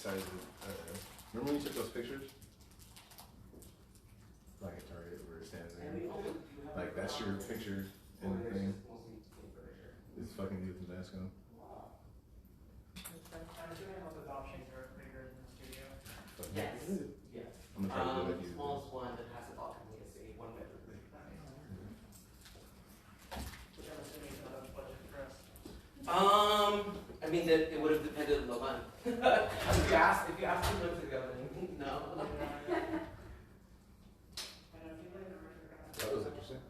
excited. Remember when you took those pictures? Like at Target, where we're standing there. Like that's your picture in the thing. This fucking dude with the mask on. I'm assuming most adoptions are bigger than the studio. Yes. Yes. I'm gonna try to do like you. Smallest one that has a balcony is a 1 bedroom. Which I'm assuming is not a budget for us. I mean, that it would have depended on the month. if you asked 2 months ago, then no. That was interesting.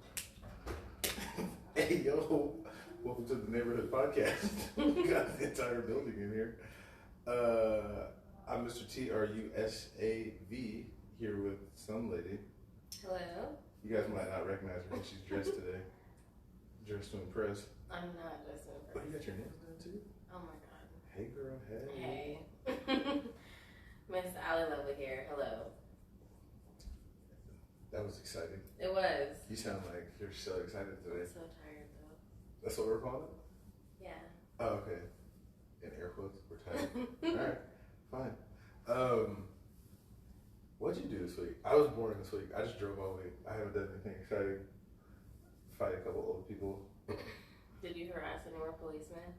Hey yo, welcome to the Neighborhood Podcast. We got the entire building in here. I'm Mr. TRUSAV here with some lady. Hello. You guys might not recognize her. She's dressed today. Dressed to impress. I'm not just an Oh, you got your nails done too? Oh my god. Hey girl, hey. Hey. Miss Allie Lovely here. Hello. That was exciting. It was. You sound like you're so excited I'm today. so tired though. That's what we're calling it? Yeah. Oh, okay. In air quotes, we're tired. Alright, fine. What'd you do this week? I was boring this week. I just drove all week. I haven't done anything exciting. Fight a couple old people. Did you harass any more policemen?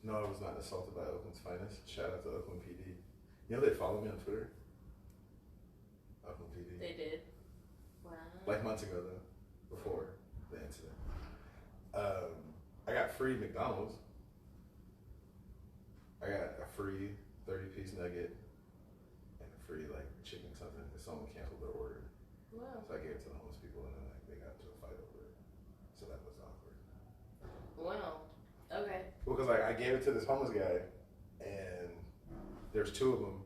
No, I was not assaulted by Oakland's finest. Shout out to Oakland PD. You know they follow me on Twitter? Oakland PD. They did. Wow. Like months ago though, before the incident. I got free McDonald's. I got a free 30-piece nugget and a free like chicken something if someone canceled their order. Wow. So I gave it to the homeless people and then like they got into a fight over it. So that was awkward. Wow. Okay. Well, because like I gave it to this homeless guy and there's 2 of them.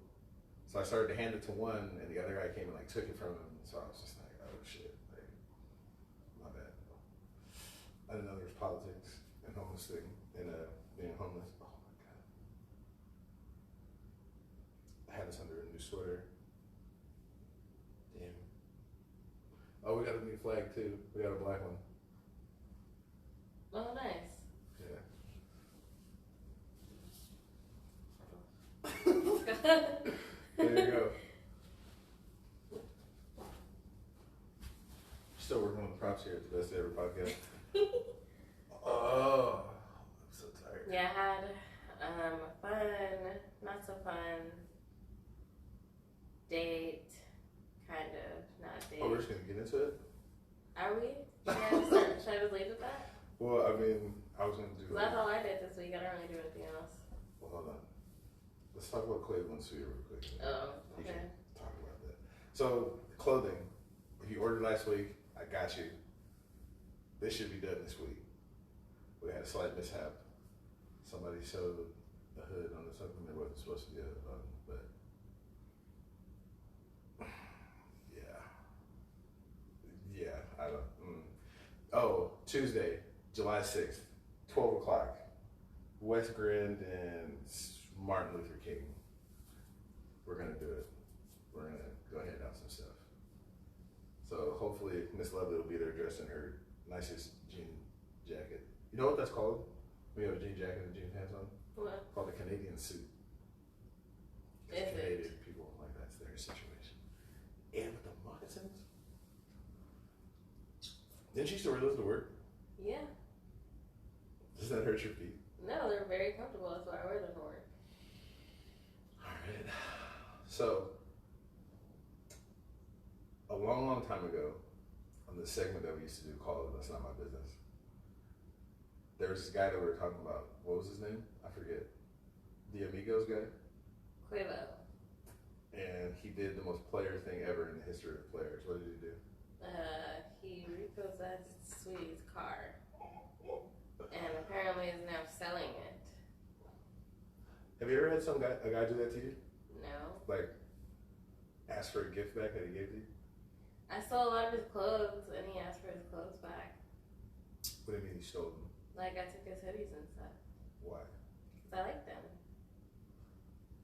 So I started to hand it to one and the other guy came and like took it from him. So I was just like, oh shit, like, my bad. I didn't know there was politics and homeless thing and being homeless. Oh my god. I had this under a new sweater. Damn. Oh, we got a new flag too. We got a black one. Oh, nice. Yeah. There you go. Still working on the props here at the Best Day Ever podcast. Oh, I'm so tired. Yeah, I had fun, not so fun date, kind of, not date. Oh, we're just gonna get into it? Are we? Should I just leave with that? Well, I mean, I was gonna do That's all I did this week. I don't really do anything else. Well, hold on. Let's talk about Cleveland Suite real quick. Oh, We okay. can talk about that. So, clothing. If you ordered last week, I got you. This should be done this week. We had a slight mishap. Somebody sewed a hood on something that wasn't supposed to be a hood on, but yeah, I don't. Oh, Tuesday, July 6th, 12 o'clock, West Grand and Martin Luther King. We're gonna do it. We're gonna go hand out some stuff. So hopefully Miss Lovely will be there dressed in her nicest jean jacket. You know what that's called? We have a jean jacket and jean pants on. What? Called a Canadian suit. Is it? Canadian people like that's their situation. And with the moccasins. Didn't she used to wear those to work? Yeah. Does that hurt your feet? No, they're very comfortable. That's why I wear them for work. Alright. So, a long, long time ago, on the segment that we used to do called That's Not My Business, there was this guy that we were talking about. What was his name? I forget. The Amigos guy? Quavo. And he did the most player thing ever in the history of players. What did he do? He repossessed Sweetie's car. And apparently is now selling it. Have you ever had a guy do that to you? No. Like, ask for a gift back that he gave to you? I stole a lot of his clothes and he asked for his clothes back. What do you mean you stole them? Like I took his hoodies and stuff. Why? Because I like them.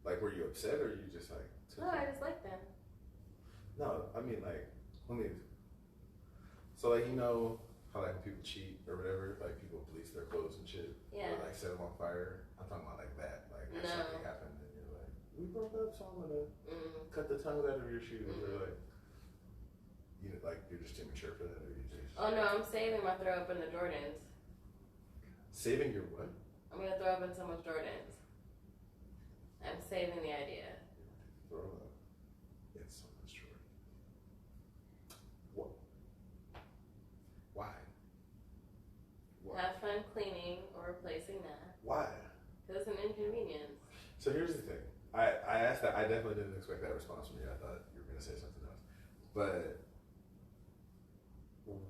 Like, were you upset or you just like... No, I just like them. No, I mean like, let me... So like, you know how like when people cheat or whatever, like people bleach their clothes and shit? Yeah. Or like set them on fire? I'm talking about like that. Like, No. something happened and you're like... we broke up, so I'm gonna cut the tongue out of your shoes. Or like, you know, like you're just too mature for that, or you just. Oh no, I'm saving my throw up in the Jordans. Saving your what? I'm gonna throw up in someone's Jordans. I'm saving the idea. Throw up in someone's Jordan. What? Why? What? Have fun cleaning or replacing that. Why? Because it's an inconvenience. So here's the thing. I asked that. I definitely didn't expect that response from you. I thought you were gonna say something else. But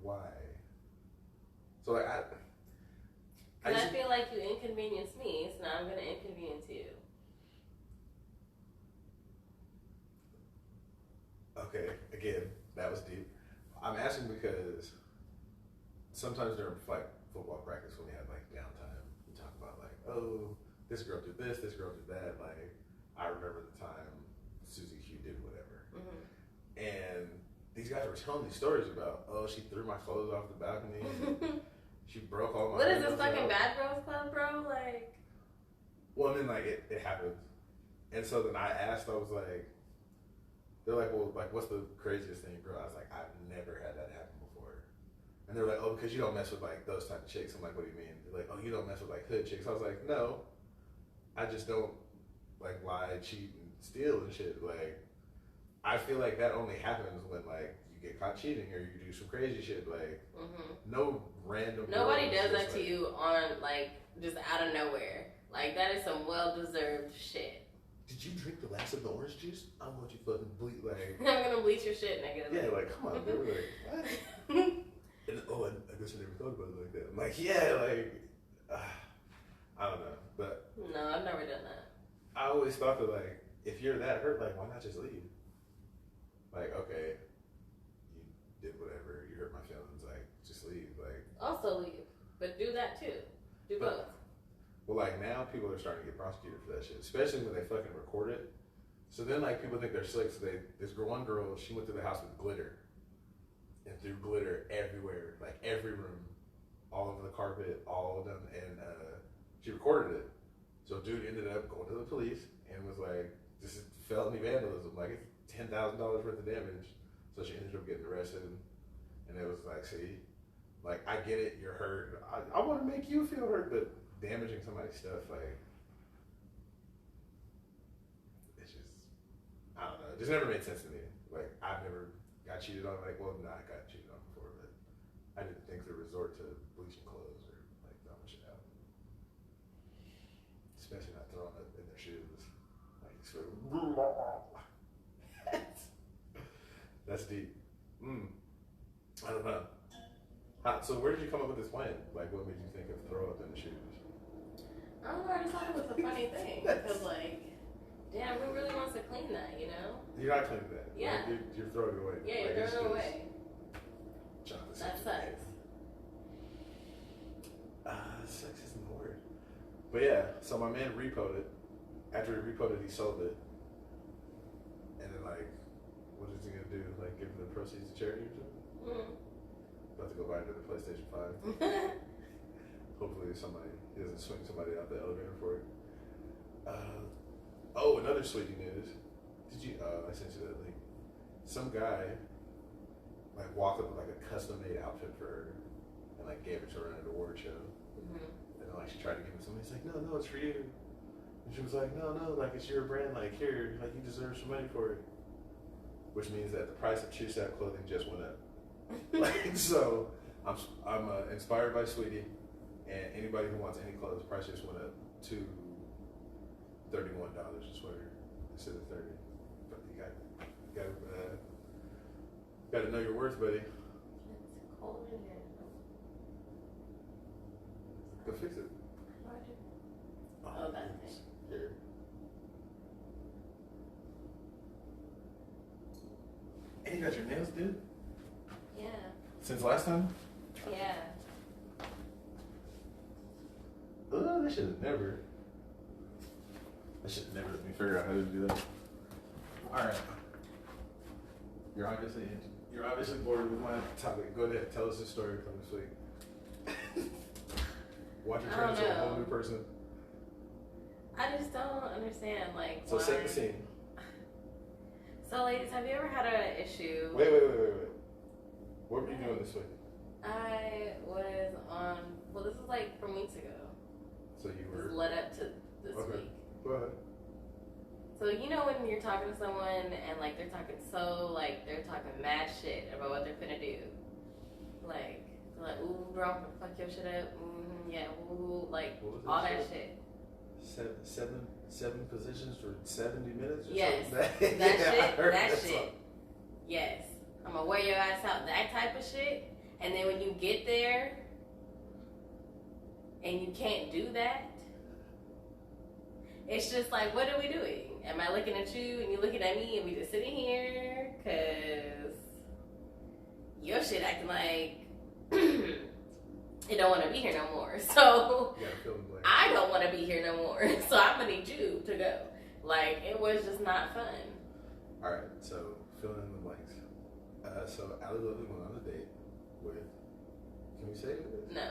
why? So like Because I feel like you inconvenienced me, so now I'm gonna inconvenience you. Okay, again, that was deep. I'm asking because sometimes during like football practice when we have like downtime, we talk about like, oh, this girl did this girl did that. Like, I remember the time Susie Q did whatever. And these guys were telling these stories about, oh, she threw my clothes off the balcony. She broke all my What is this windows fucking out. Bad Girls Club, bro? Like, Well, I mean, like, it happened. And so then I asked, I was like, they're like, well, like, what's the craziest thing, bro? I was like, I've never had that happen before. And they're like, oh, because you don't mess with, like, those type of chicks. I'm like, what do you mean? They're like, oh, you don't mess with, like, hood chicks. I was like, no. I just don't, like, lie, cheat, and steal and shit. Like, I feel like that only happens when, like, you get caught cheating or you do some crazy shit. Like, no random. Nobody girl is does just that to like- you on, like, just out of nowhere. Like, that is some well-deserved shit. Did you drink the last of the orange juice? I want you fucking bleed, like. I'm gonna bleach your shit, nigga. Yeah, like, come on, they were like, what? And, oh, I guess I never thought about it like that. I'm like, yeah, like, I don't know. But No, I've never done that. I always thought that, like, if you're that hurt, like, why not just leave? Like, okay, you did whatever, you hurt my feelings, like, just leave. Like, Also leave, but do that too. Do But- both. well, like, now people are starting to get prosecuted for that shit, especially when they fucking record it. So then, like, people think they're slick. So one girl, she went to the house with glitter and threw glitter everywhere, like every room, all over the carpet, all of them, and she recorded it. So dude ended up going to the police and was like, "This is felony vandalism. Like, it's $10,000 worth of damage." So she ended up getting arrested, and it was like, "See, like, I get it. You're hurt. I want to make you feel hurt, but damaging somebody's stuff, like, it's just, I don't know. It just never made sense to me. Like, I've never got cheated on. Like, well, no, I got cheated on before, but I didn't think to resort to bleaching clothes or, like, throwing shit out. Especially not throwing it in their shoes. Like, sort of, that's deep. I don't know. So where did you come up with this plan? Like, what made you think of throw up in the shoes? I don't know, I just thought it was a funny thing. Because, like, damn, who really wants to clean that, you know? You're not cleaning that. Yeah. Like, you're throwing it away. Yeah, Like, you're it's throwing it just away. chocolate That chips. sucks. Sex isn't the word. But yeah, so my man repoed it. After he repoed it, he sold it. And then, like, what is he gonna do? Like, give the proceeds to charity or something? About to go buy another PlayStation 5. Hopefully he doesn't swing somebody out the elevator for it. Oh, another sweetie news. Did you, I sent you that link. Some guy, like, walked up with, like, a custom-made outfit for her and, like, gave it to her at an award show. And then, like, she tried to give it to somebody. He's like, no, it's for you. And she was like, no, like, it's your brand. Like, here, like, you deserve some money for it. Which means that the price of Chusap clothing just went up. Like, so I'm inspired by Sweetie, and anybody who wants any clothes, the price just went up to $31 a sweater instead of $30. But you got to know your worth, buddy. It's cold in here. Go fix it. Oh, that thing. Here. And you got your nails, dude? Yeah. Since last time? Yeah. They should have never. They should have never let me figure out how to do that. Alright. You're obviously bored with my topic. Go ahead, tell us the story from this week. Watch her turn into a whole new person. I just don't understand, like, So why. set the scene. So, ladies, have you ever had an issue? Wait. What were you doing this week? I was on. Well, this was like from weeks ago. So you This were. led up to this Okay. week. Go ahead. So you know when you're talking to someone and like they're talking they're talking mad shit about what they're finna do, like they're like, ooh, bro, I'm gonna fuck your shit up, yeah, ooh, like What was all that that shit? shit. Seven positions for 70 minutes. Or Yes, something? that Yeah, I shit, heard that song. shit. Yes, I'm gonna wear your ass out, that type of shit. And then when you get there and you can't do that, it's just like, what are we doing? Am I looking at you and you looking at me and we just sitting here? Cause your shit acting like it don't want to be here no more. So You gotta fill in the blank. I don't want to be here no more. So I'm gonna need you to go. Like, it was just not fun. All right, so fill in the blanks. So Allie Lovely went on a date with. Can we say who it is? No.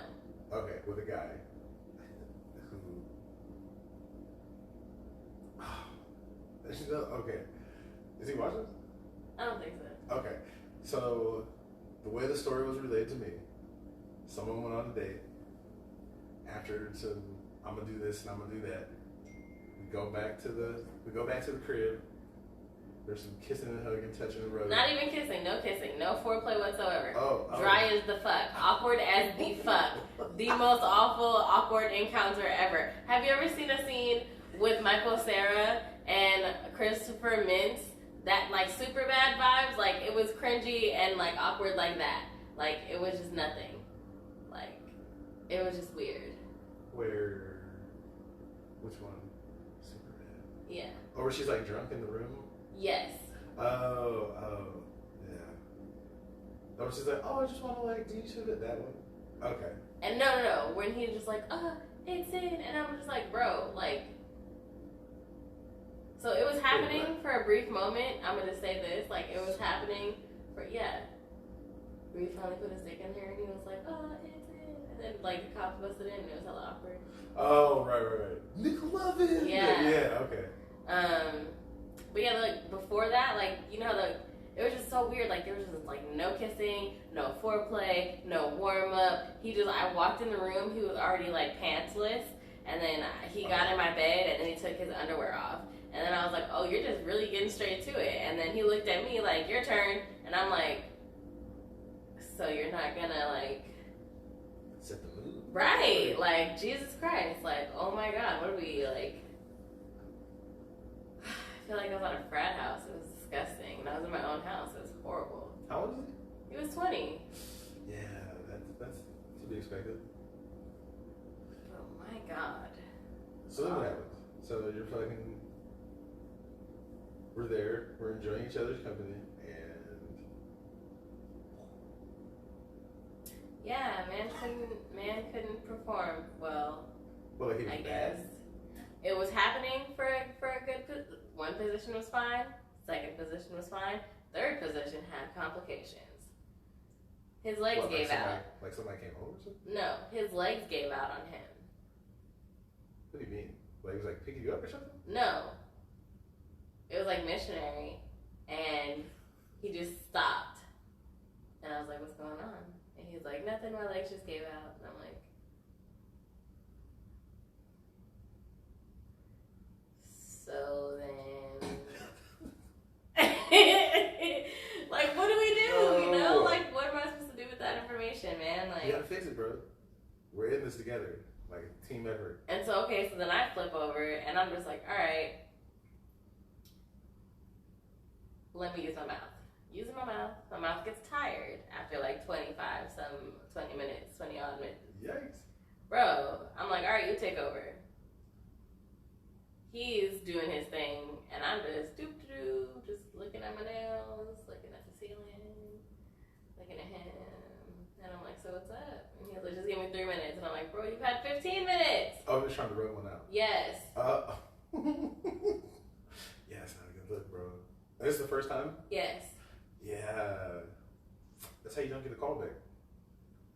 Okay, with a guy who. Okay, is he watching? I don't think so. Okay, so the way the story was relayed to me, someone went on a date. After some, I'm gonna do this and I'm gonna do that. We go back to the crib. There's some kissing and hugging, touching the road. Not even kissing, no foreplay whatsoever. Oh. Dry as the fuck. Awkward as the fuck. The most awful, awkward encounter ever. Have you ever seen a scene with Michael Cera and Christopher Mintz? That, like, super bad vibes? Like, it was cringy and, like, awkward like that. Like, it was just nothing. Like, it was just weird. Which one? Super bad. Yeah. Or where she's, like, drunk in the room? Yes. Oh, yeah. Or she's like, oh, I just want to, like, do you shoot it that one? Okay. And no. When he was just like, it's in. And I'm just like, bro, like. So it was happening for a brief moment. I'm going to say this. Like, it was happening for, yeah. We finally put his dick in her and he was like, it's in. And then, like, the cops busted in and it was hella awkward. Oh, right. Nick Lovin! Yeah. Yeah, okay. But yeah, like, before that, like, you know, it was just so weird. Like, there was just, like, no kissing, no foreplay, no warm-up. I walked in the room, he was already, like, pantsless. And then he got in my bed and then he took his underwear off. And then I was like, oh, you're just really getting straight to it. And then he looked at me like, your turn. And I'm like, so you're not gonna, like... Set the mood. Right. Like, Jesus Christ. Like, oh my God, what are we, like... I feel like I was at a frat house. It was disgusting. And I was in my own house. It was horrible. How old is He was 20. he? Yeah, that's to be expected. Oh my God. So then what happens? So you're fucking... We're there. We're enjoying each other's company. And... Yeah, man couldn't perform well. Well, like he was I bad. guess it was happening for a good. One position was fine. Second position was fine. Third position had complications. His legs What, gave out. Like somebody came over or something? No, his legs gave out on him. What do you mean? Like he was like picking you up or something? No, it was like missionary, and he just stopped. And I was like, "What's going on?" And he's like, "Nothing. My legs just gave out." And I'm like. So then, like, what do we do? You know, like, what am I supposed to do with that information, man? You Like, gotta fix it, bro. We're in this together. Like a team effort. and so okay, so then I flip over and I'm just like, all right, let me use my mouth. Using my mouth gets tired after like 20 odd minutes. Yikes. Bro, I'm like, all right, you take over. He's doing his thing, and I'm just just looking at my nails, looking at the ceiling, looking at him, and I'm like, so what's up? And he's like, just give me 3 minutes, and I'm like, bro, you've had 15 minutes. Oh, I'm just trying to rub one out. Yes. Yeah, it's not a good look, bro. This is the first time? Yes. Yeah. That's how you don't get a call back.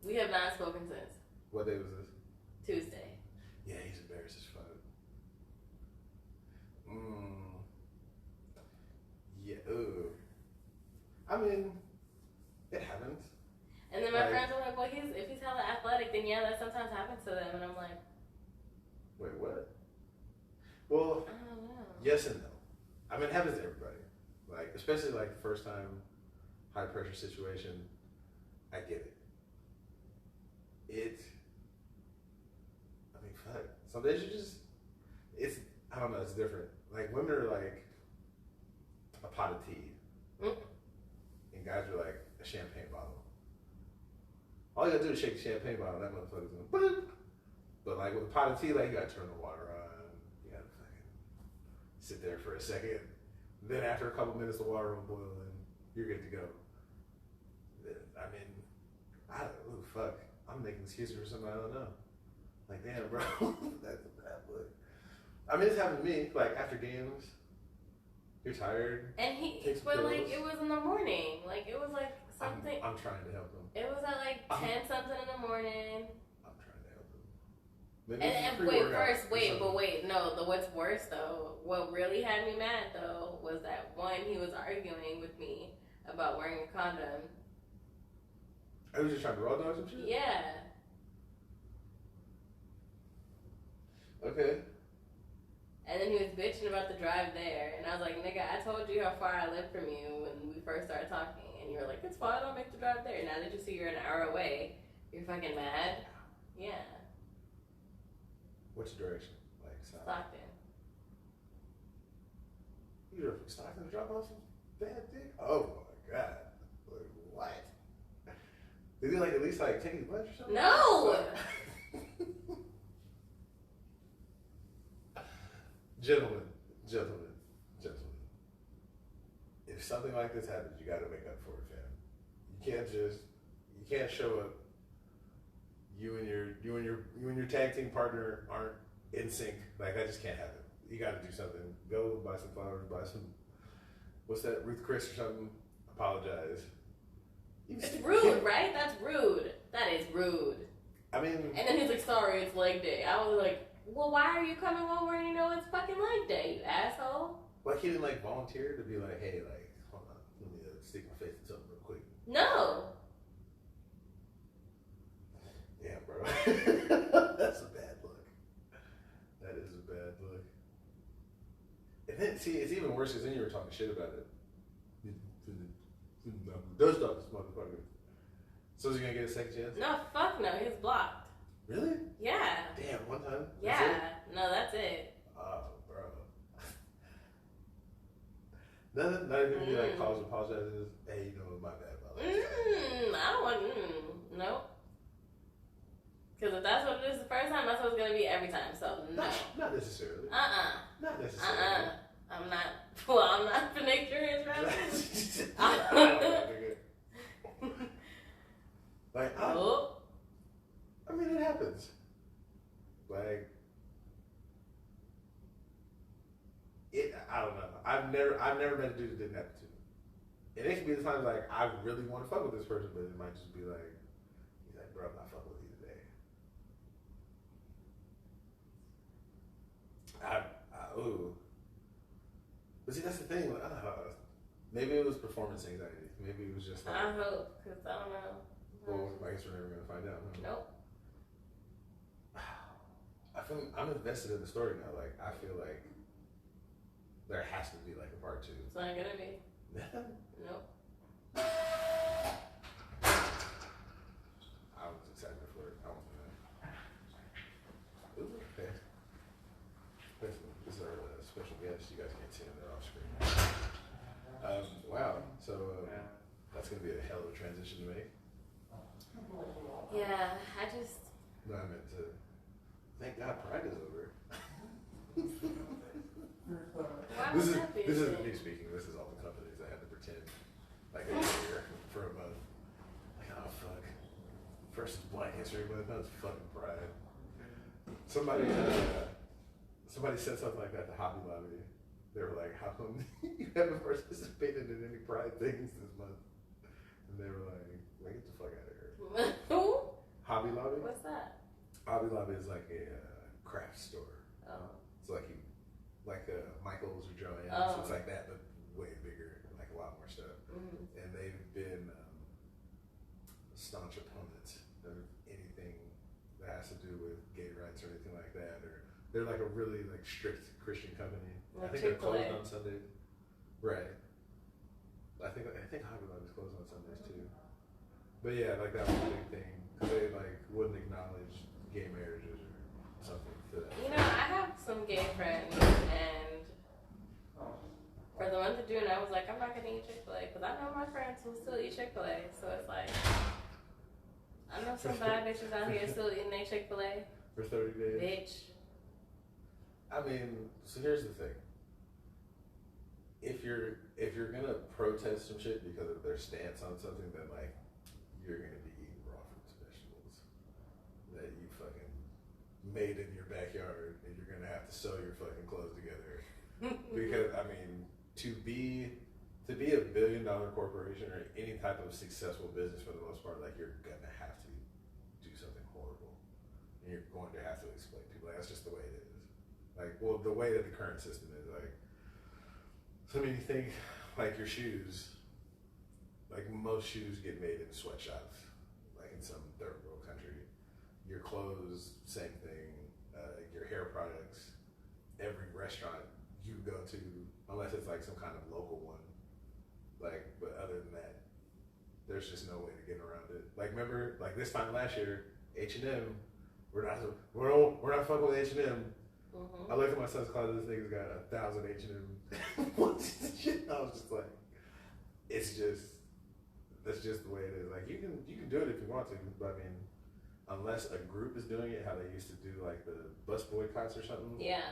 We have not spoken since What day was this? Tuesday. Yeah, he's embarrassed as fuck. Mm, yeah. Ooh. I mean, it happens. And then my Like- friends are like, well, if he's hella athletic, then yeah, that sometimes happens to them. And I'm like, Wait, what? Well, I don't know. yes and no. I mean, it happens to everybody. Like, especially like the first time high pressure situation. I get it. I mean, fuck. Some days you just, I don't know, it's different. Like, women are like a pot of tea. Mm. And guys are like a champagne bottle. All you gotta do is shake the champagne bottle, that motherfucker's gonna boop. But like with a pot of tea, like you gotta turn the water on. You gotta fucking sit there for a second. Then after a couple minutes, the water will boil and you're good to go. I mean, oh fuck. I'm making excuses for something I don't know. Like, damn, bro, that's a bad look. I mean, it's happened to me. Like after games, you're tired. And Take some but like pills. it was in the morning. Like it was like something. I'm trying to help them. It was at like 10 something in the morning. I'm trying to help them. Maybe And it's a wait, pre-workout first, or something. wait, no. What's worse though, what really had me mad though, was that one, he was arguing with me about wearing a condom. I was just trying to raw dog some shit? Yeah. Okay. And then he was bitching about the drive there, and I was like, nigga, I told you how far I lived from you when we first started talking, and you were like, it's fine, I'll make the drive there. Now that you see you're an hour away, you're fucking mad. Yeah. Which direction? Like south? Stockton. You drove from Stockton to drop off some bad dick? Oh my god. Like, what? Did he like at least like take his lunch or something? No! Gentlemen. If something like this happens, you gotta make up for it, fam. You can't show up. You and your tag team partner aren't in sync. Like that just can't happen. You gotta do something. Go buy some flowers, buy some, what's that, Ruth Chris or something. Apologize. It's rude, right? That's rude. That is rude. I mean, And then he's like, sorry, it's leg day. I was like, well, why are you coming over and you know it's fucking leg day, you asshole? like he didn't like volunteer to be like, hey, like, hold on, let me stick my face in something real quick. No. Damn, bro. That's a bad look. That is a bad look. And then, see, it's even worse because then you were talking shit about it. Does stop this motherfucker. So is he gonna get a second chance? No, fuck no, he's blocked. Really? Yeah. Damn, one time? Yeah. That's it? No, that's it. Oh, bro. Not even be like calls apologizes. Hey, you know, my bad about that. I don't want, nope. Because if that's what it is the first time, that's what it's going to be every time. So, no. Not necessarily. Not necessarily. I'm not, well, I'm not for next year, I don't know, nigga. Like, Nope. I mean, it happens. Like, I don't know. I've never met a dude that didn't happen to me. And it can be the times like I really want to fuck with this person, but it might just be like, he's like, bro, I'm not fucking with you today. Ooh. But see, that's the thing. Like, maybe it was performance anxiety. Maybe it was just like, I hope, because I don't know. well, I guess we're never gonna find out. Huh? Nope. I'm invested in the story now. Like, I feel like there has to be like a part 2. It's not going to be. Nope. I was excited for it. I want that. Ooh, okay. This is our special guest. You guys can't see him. They're off screen. Wow. So that's gonna be a hell of a transition to make. Yeah, I just. No, I meant to. Thank God, Pride is over. Why This would is that be a this isn't thing? me speaking. This is all the companies that had to pretend like they were here for a month. Like, oh fuck. First is Black History Month. Now it's fucking Pride. Somebody said something like that to Hobby Lobby. They were like, "How come you haven't participated in any Pride things this month?" And they were like, "Get the fuck out of here." Who? Hobby Lobby. What's that? Hobby Lobby is like a craft store. Oh. So like like Michaels or Joann's. Oh. It's like that, but way bigger, like a lot more stuff. Mm-hmm. And they've been staunch opponents of anything that has to do with gay rights or anything like that. Or they're like a really like strict Christian company. Like I think they're Chick-fil-A. closed on Sundays. Right. I think Hobby Lobby is closed on Sundays too. But yeah, like that was a big thing. They like wouldn't acknowledge gay marriages or something for that. You know, I have some gay friends, and for the month of June, I was like, I'm not gonna eat Chick-fil-A because I know my friends who still eat Chick-fil-A. So it's like, I know some bad bitches out here still eating their Chick-fil-A. For 30 days. Bitch. I mean, so here's the thing. If you're gonna protest some shit because of their stance on something, then like you're gonna be eating raw fruits and vegetables that you fucking made in your backyard, and you're gonna have to sew your fucking clothes together. Because I mean, to be a $1 billion corporation or any type of successful business for the most part, like you're gonna have to do something horrible, and you're going to have to exploit people. Like, that's just the way it is. Like, well, the way that the current system is, like. So I mean, you think like your shoes, like most shoes get made in sweatshops, like in some third world country. Your clothes, same thing. Your hair products, every restaurant you go to, unless it's like some kind of local one, like, but other than that, there's just no way to get around it. Like, remember, like this time last year, H&M, we're not fucking with H&M. Mm-hmm. I looked at my son's closet. This nigga's got 1,000 H&M once and shit. I was just like, that's just the way it is. Like you can do it if you want to, but I mean, unless a group is doing it, how they used to do like the bus boycotts or something. Yeah.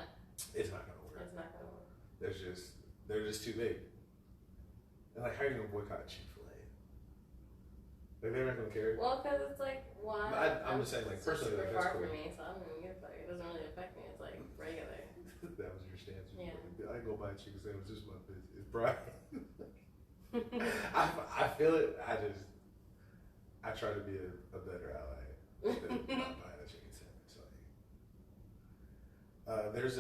It's not gonna work. It's not gonna work. They're just too big. And like, how are you gonna boycott Chick-fil-A? Like they're not gonna care. Well, because it's like, why? I'm just saying, like personally, super like that's far cool. for me, so I'm gonna get it. It doesn't really affect me. It's like regular. That was your stance. Yeah. I go buy a chicken sandwich this month. It's Brian. I feel it. I try to be a better ally than not buying a chicken sandwich. Like, there's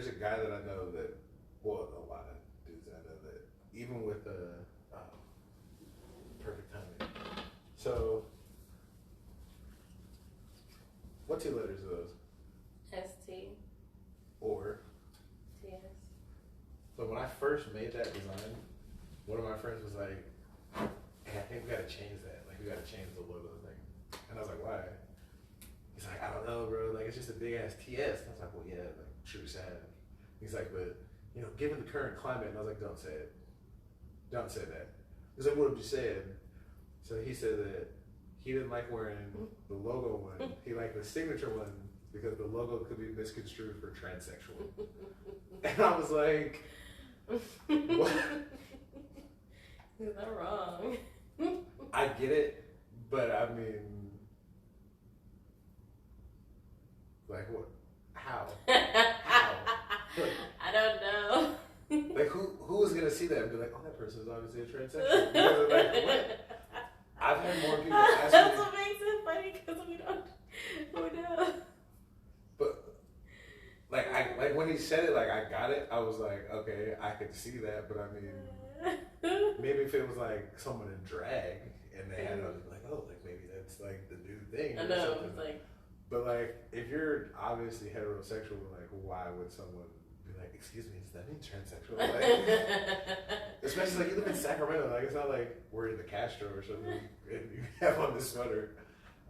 a guy that I know that, well, a lot of dudes I know that even with perfect timing. So, what two letters are those? ST. Or. TS. So when I first made that design, one of my friends was like, hey, I think we gotta change that. Like, we gotta change the logo thing. And I was like, why? He's like, I don't know, bro. Like, it's just a big ass TS. And I was like, well, yeah, like, true sad. He's like, but, you know, given the current climate, and I was like, don't say it. Don't say that. He's like, what have you said? So he said that he didn't like wearing the logo one. He liked the signature one because the logo could be misconstrued for transsexual. And I was like, what? Is that wrong? I get it, but I mean, like what? How? How? Like, I don't know. like who is gonna see that and be like, oh, that person is obviously a transsexual? Because like, what? I've had more people ask That's me. what makes it funny because we know. But like when he said it, like I got it. I was like, okay, I could see that, but I mean, maybe if it was like someone in drag and they had like, oh, like maybe that's like the new thing. I Or know. something. It's like, But like, if you're obviously heterosexual, like, why would someone be like, excuse me, does that mean transsexual? Like, especially like you live in Sacramento, like it's not like we're in the Castro or something, and you have on this sweater.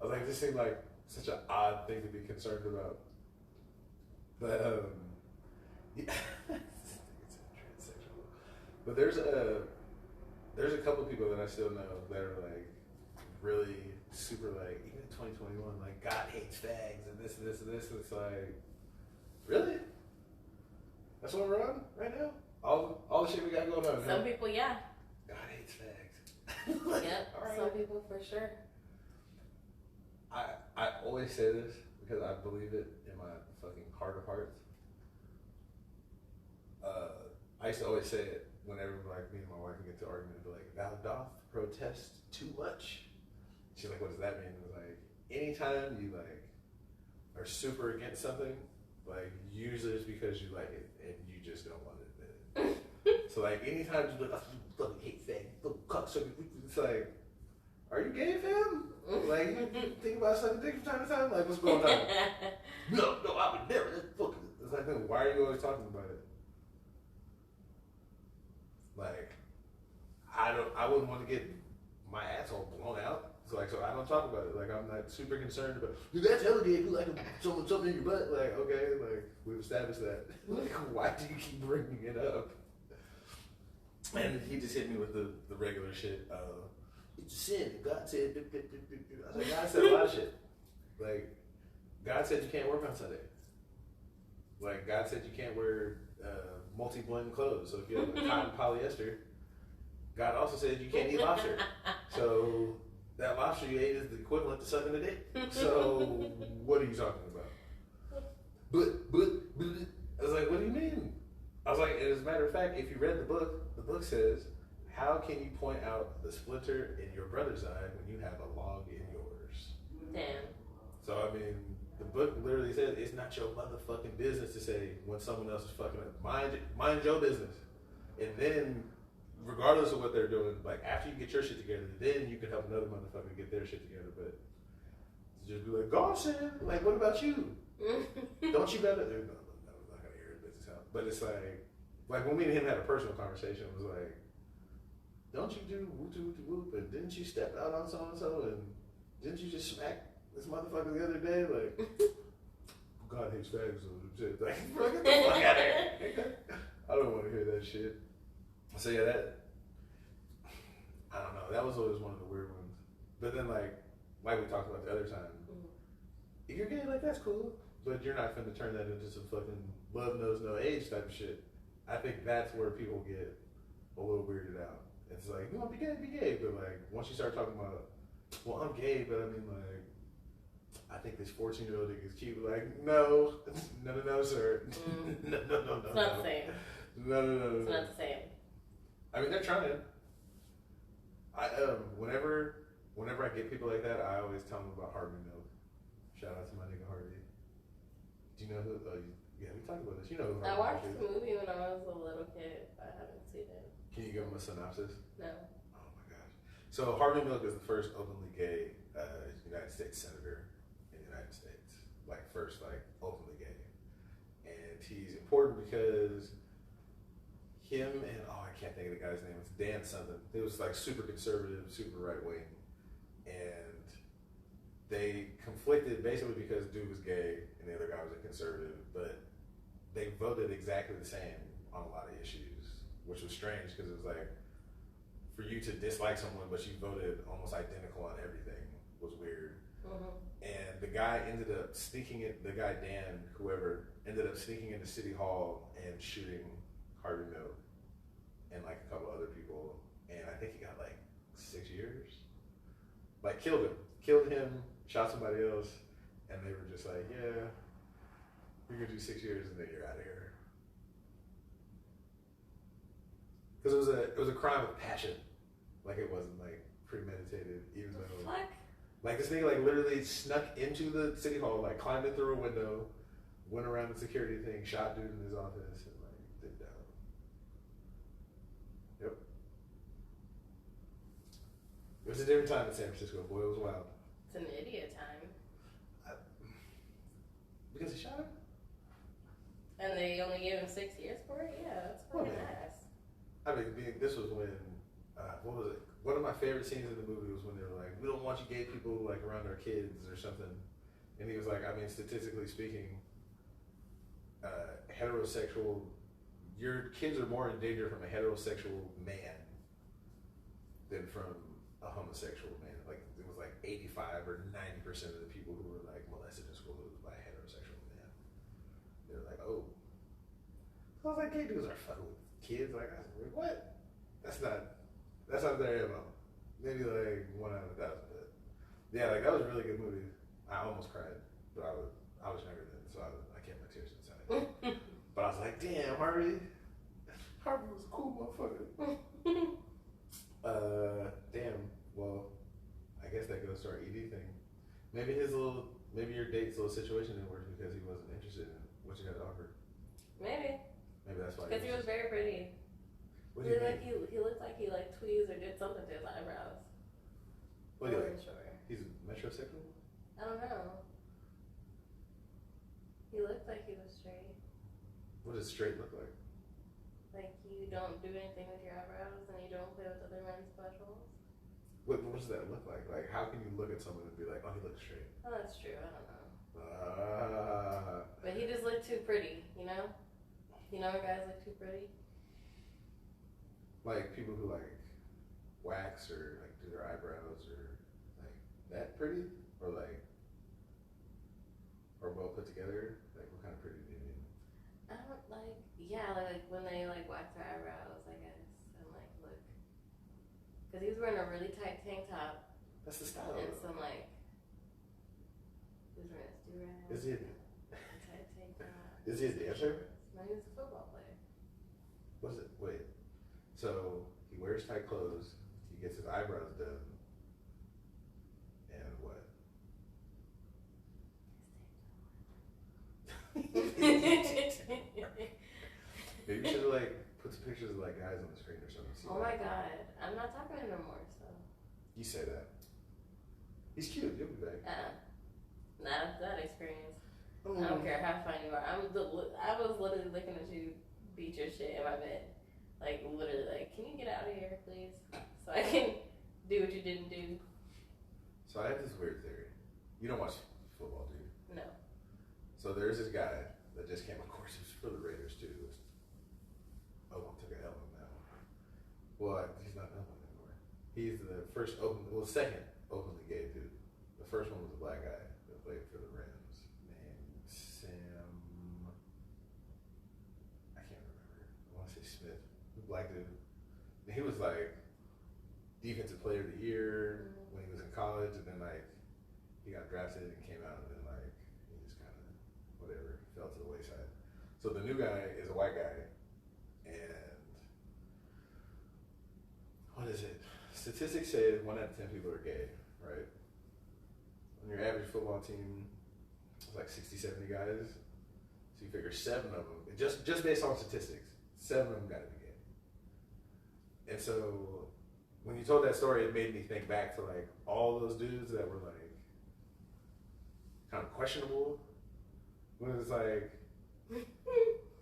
I was like, this seemed like such an odd thing to be concerned about. But yeah, it's transsexual. But there's a couple people that I still know that are like really super like, even in 2021, like God hates fags and this and this and this. And it's like, really? That's what we're on right now? All the shit we got going on. some people, yeah. God hates fags. Like, Yep. all right. Some people for sure. I always say this because I believe it in my fucking heart of hearts. I used to always say it whenever like me and my wife would get to argument, be like, thou doth protest too much. She's like, what does that mean? It was like, anytime you like are super against something, Like usually it's because you like it and you just don't want to admit it. So like anytime you like, you fucking hate fag, fucking cocksucker, it's like, are you gay, fam? Like you think about something dick from time to time? Like what's going on? No, I would never. That's fucking. It's like, then why are you always talking about it? Like, I wouldn't want to get my asshole blown out. So I don't talk about it. Like I'm not super concerned about. Dude, that's hella gay. You like something in your butt. Like okay, like we've established that. Like why do you keep bringing it up? And he just hit me with the regular shit. It's a sin. God said. I was like, God said a lot of shit. Like God said you can't work on Sunday. Like God said you can't wear multi-blend clothes. So if you have a cotton polyester, God also said you can't eat lobster. So that lobster you ate is the equivalent to sucking a dick. So what are you talking about? But I was like, what do you mean? I was like, as a matter of fact, if you read the book says, how can you point out the splinter in your brother's eye when you have a log in yours? Damn. So I mean, the book literally says it's not your motherfucking business to say when someone else is fucking up. Mind your business. And then, regardless of what they're doing, like after you get your shit together, then you can help another motherfucker get their shit together. But to just be like, God said, like, what about you? Don't you better? No, I'm not gonna hear it business out. But it's like when me and him had a personal conversation, it was like, don't you do whoop, and didn't you step out on so and so, and didn't you just smack this motherfucker the other day? Like, God hates fags or some shit. Like, bro, get the fuck out of here. I don't want to hear that shit. So yeah, I don't know. That was always one of the weird ones. But then like we talked about the other time, if you're gay, like that's cool, but you're not going to turn that into some fucking love knows no age type of shit. I think that's where people get a little weirded out. It's like, you want to be gay, but like once you start talking about, well, I'm gay, but I mean like, I think this 14-year-old nigga is cute. Like, no, sir. No. It's not the same. No. It's not the same. I mean, they're trying. Whenever I get people like that, I always tell them about Harvey Milk. Shout out to my nigga Harvey. Do you know who? Yeah, we talked about this. You know who I Harvey watched Milk the movie when I was a little kid. I haven't seen it. Can you give him a synopsis? No. Oh my gosh. So Harvey Milk is the first openly gay United States senator in the United States. Like first, like openly gay, and he's important because him and I can't think of the guy's name. It's Dan something. It was like super conservative, super right wing, and they conflicted basically because dude was gay and the other guy was a conservative, but they voted exactly the same on a lot of issues, which was strange because it was like for you to dislike someone but you voted almost identical on everything was weird. And the guy ended up sneaking it. The guy Dan, whoever, ended up sneaking into City Hall and shooting Harvey Milk and like a couple other people, and I think he got like 6 years. Like killed him, shot somebody else, and they were just like, yeah, you're gonna do 6 years and then you're out of here. Because it was a crime of passion, like it wasn't like premeditated, even though like this nigga like literally snuck into the city hall, like climbed in through a window, went around the security thing, shot dude in his office, and like dipped out. Yep. It was a different time in San Francisco, boy. It was wild. It's an idiot time. Because he shot him? And they only gave him 6 years for it? Yeah, that's fucking ass. I mean, this was when, what was it? One of my favorite scenes in the movie was when they were like, we don't want you gay people like around our kids or something. And he was like, I mean, statistically speaking, heterosexual, your kids are more in danger from a heterosexual man than from a homosexual man. Like, it was like 85 or 90% of the people who were like molested in school was by a heterosexual man. They were like, oh. So I was like, gay dudes are fucking with kids. Like, I was like, what? That's not their MO. Maybe like 1 out of 1,000. But yeah, like that was a really good movie. I almost cried, but I was younger then, so I kept my tears inside. But I was like, damn, Harvey was a cool motherfucker. Damn. Well, I guess that goes to our ED thing. Maybe your date's little situation didn't work because he wasn't interested in it. What you got to offer? Maybe. Maybe that's why. Because he was very pretty. What do you Like mean? he looked like he like tweezed or did something to his eyebrows. What do you like? I'm sure. He's metrosexual? I don't know. He looked like he was straight. What does straight look like? Like you don't do anything with your eyebrows and you don't play with other men's buttholes. What does that look like? Like, how can you look at someone and be like, oh, he looks straight? Oh, that's true. I don't know. Ah. But he just looked too pretty, you know? You know when guys look too pretty? Like people who like wax or like do their eyebrows or like that pretty? Or like, or well put together? Like, what kind of pretty do you mean? I don't like, yeah, like when they like wax their eyebrows, I guess, and like look. Because he was wearing a really tight tank top That's the style. and though. some like, he was wearing a do-rag. Is he a, a tight tank top. is he a dancer? No, he was a football player. What is it? Wait. So he wears tight clothes. He gets his eyebrows done. And what? Maybe you should like put some pictures of like guys on the screen or something. See Oh what- my god, I'm not talking to him no more, so. You say that. He's cute. You'll be back. Not that experience. I don't care how fine you are. I was literally looking at you beat your shit in my bed. Like, literally, like, can you get out of here, please? So I can do what you didn't do. So I have this weird theory. You don't watch football, do you? No. So there's this guy that just came on course. He was for the Raiders too. Oakland took an L on that one. Well, he's not Oakland anymore. He's the second openly gay dude. The first one was a black guy that played for the Rams named Sam. I can't remember. I want to say Smith. Black dude. And he was like defensive player of the year when he was in college, and then like he got drafted and came out, and then like he just kind of whatever fell to the wayside. So the new guy is a white guy, and what is it? Statistics say 1 out of 10 people are gay, right? On your average football team, it's like 60, 70 guys. So you figure 7 of them, just based on statistics, 7 of them got to be gay. And so when you told that story, it made me think back to like all those dudes that were like kind of questionable. When it's like,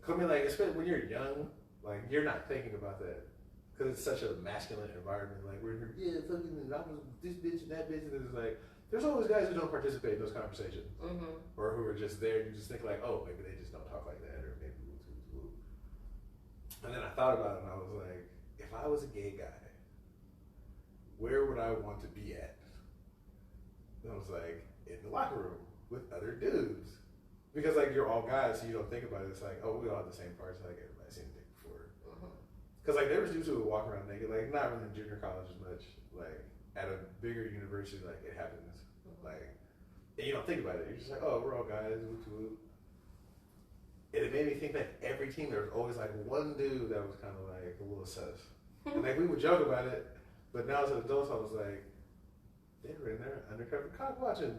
I mean, like, especially when you're young, like you're not thinking about that because it's such a masculine environment. Like we're here, yeah, fucking, I was this bitch and that bitch, and it's like there's always guys who don't participate in those conversations, or who are just there. And you just think like, oh, maybe they just don't talk like that, or maybe woo. And then I thought about it, and I was like, if I was a gay guy, where would I want to be at? And I was like, in the locker room with other dudes. Because like you're all guys, so you don't think about it. It's like, oh, we all have the same parts, like everybody's seen it before. Because like there was dudes who would walk around naked, like not really in junior college as much. Like at a bigger university, like it happens. Like, and you don't think about it. You're just like, oh, we're all guys, woot woot. And it made me think that every team there was always like one dude that was kind of like a little sus. And like we would joke about it, but now as an adult, I was like, they were in there undercover cock watching.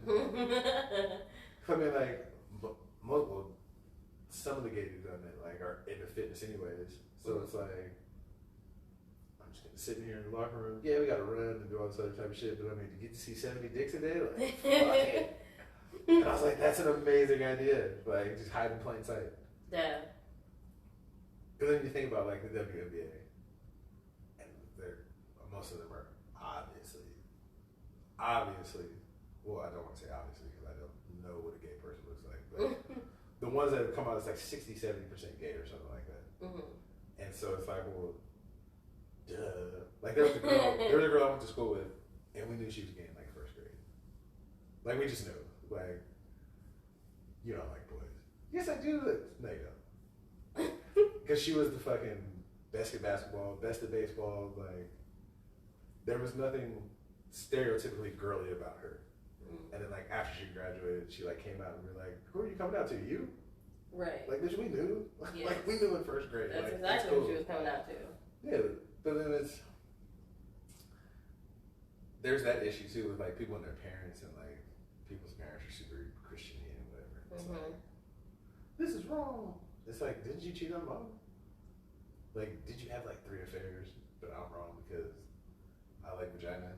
I mean, like, some of the gay dudes I met like are into fitness anyways. So it's like, I'm just gonna sit in here in the locker room. Yeah, we gotta run and do all this other type of shit, but I mean, to get to see 70 dicks a day, like, fuck it. And I was like, that's an amazing idea. Like, just hide in plain sight. Yeah. Because then you think about like the WNBA, and most of them are obviously, well, I don't want to say obviously because I don't know what a gay person looks like, but the ones that have come out is like 60-70% gay or something like that. And so it's like, well, duh. Like there was a girl I went to school with, and we knew she was gay in like first grade. Like we just knew, like, you don't like boys. Yes, I do. No, you don't. Because she was the fucking best at basketball, best at baseball. Like, there was nothing stereotypically girly about her. And then, like, after she graduated, she, like, came out and we were like, who are you coming out to? You? Right. Like, bitch, we knew. Yes. Like, we knew in first grade. That's like, exactly cool. what she was coming out to. Yeah, but then there's that issue, too, with, like, people and their parents, and, like, people's parents are super Christian and whatever. It's like, This is wrong. It's like, didn't you cheat on mom? Like, did you have like 3 affairs? But I'm wrong because I like vagina.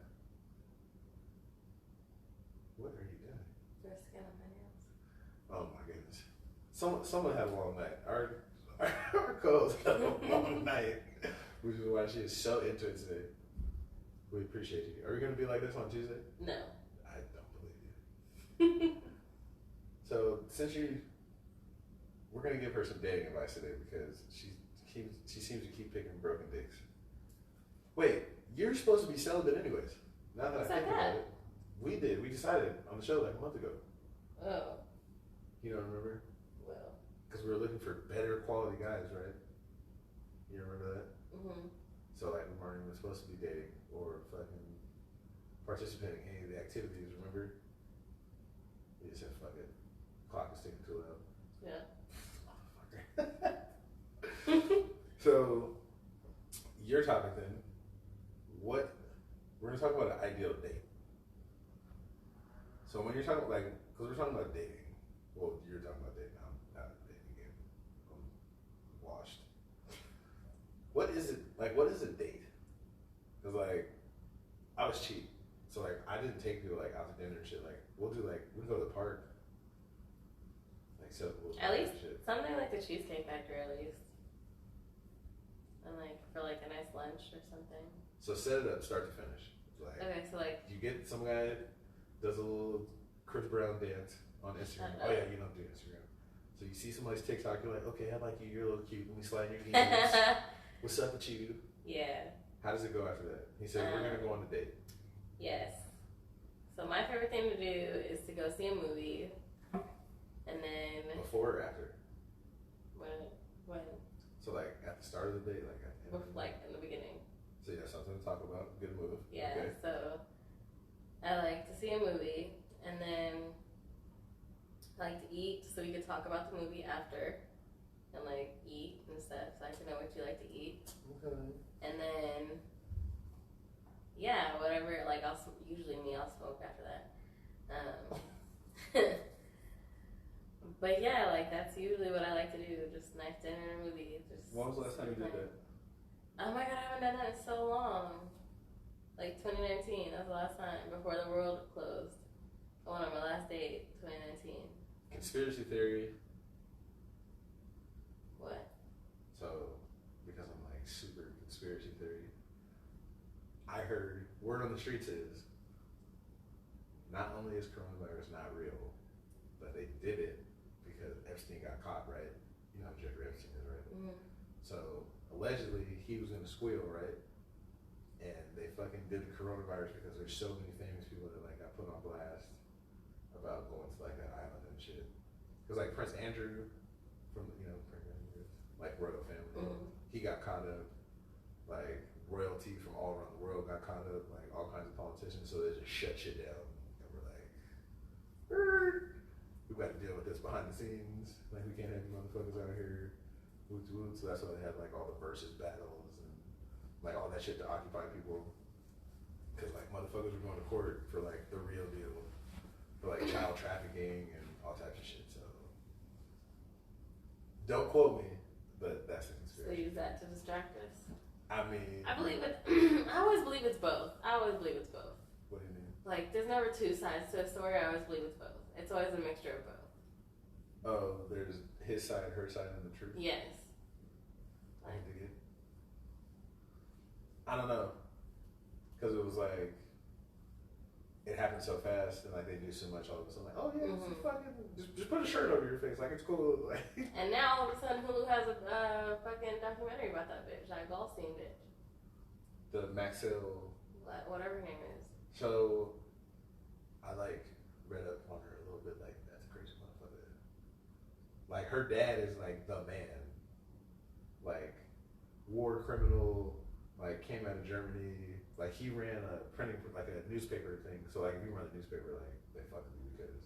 What are you doing? There's skin on my nails. Oh my goodness. Someone had a long night. Our co had a long night, which is why she is so into it today. We appreciate you. Are you gonna be like this on Tuesday? No. I don't believe you. So we're gonna give her some dating advice today because she seems to keep picking broken dicks. Wait, you're supposed to be celibate anyways. Now that I think about it, we decided on the show like a month ago. Oh. You don't remember? Well. Because we were looking for better quality guys, right? You remember that? Mhm. So like we weren't even supposed to be dating or fucking participating in any of the activities. Remember? We just said fuck it. Clock is ticking too loud. Yeah. So, your topic then, we're going to talk about an ideal date. So when you're talking about, because we're talking about dating, well, you're talking about dating now, not dating again. I'm washed. What is a date? Because, I was cheap. So, I didn't take people, out to dinner and shit. We can go to the park. At least something like the Cheesecake Factory, at least. And for a nice lunch or something. So set it up, start to finish. Okay, so you get some guy does a little Chris Brown dance on Instagram. Oh yeah, you don't do Instagram. So you see somebody's TikTok, you're like, okay, I like you. You're a little cute. Let me slide your DMs. What's up with you? Yeah. How does it go after that? He said we're gonna go on a date. Yes. So my favorite thing to do is to go see a movie, and then Before or after? when So at the start of the date, at the end. in the beginning. So yeah, something to talk about. Good move. Yeah. Okay. So I like to see a movie, and then I like to eat, so we could talk about the movie after, and eat and stuff, so I can know what you like to eat. Okay. And then whatever. I'll smoke after that. But that's usually what I like to do. Just nice dinner and a movie. When was the last time you did that? Oh my god, I haven't done that in so long. 2019, that was the last time, before the world closed. I went on my last date, 2019. Conspiracy theory. What? So, because I'm super conspiracy theory, I heard word on the streets is not only is coronavirus not real, but they did it because Epstein got caught, right? You know who Jeffrey Epstein is, right? Mm-hmm. So allegedly he was gonna squeal, right? And they fucking did the coronavirus because there's so many famous people that got put on blast about going to that island and shit. Because Prince Andrew from Prince Andrew, royal family, he got caught up. Royalty from all around the world got caught up. All kinds of politicians, so they just shut shit down. And we're we got to deal with this behind the scenes. We can't have you motherfuckers out here. Woots woots. So that's why they had all the versus battles and all that shit to occupy people. Because motherfuckers were going to court for the real deal, for child trafficking and all types of shit. So don't quote me, but that's a So conspiracy. use that to distract us. I mean, I believe it. I always believe it's both. What do you mean? There's never two sides to a story. I always believe it's both. It's always a mixture of both. Oh, there's his side, her side, and the truth. Yes. I can dig it. I don't know, because it was it happened so fast, and they knew so much all of a sudden. Oh yeah, it's fucking just put a shirt over your face, it's cool. And now all of a sudden Hulu has a fucking documentary about that bitch, that Goldstein bitch. The Maxell, whatever her name is. So I read up on her a little bit. That's a crazy motherfucker. Her dad is the man. War criminal. Came out of Germany. He ran a printing a newspaper thing. So if you run a newspaper, they fuck with you because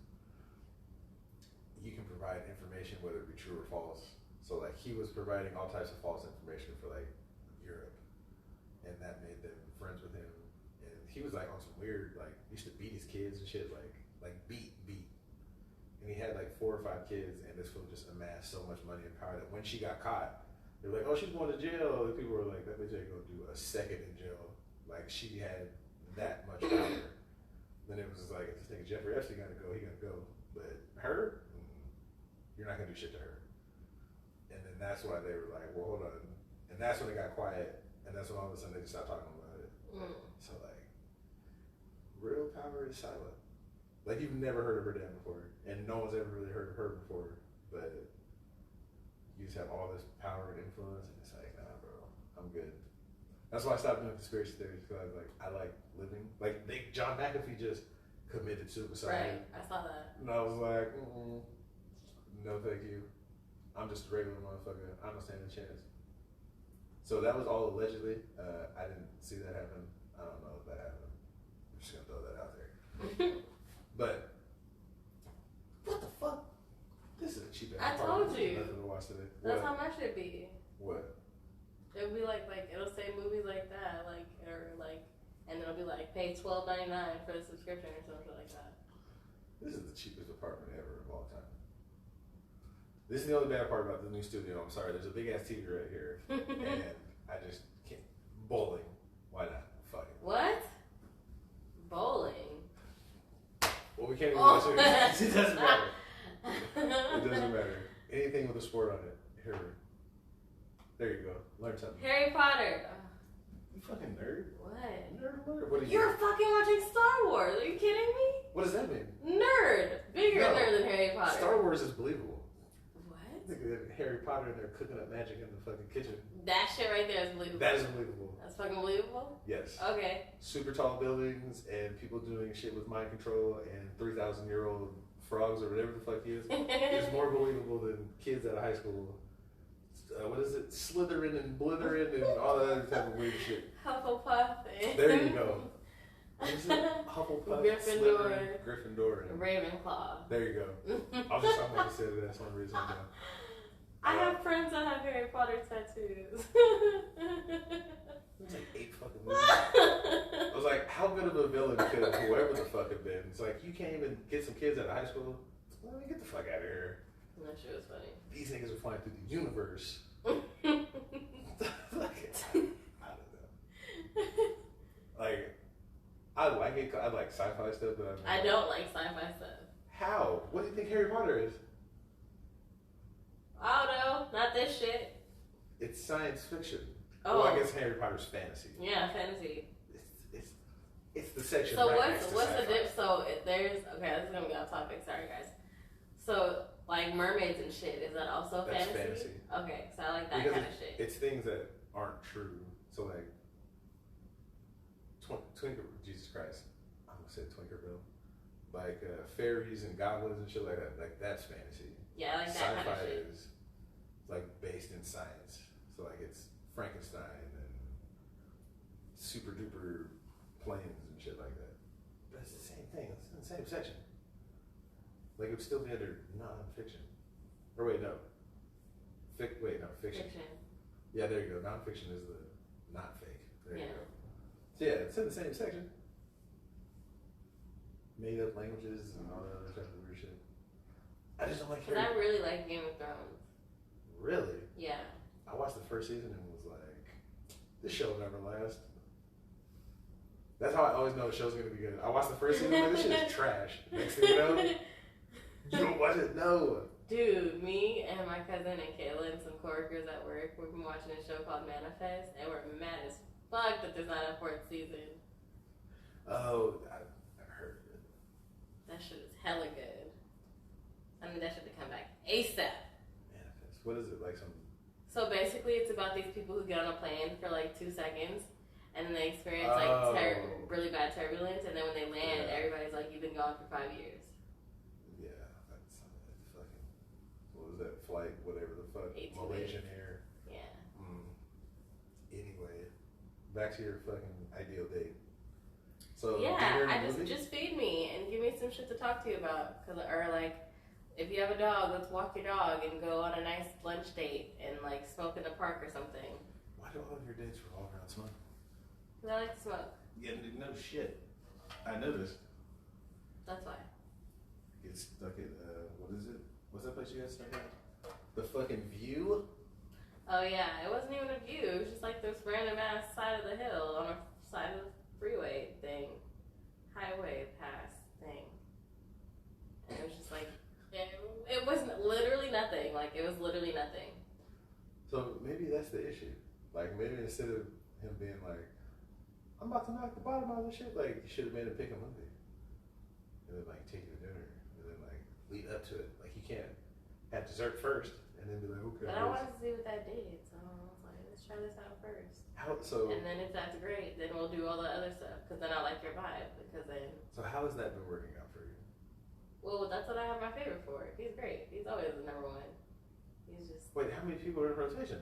you can provide information whether it be true or false. So he was providing all types of false information for Europe, and that made them friends with him. And he was on some weird used to beat his kids and shit beat. And he he had like 4 or 5 kids, and this fool just amassed so much money and power that when she got caught, they were like, "Oh, she's going to jail." And people were like, "That bitch ain't gonna do a second in jail." Like she had that much power. Then it was just like, if this nigga Jeffrey Epstein gotta go, he gotta go. But her, you're not gonna do shit to her. And then that's why they were like, "Well, hold on." And that's when it got quiet. And that's when all of a sudden they just stopped talking about it. So like, real power is silent. Like you've never heard of her dad before, and no one's ever really heard of her before. But you just have all this power and influence, and it's like, nah, bro, I'm good. That's why I stopped doing conspiracy theories, because I like living. Like John McAfee just committed suicide. Right, I saw that. And I was like, no, thank you. I'm just a regular motherfucker. I don't stand a chance. So that was all allegedly. I didn't see that happen. I don't know if that happened. I'm just gonna throw that out there. But what the fuck? This is a cheap ass. I told you. Nothing to watch today. That's What? how much it'd be. What? It would be like it'll say movies like that, and it'll be like pay $12.99 for the subscription or something like that. This is the cheapest apartment ever of all time. This is the only bad part about the new studio. I'm sorry. There's a big ass TV right here, and I just can't. Bowling. Why not? Fuck it. What? Bowling. Well, we can't even watch it. It doesn't matter. It doesn't matter. Anything with a sport on it. Here. There you go. Learn something. Harry Potter. You fucking nerd. What? Nerd alert. What are you? You're fucking watching Star Wars. Are you kidding me? What does that mean? Nerd. Bigger No. nerd than Harry Potter. Star Wars is believable. What? Look at Harry Potter and they're cooking up magic in the fucking kitchen. That shit right there is believable. That is believable. That's fucking believable? Yes. Okay. Super tall buildings and people doing shit with mind control and 3,000-year-old frogs or whatever the fuck he is. It's more believable than kids out of high school. What is it? Slytherin and Blitherin and all that other type of weird shit. Hufflepuff. There you go. What is it? Hufflepuff, Gryffindor. Slytherin, Gryffindor, and Ravenclaw. there you go. I was just talking about to say that. That's one reason. I have friends that have Harry Potter tattoos. It's like 8 fucking movies. I was like, how good of a villain could whoever the fuck have been? It's like, you can't even get some kids out of high school. Let me get the fuck out of here. That shit was funny. These niggas are flying through the universe. Like, I don't know. Like, I like it. I like sci-fi stuff, but I don't like sci-fi stuff. How? What do you think Harry Potter is? I don't know. Not this shit. It's science fiction. Oh. Well, I guess Harry Potter's fantasy. Yeah, fantasy. It's the section. So right next to what's the sci-fi. dip? So there's this is gonna be off topic. Sorry guys. So like mermaids and shit, is that also That's fantasy? fantasy. Okay, so I like that Because kind of shit. It's things that aren't true. So like, Twinkle, Jesus Christ, I'm gonna say Twinkerville, like fairies and goblins and shit like that. Like that's fantasy. Yeah, I like that kind of Sci-fi shit. is like based in science. So like it's Frankenstein and super duper planes and shit like that. But it's the same thing. It's in the same section. Like it would still be under non-fiction. Or wait, no. Fiction. Yeah, there you go. Non-fiction is the not fake. There you go. So yeah, it's in the same section. Made up languages and all that other type of weird shit. I just don't like Cause I really like Game of Thrones. Really? Yeah. I watched the first season and was like, this show will never last. That's how I always know a show's gonna be good. I watched the first season and like, this shit is trash. Next thing you know, you don't watch it? No. Dude, me and my cousin and Kayla and some coworkers at work, we've been watching a show called Manifest, and we're mad as fuck that there's not a 4th season. Oh, I've heard of it. That shit is hella good. I need that shit to come back ASAP. Manifest. What is it? Like some... So basically, it's about these people who get on a plane for like 2 seconds, and then they experience like really bad turbulence, and then when they land, everybody's like, "You've been gone for 5 years." Yeah, that's fucking. What was that flight? Whatever the fuck. 18 Malaysian Air. Yeah. Anyway, back to your fucking ideal date. So Yeah, just feed me and give me some shit to talk to you about, or like, if you have a dog, let's walk your dog and go on a nice lunch date and like smoke in the park or something. Why do all of your dates revolve around smoke? 'Cause I like to smoke. Yeah, no shit. I noticed. That's why. Get stuck at what is it? What's that place you guys started at? The fucking View? Oh yeah, it wasn't even a view. It was just like this random ass side of the hill on a side of the freeway thing, highway pass thing, and it was just like it was literally nothing. Like it was literally nothing. So maybe that's the issue. Like maybe instead of him being like, I'm about to knock the bottom out of the shit, like you should have made him pick a movie. And then like take you to dinner. And then like lead up to it. Like you can't have dessert first and then be like, okay. But I wanted to see what that did, so I was like, let's try this out first. How so? And then if that's great, then we'll do all the other stuff. Cause then I like your vibe. Because then. So how has that been working out for you? Well, that's what I have my favorite for. He's great. He's always the number one. He's just. Wait, how many people are in rotation?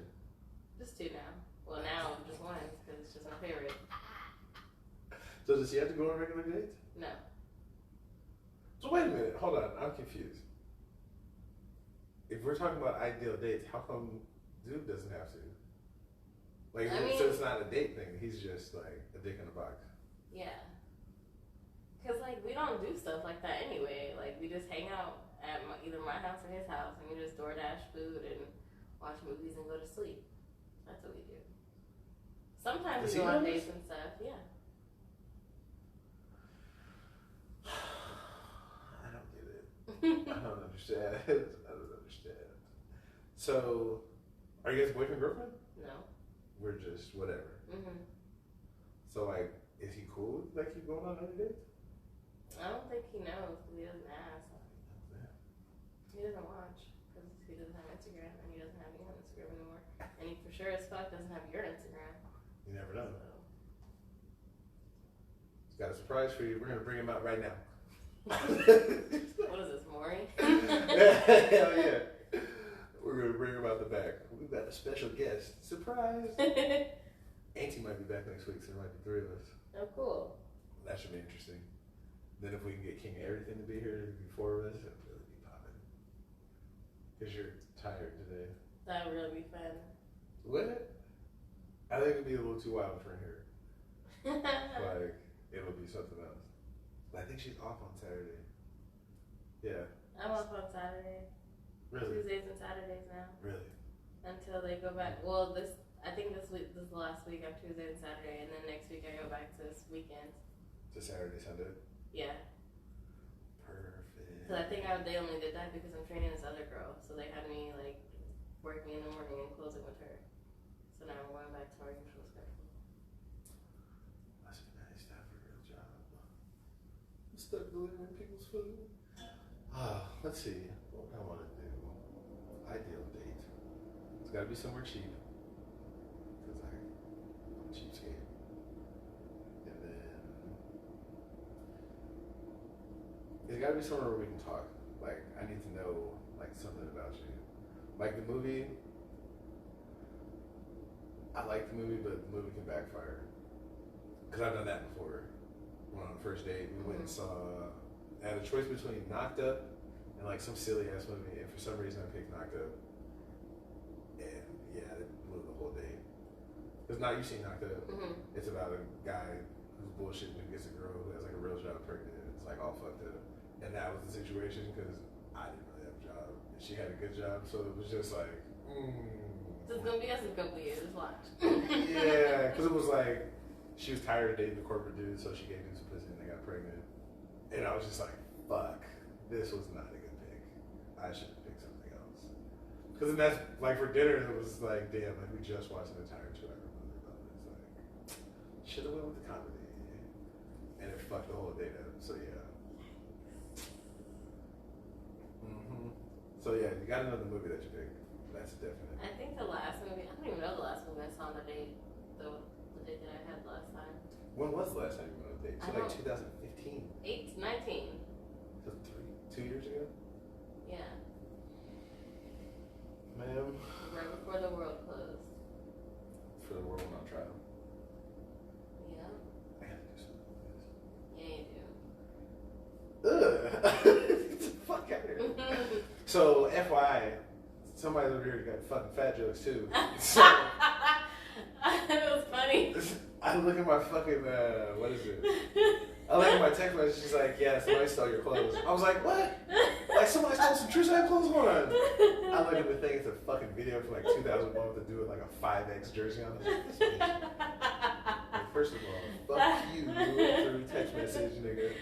Just two now. Well, now just one because it's just my favorite. So does he have to go on regular dates? No. So wait a minute, hold on, I'm confused. If we're talking about ideal dates, how come dude doesn't have to? Like, so it's not a date thing. He's just like a dick in a box. Yeah. Cause like we don't do stuff like that anyway. Like we just hang out at either my house or his house, and we just DoorDash food and watch movies and go to sleep. That's what we do. Sometimes Does we he go on know dates this? and stuff. Yeah. I don't get it. I don't understand. I don't understand. So, are you guys boyfriend girlfriend? No. We're just whatever. Mhm. So like, is he cool? Like you going on other dates? I don't think he knows because he doesn't ask. Yeah. He doesn't watch because he doesn't have Instagram and he doesn't have you on Instagram anymore. And he for sure as fuck doesn't have your Instagram. You never know. So. He's got a surprise for you. We're gonna bring him out right now. What is this, Maury? Hell yeah. We're gonna bring him out the back. We've got a special guest. Surprise! Auntie might be back next week, so there might be three of us. Oh, cool. That should be interesting. Then if we can get King Everything to be here, be four of us, it'll really be popping. Because you're tired today. That would really be fun. What? I think it'd be a little too wild for her. Like, it'll be something else. But I think she's off on Saturday. Yeah. I'm off on Saturday. Really? Tuesdays and Saturdays now. Really? Until they go back. Well, I think this week, this is the last week. I'm Tuesday and Saturday, and then next week I go back to this weekend. To Saturday, Sunday? Yeah. Perfect. Because I think they only did that because I'm training this other girl, so they had me like working in the morning and closing with her. So now we're going back to our usual schedule. Must be nice to have a real job. I'm stuck delivering people's food. Let's see what I want to do. Ideal date. It's got to be somewhere cheap. Because I'm a cheapskate. And then it's got to be somewhere where we can talk. Like, I need to know, like, something about you. Like, the movie, I like the movie, but the movie can backfire. Because I've done that before. When on the first date, we went and saw, I had a choice between Knocked Up and like some silly ass movie, and for some reason I picked Knocked Up. And yeah, it blew the whole date. Because now you've seen Knocked Up. Mm-hmm. It's about a guy who's bullshitting who gets a girl who has like a real job pregnant, and it's like all fucked up. And that was the situation because I didn't really have a job, and she had a good job, so it was just like, So it's gonna be us in a couple of years. Watch. Yeah, because it was like she was tired of dating the corporate dude, so she gave him some pussy and they got pregnant. And I was just like, fuck, this was not a good pick. I should have picked something else. Because then that's like for dinner, it was like, damn, like we just watched an entire 2-hour movie about it. It's like, should have went with the comedy. And it fucked the whole date up. So yeah. So yeah, you gotta know the movie that you picked. That's definite. I think the last movie. I don't even know the last movie I saw on the date. The date that I had last time. When was the last time you went on a date? So like 2015. 19. So 2 years ago? Yeah. Ma'am. Right before the world closed. For the world on trial. Yeah. I gotta do something with this. Yeah, you do. Ugh. Get the fuck out of here. So, FYI, somebody over here got fucking fat jokes too. So, It was funny. I look at my fucking, what is it? I look at my text message, she's like, yeah, somebody stole your clothes. I was like, what? Like somebody stole some True Side clothes on. I look at the thing, it's a fucking video from like 2001 to do it like a 5X jersey on it. Like, first of all, fuck you, through text message, nigga.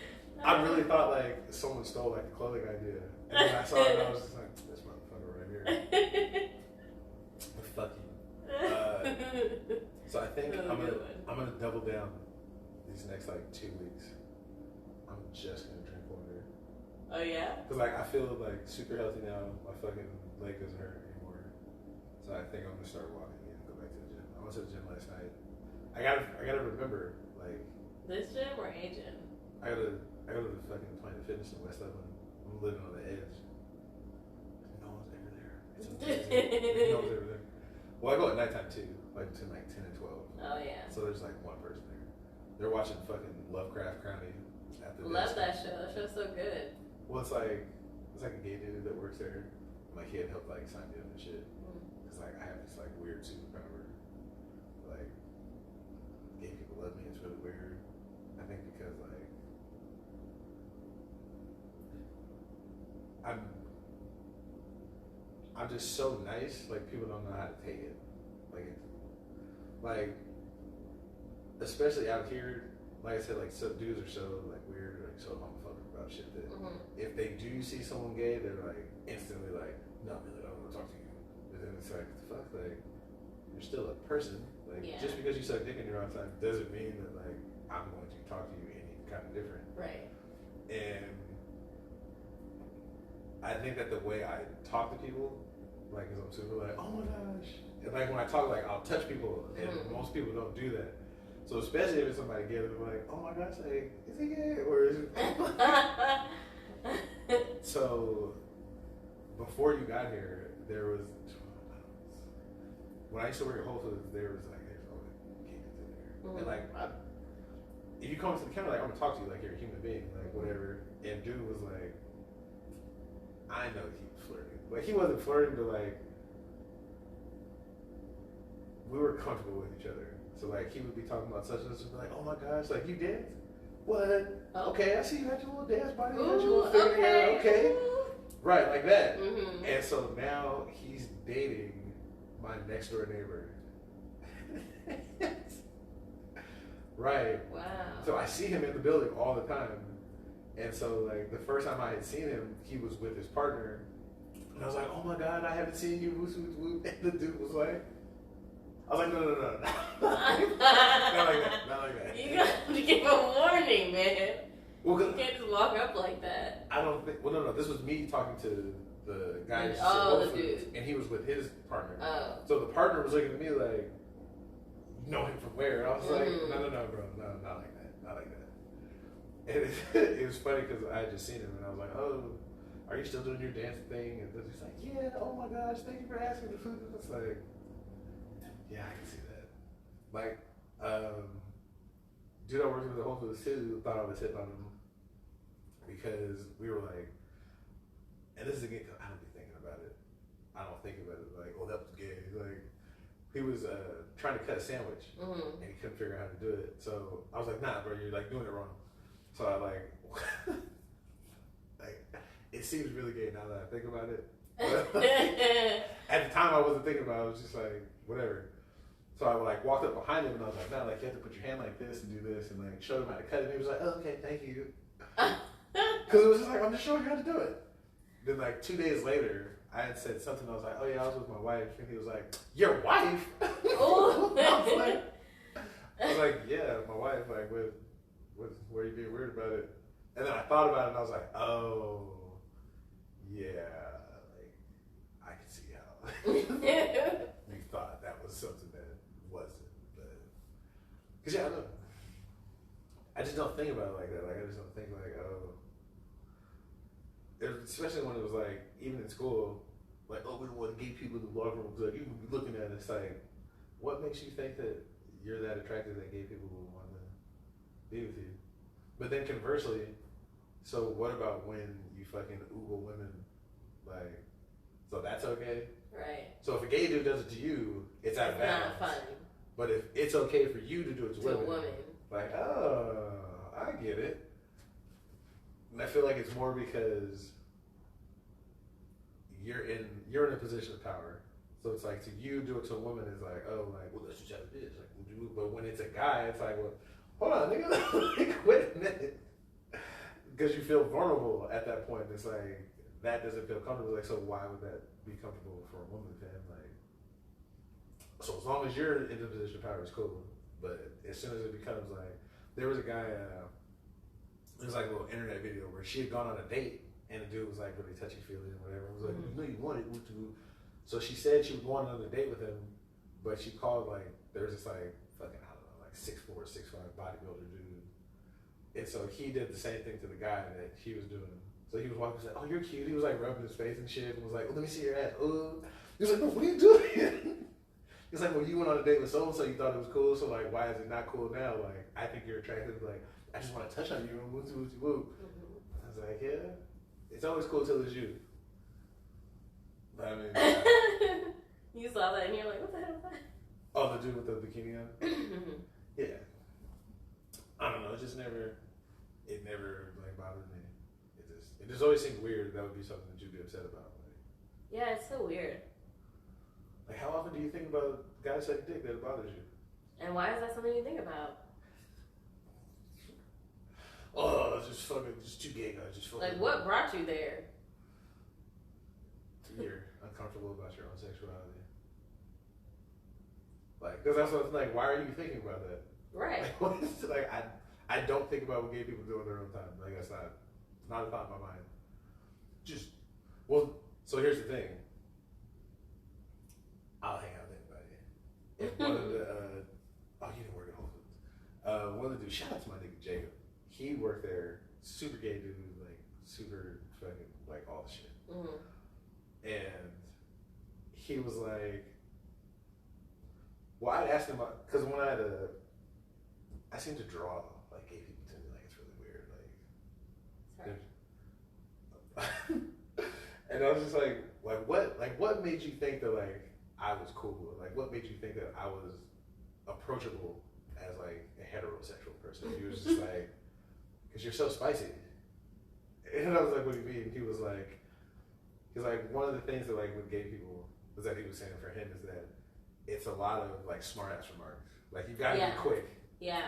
I really thought like someone stole like the clothing idea. And then I saw it and I was just like, this motherfucker right here. But fuck you. So I think I'm gonna double down these next like 2 weeks. I'm just gonna drink water. Oh yeah? Cause like I feel like super healthy now. My fucking leg doesn't hurt anymore. So I think I'm gonna start walking again. Go back to the gym. I went to the gym last night. I gotta remember like This gym or A gym? I go to the fucking Planet Fitness in West Dublin. I'm living on the edge. No one's ever there. It's amazing. No one's ever there. Well, I go at nighttime too, like between like 10 and 12. Oh yeah. So there's like one person there. They're watching fucking Lovecraft County at the Love desk. that show. That show's so good. Well, it's like a gay dude that works there. Like he had helped like sign me up and shit. It's like I have this like weird superpower. Like gay people love me. It's really weird. I think because like I'm just so nice. Like people don't know how to take it. Like especially out here. Like I said, like some dudes are so like weird, like so homophobic about shit that if they do see someone gay, they're like instantly like, no, really, I don't want to talk to you. But then it's like, fuck, like you're still a person. Like just because you suck dick in your own time doesn't mean that like I'm going to talk to you any kind of different. Right. And I think that the way I talk to people, like, cause I'm super like, oh my gosh, and like when I talk, like I'll touch people, and most people don't do that. So especially if it's somebody gay, they're like, oh my gosh, like, is he gay or is it? So before you got here, there was when I used to work at Whole Foods, there was like there's always gay kids in there, and like if you come to the camera, like I'm gonna talk to you like you're a human being, like whatever. And dude was like, I know he was flirting, like he wasn't flirting, but like we were comfortable with each other. So like he would be talking about such and such and be like, oh my gosh, like you dance? What? Oh. Okay, I see you had your little dance body, you had your little figure, okay. Right, like that. And so now he's dating my next door neighbor. Right. Wow. So I see him in the building all the time. And so like the first time I had seen him, he was with his partner. And I was like, oh my God, I haven't seen you, woo, woo, woo. And the dude was like, I was like, no. Not like that. You got to give a warning, man. Well, you can't just walk up like that. I don't think, well, no. This was me talking to the guy the dude. and he was with his partner. Oh. So the partner was looking at me like, you know him from where? I was like, no, bro. No, not like that. Not like that. And it was funny because I had just seen him and I was like, oh, are you still doing your dance thing? And he's like, yeah, oh my gosh, thank you for asking the food. It's like, yeah, I can see that. Like, dude I worked with at Whole Foods too thought I was hitting on him because we were like, and this is again, cause I don't be thinking about it. I don't think about it like, oh, that was gay. Like, he was trying to cut a sandwich and he couldn't figure out how to do it. So I was like, nah, bro, you're like doing it wrong. So I like, like, it seems really gay now that I think about it. But at the time I wasn't thinking about it. I was just like, whatever. So I like walked up behind him and I was like, no, like you have to put your hand like this and do this and like showed him how to cut it. And he was like, oh, okay, thank you. Because it was just like, I'm just showing you how to do it. Then like 2 days later, I had said something. I was like, oh yeah, I was with my wife. And he was like, your wife? I was like, yeah, my wife. Like, where are you being weird about it? And then I thought about it and I was like, oh, yeah, like, I can see how you thought that was something that wasn't. But, because yeah, I just don't think about it like that. Like, I just don't think like, oh, especially when it was like, even in school, like, oh, we don't want gay people in the locker room. Like, you would be looking at it, it's like, what makes you think that you're that attractive that gay people would want to be with you? But then conversely, so what about when you fucking oogle women? Like, so that's okay? Right. So if a gay dude does it to you, it's out of bounds. Not fun. But if it's okay for you to do it to a women, woman. like, oh, I get it. And I feel like it's more because you're in a position of power. So it's like to you do it to a woman is like, oh, like, well, that's just how it is. Like, but when it's a guy, it's like, well, hold on, nigga, like, wait a minute, because you feel vulnerable at that point. It's like that doesn't feel comfortable. Like, so why would that be comfortable for a woman, fam? Like, so as long as you're in the position of power, it's cool. But as soon as it becomes like, there was a guy, it was like a little internet video where she had gone on a date and the dude was like really touchy feely and whatever. It was like, you know, you want it. So she said she was going on a date with him, but she called like, there's this like fucking, I don't know, like 6'4", 6'5" bodybuilder dude. And so he did the same thing to the guy that he was doing. So he was walking, he was like, oh, you're cute. He was like rubbing his face and shit and was like, oh, let me see your ass. He was like, no, what are you doing? He's like, well, you went on a date with so-and-so, you thought it was cool, so like, why is it not cool now? Like, I think you're attractive. Like, I just want to touch on you and woo. I was like, yeah, it's always cool till it's you. But I mean, you saw that and you're like, what the hell is that? oh, the dude with the bikini on? Yeah. I don't know, it never like bothered me. It just always seemed weird. That would be something that you'd be upset about. Like, Yeah, it's so weird. like how often do you think about guys sucking dick that it bothers you? And why is that something you think about? Oh, just two gay guys, just fucking. Like, what brought you there? You're uncomfortable about your own sexuality. Like, because that's what it's like. Why are you thinking about that? Right. Like, what is it? Like, I don't think about what gay people do in their own time. Like, that's not a thought in my mind. Just, well, so here's the thing. I'll hang out with anybody. If one of the, oh, you didn't work at Whole Foods. One of the dudes, shout out to my nigga Jacob. He worked there, super gay dude, like, super fucking, like, all the shit. Mm-hmm. And he was like, well, I'd asked him about, because when I seem to draw like gay people to me, like it's really weird, like. And I was just like what made you think that like I was cool? Like, what made you think that I was approachable as like a heterosexual person? He was just like, because you're so spicy. And I was like, what do you mean? He was like, one of the things that like with gay people was that he was saying for him is that it's a lot of like smart ass remarks. Like you gotta be quick. Yeah.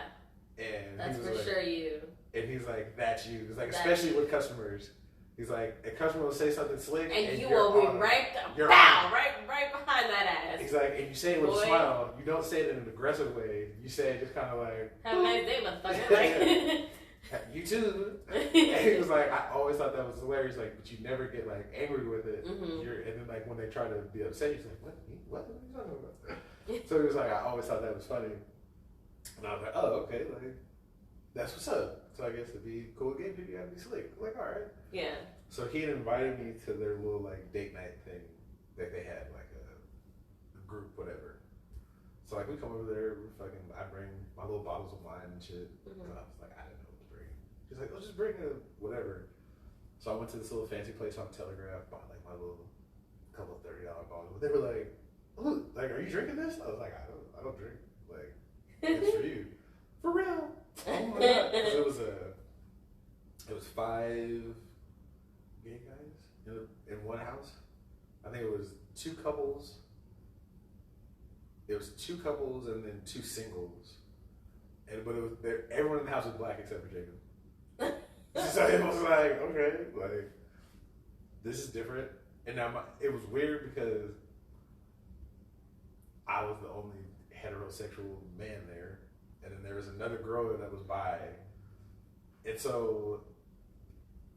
And that's he was for like, sure you. And he's like, that's you. It's like, that's especially you. with customers. He's like, a customer will say something slick, and you you're will be right behind that ass. He's like, and you say it with a smile. You don't say it in an aggressive way. You say it just kind of like, have a nice day, motherfucker. You too. And he was like, I always thought that was hilarious. Like, but you never get like angry with it. Mm-hmm. And then like when they try to be upset, you're like, what are you talking about? So he was like, I always thought that was funny. And I was like, oh, okay, like that's what's up. So I guess to be cool with gay people, you gotta be slick. I'm like, all right. Yeah. So he had invited me to their little like date night thing that they had, like a group, whatever. So like we come over there, I bring my little bottles of wine and shit. Mm-hmm. I was like, I didn't know what to bring. She's like, oh, just bring a whatever. So I went to this little fancy place on Telegraph, bought like my little couple of $30 bottles. But they were like, oh, like, are you drinking this? I was like, I don't drink. Like, it's for you. For real. Oh my god. 'Cause it was 5 gay guys in one house. I think it was 2 couples. It was 2 couples and then 2 singles. But it was everyone in the house was black except for Jacob. So it was like, okay, like this is different. And now it was weird because I was the only heterosexual man there, and then there was another girl that was bi, and so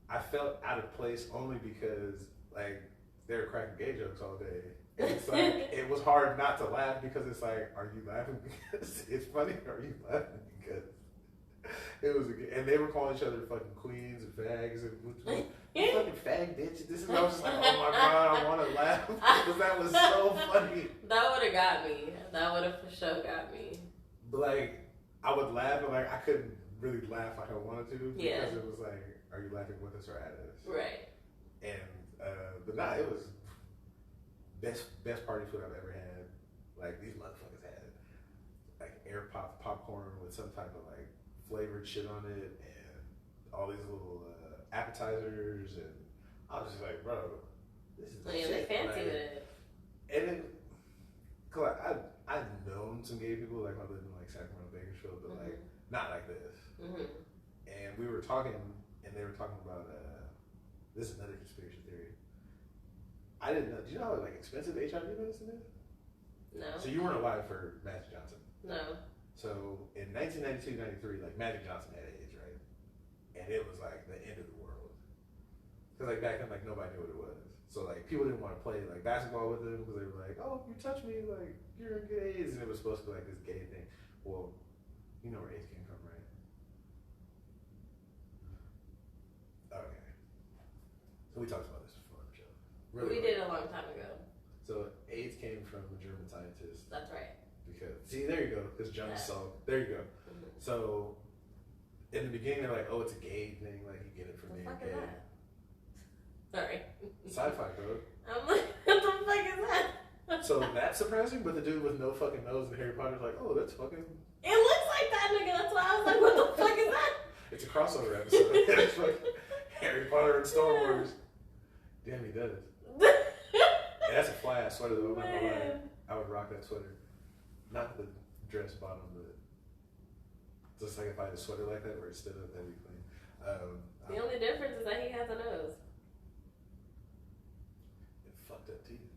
I felt out of place only because like they were cracking gay jokes all day. And it's like it was hard not to laugh because it's like, are you laughing because it's funny, or are you laughing because it was and they were calling each other fucking queens and fags and fucking fag bitch. This is I was just like, oh my god, I want to laugh because that was so funny. That would have got me. That would have for sure got me. But like, I would laugh, but like I couldn't really laugh like I wanted to because it was like, are you laughing with us or at us? Right. And but nah, it was best party food I've ever had. Like these motherfuckers had like air popcorn with some type of like flavored shit on it, and all these little appetizers, and I was just like, bro, this is the Like, shit. they fancy Like, with it. and then, cause like, I've known some gay people, like I lived in like Sacramento, Bakersfield, but like not like this. Mm-hmm. And we were talking, and they were talking about this is another conspiracy theory. I didn't know. Do you know how like expensive HIV medicine is? No. So you weren't alive for Magic Johnson. No. So in 1992, 93, like Magic Johnson had AIDS, right? And it was like the end of the world. Cause like back then, like nobody knew what it was. So like people didn't want to play like basketball with him because they were like, oh, you touch me, like you're gonna get AIDS, and it was supposed to be like this gay thing. Well, you know where AIDS came from, right? Okay. So we talked about this before on the show. We did a long time ago. So AIDS came from a German scientist. That's right. Because see, there you go. Because Jones saw. There you go. Mm-hmm. So in the beginning, they're like, "Oh, it's a gay thing. Like you get it from being What the fuck gay." is that? Sorry. Sci-fi, bro. I'm like, what the fuck is that? So that's surprising, but the dude with no fucking nose in Harry Potter's like, "Oh, that's fucking." It looks like that, nigga. That's why I was like, what the fuck is that? It's a crossover episode. It's like Harry Potter and Star Wars. Damn, he does. And that's a fly ass sweater though. I'm not gonna lie. I would rock that sweater. Not the dress bottom, but just like if I had a sweater like that where it stood up, that'd be clean. The only difference is that he has a nose. And fucked up teeth.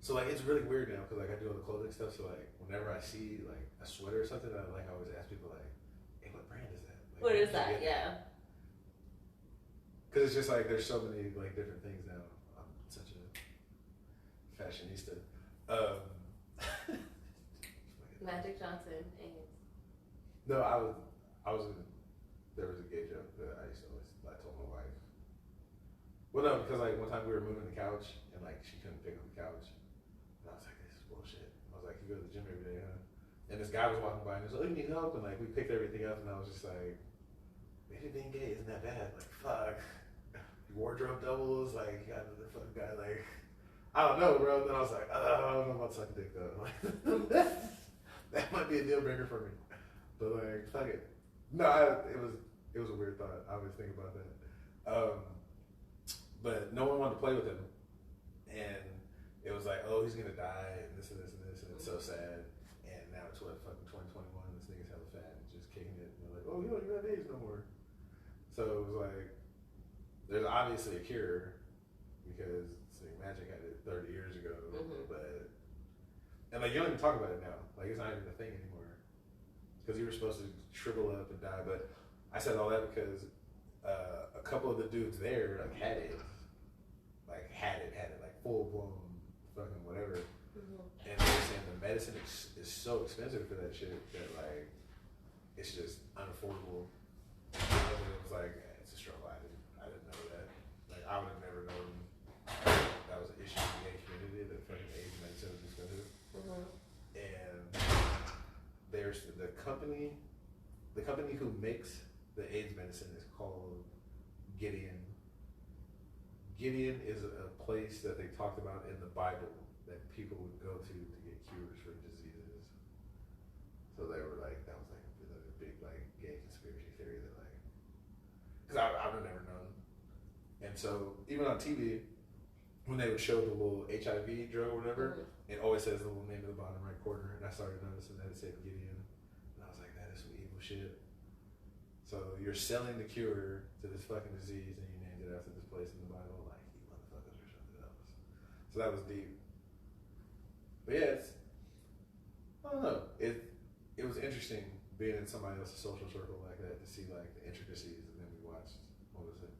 So like it's really weird now because like I do all the clothing stuff. So like whenever I see like a sweater or something, I always ask people like, "Hey, what brand is that?" Like, What where is did you that? get Yeah. Because it's just like there's so many like different things now. I'm such a fashionista. Magic Johnson. AIDS. No, there was a gay joke that I used to always, I told my wife. Well, no, because like one time we were moving the couch and like she couldn't pick up the couch. And I was like, this is bullshit. I was like, you go to the gym every day, huh? And this guy was walking by and he was like, oh, you need help? And like we picked everything up and I was just like, maybe being gay isn't that bad. Like, fuck. Wardrobe doubles, like, you got another fucking guy, like, I don't know, bro. Then I was like, I don't know about sucking dick though. Like, that might be a deal breaker for me. But like, fuck it. No, it was a weird thought. I always think about that. But no one wanted to play with him, and it was like, oh, he's gonna die, and this and this and this, and it's so sad. And now it's what fucking 2021. This nigga's hella fat, and just kicking it. And they're like, oh, you don't even have AIDS no more. So it was like, there's obviously a cure because Magic had it 30 years ago, but and like you don't even talk about it now. Like it's not even a thing anymore because you were supposed to shrivel up and die. But I said all that because a couple of the dudes there like had it like full blown fucking whatever, and they were saying the medicine is so expensive for that shit that like it's just unaffordable. And it was like it's a struggle. I didn't know that. Like I would have never known that was an issue in the gay community that fucking AIDS medicine was expensive. And there's the company who makes the AIDS medicine is called Gideon. Gideon is a place that they talked about in the Bible that people would go to get cures for diseases. So they were like, that was like a big like gay conspiracy theory that like, because I would have never known. And so even on TV, when they would show the little HIV drug or whatever, it always says the little name in the bottom right corner. And I started noticing that it said Gideon. And I was like, that is some evil shit. So you're selling the cure to this fucking disease and you named it after this place in the Bible. Like, you motherfuckers or something else. So that was deep. But yeah, I don't know. It was interesting being in somebody else's social circle like that to see like the intricacies. And then we watched, what was it?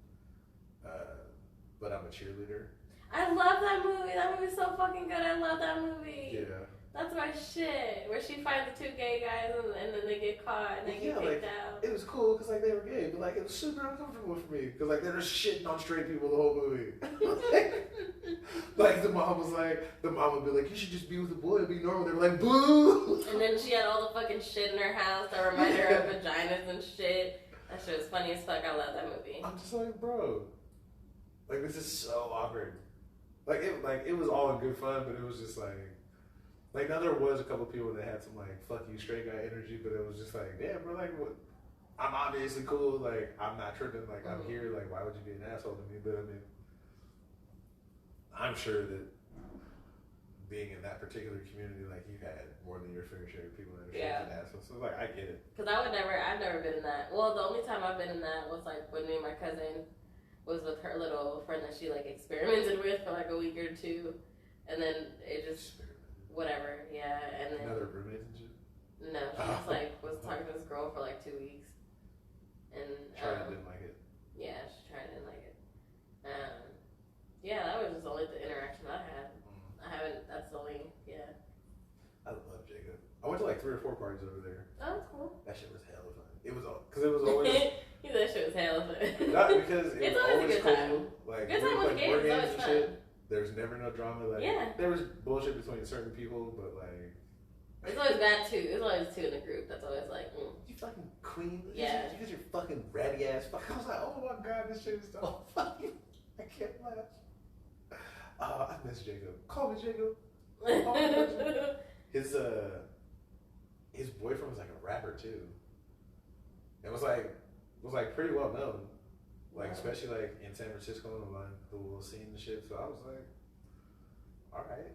But I'm a Cheerleader. I love that movie. That movie's so fucking good. I love that movie. Yeah. That's my shit. Where she finds the two gay guys and then they get caught and they get kicked out. It was cool because like they were gay, but like it was super uncomfortable for me because like they were shitting on straight people the whole movie. Like the mom would be like, you should just be with a boy and be normal. They were like, boo. And then she had all the fucking shit in her house that reminded her of vaginas and shit. That shit was funny as fuck. I love that movie. I'm just like, bro, like this is so awkward. Like it was all in good fun, but it was just like now there was a couple people that had some like fuck you straight guy energy, but it was just like, damn, bro, like what? I'm obviously cool, like I'm not tripping, like I'm here, like why would you be an asshole to me? But I mean, I'm sure that being in that particular community, like, you had more than your fair share of people that are Yeah. assholes. So like, I get it. Cause I've never been in that. Well, the only time I've been in that was like when me and my cousin was with her little friend that she like experimented with for like a week or two, and then it just whatever, yeah. And then Another roommates and shit. no, she just like was talking to this girl for like 2 weeks, and Charlie didn't like it. yeah, she tried didn't like it. Yeah, that was just only the interaction I had. I haven't. That's the only. Yeah. I love Jacob. I went to like 3 or 4 parties over there. Oh, that's cool. That shit was hella fun. It was all because it was always That shit was hell fun. not because it It's was always a always good cool. time. Like Good we time would with play games board is games always and fun. shit. There was never no drama. Like Yeah. there was bullshit between certain people, but like It's always that too. There's always two in the group. That's always like. you fucking queen. Yeah. You guys are fucking ratty ass. Fuck. I was like, oh my god, this shit is so funny. I can't laugh. I miss Jacob. Call me Jacob. His boyfriend was like a rapper too. It was like pretty well known. Like especially like in San Francisco and like the little scene and shit. So I was like, all right.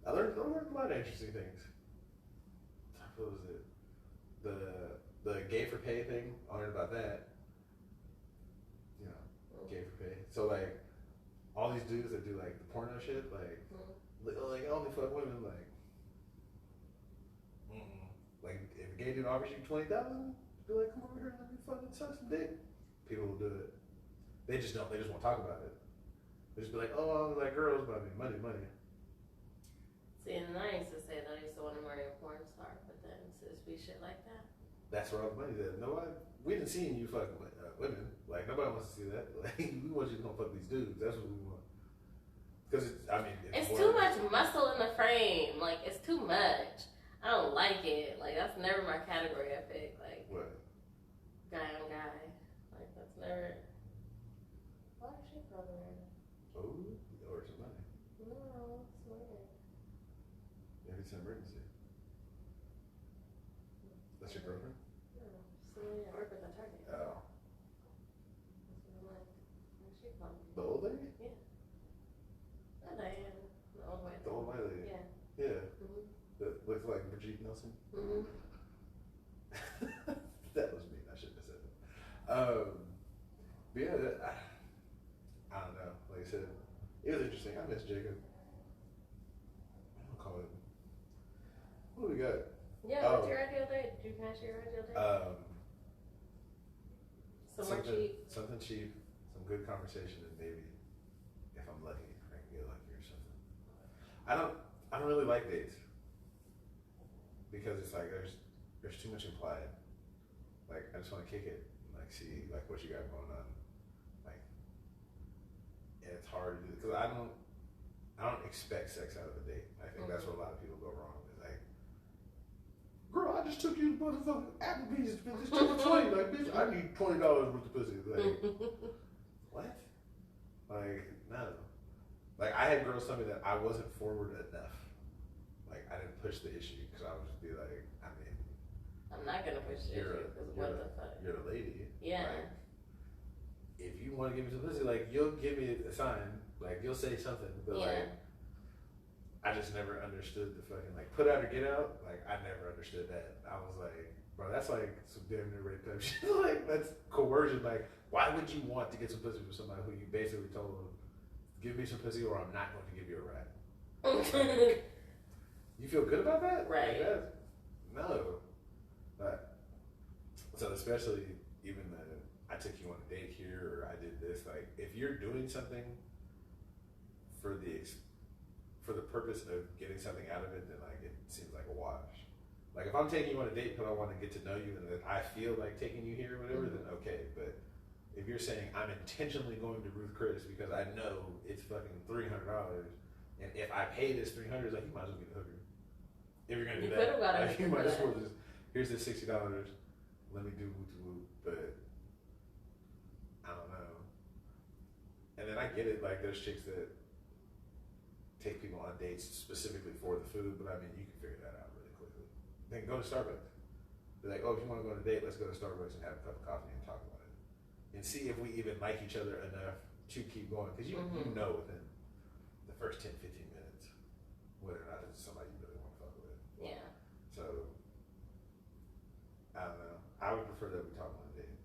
I learned a lot of interesting things. What was it? The gay for pay thing. I learned about that. You know, gay for pay. So like all these dudes that do like the porno shit, like I only fuck women, like. Like if a gay dude offers you $20,000, be like, come over here and let me fucking suck some dick. People will do it. They just don't. They just won't talk about it. They just be like, oh, I like girls, but I mean money. See, and I used to say that I used to want to marry a porn star, but then to just be shit like that. That's where all the money's at. We didn't see you fucking women. Like nobody wants to see that. Like we want you to come fuck these dudes. That's what we want. Because it's too much muscle in the frame. Like it's too much. I don't like it. Like that's never my category I pick. Like what? Guy on guy. Like that's never. Why is she from there? Oh, or some money. No, it's weird. Maybe it's an emergency. That's your girlfriend? No, somebody I work with at Target. Oh. That's what I'm like. Where's she from? The old lady? Yeah. Not Diane. The old white. The old white lady. Yeah. Yeah. Mhm. That looks like Brigitte Nelson. Mhm. That was mean. I shouldn't have said that. But yeah, I don't know. Like I said, it was interesting. I miss Jacob. I'm gonna call it. What do we got? Yeah, what's your ideal date? Did you pass your ideal date? Somewhere cheap. Something cheap, some good conversation, and maybe if I'm lucky, I can get lucky or something. I don't really like dates because it's like there's too much implied. Like I just want to kick it, and like see like what you got going on, like, and it's hard to do because I don't expect sex out of a date. I think that's where a lot of people go wrong. It's like, girl, I just took you to motherfucking Applebee's, bitch. Just took 20. Like, bitch, I need $20 worth of pussy. Like, what? Like, no. Like, I had girls tell me that I wasn't forward enough. Like, I didn't push the issue because I would just be like, I mean, I'm not gonna push the issue because what the fuck? You're a lady. Yeah. Like, if you want to give me some pussy, like, you'll give me a sign. Like, you'll say something. But, like, I just never understood the fucking, like, put out or get out. Like, I never understood that. I was like, bro, that's like some damn near rape type shit. Like, that's coercion. Like, why would you want to get some pussy from somebody who you basically told them, give me some pussy or I'm not going to give you a rat? Like, you feel good about that? Right. Like, no. But, so especially even the, I took you on a date here or I did this, like, if you're doing something for the purpose of getting something out of it, then like it seems like a wash. Like if I'm taking you on a date because I want to get to know you and that I feel like taking you here or whatever, then okay. But if you're saying I'm intentionally going to Ruth Chris because I know it's fucking $300, and if I pay this $300, like you might as well get a hooker. If you're gonna do that, like, you might as well just here's this $60. Let me do woo to woo. But I don't know. And then I get it. Like there's chicks that take people on dates specifically for the food, but I mean, you can figure that out really quickly. Then go to Starbucks. Be like, oh, if you want to go on a date, let's go to Starbucks and have a cup of coffee and talk about it. And see if we even like each other enough to keep going. Because you know within the the first 10, 15 minutes, whether or not it's somebody you really want to fuck with. Yeah. So, I don't know. I would prefer that we talk on a date.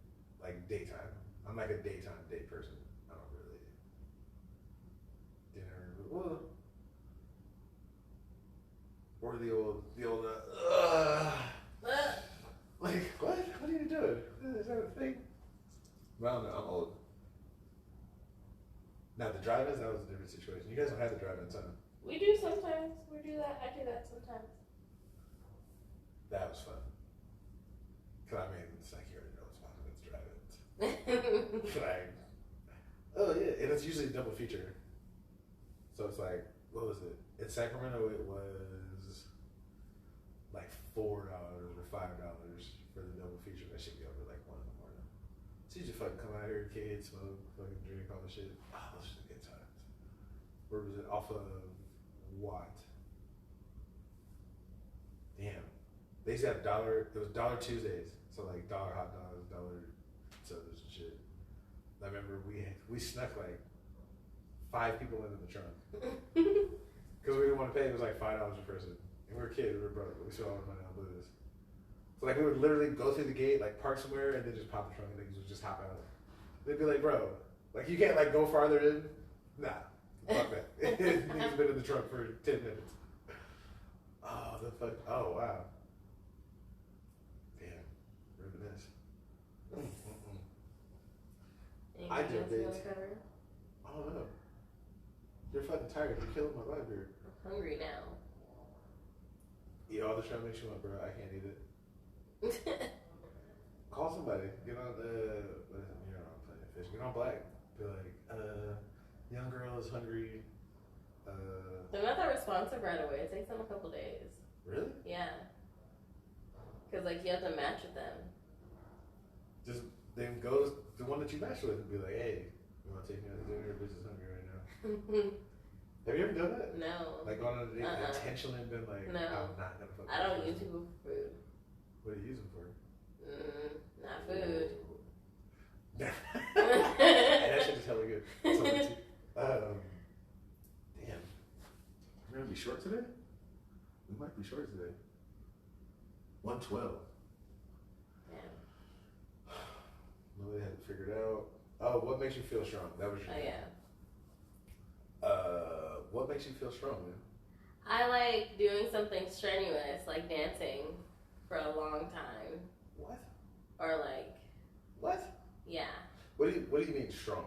Like daytime. I'm like a daytime date person. I don't really. Dinner. Well, or the old, like, what? What are you doing? Is that a thing? But I don't know. I'm old. Now, the drive-ins, that was a different situation. You guys don't have the drive-ins, huh? We do sometimes. We do that. I do that sometimes. That was fun. Because, I mean, it's like you already know what's happening. It's drive-ins. Like, oh, yeah. And it's usually a double feature. So it's like, what was it? In Sacramento, it was like $4 or $5 for the double feature. That should be over like 1 in the morning. So you just fucking come out here, kids, smoke, fucking drink, all the shit. Oh, those are the good times. Where was it? Off of Watt. Damn. They used to have it was $1 Tuesdays. So like $1 hot dogs, $1 sodas and shit. I remember we snuck like 5 people into the trunk. Because we didn't want to pay. It was like $5 a person. And we were kids, we were broke. We spent all our money on booze. So like we would literally go through the gate, like park somewhere, and then just pop the trunk, and niggas would just hop out. They'd be like, bro, like you can't like go farther in. Nah, fuck that. Niggas been in the trunk for 10 minutes. Oh, the fuck. Oh, wow. Damn. Reminisce. I Anything do else you dates. wanna cover? I don't know. You're fucking tired. You're killing my vibe here. I'm hungry now. Eat all the shit makes you want, bro. I can't eat it. Call somebody. Get on you're on Planet Fish. Get on Black. Be like, young girl is hungry. They're not that responsive right away. It takes them a couple days. Really? Yeah. Because, like, you have to match with them. Just then go to the one that you match with and be like, hey, you want to take me out to dinner? Bitch is hungry right now. Have you ever done that? No. Like gone on a date and intentionally been like, No. I'm not gonna fuck. I don't use people for food. What do you use them for? Not food. And that shit is hella good. So damn. We're gonna be short today? We might be short today. 112. Yeah. Nobody had it figured out. Oh, what makes you feel strong? That was your Oh, yeah. what makes you feel strong, man? I like doing something strenuous, like dancing for a long time. What? Or, like, What? yeah. What do you mean strong?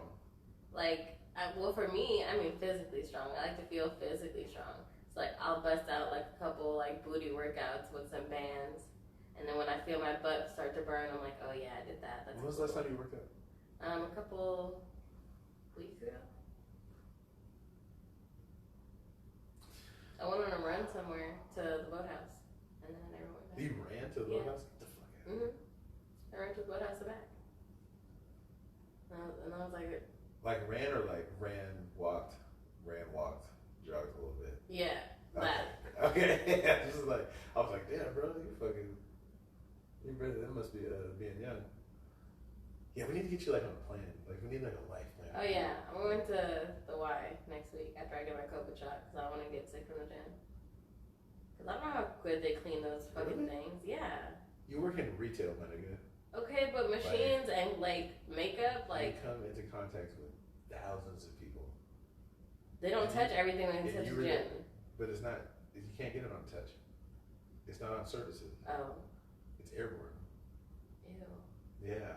Like, well, for me, I mean physically strong. I like to feel physically strong. So, like, I'll bust out, like, a couple, like, booty workouts with some bands. And then when I feel my butt start to burn, I'm like, oh, yeah, I did that. That's When was the last time you worked out? A couple weeks ago. I went on a run somewhere to the boathouse. And then I never went back. You ran to the Yeah. boathouse? Get the fuck out. I ran to the boathouse and back. And I was like, Like ran or like walked, jogged a little bit? yeah, Okay. that. Okay. This is like, I was like, damn, bro, you better, that must be being young. Yeah, we need to get you like on a plan. Like, we need like a life plan. Oh, yeah. I'm going to the Y next week after I get my COVID shot because I want to get sick from the gym. Because I don't know how good they clean those fucking Really? things. Yeah. You work in retail, my nigga. Okay, but machines and like makeup, like you come into contact with thousands of people. they don't touch everything when they if touch you the really- gym. But it's not, you can't get it on touch. It's not on surfaces. Oh. It's airborne. Ew. Yeah.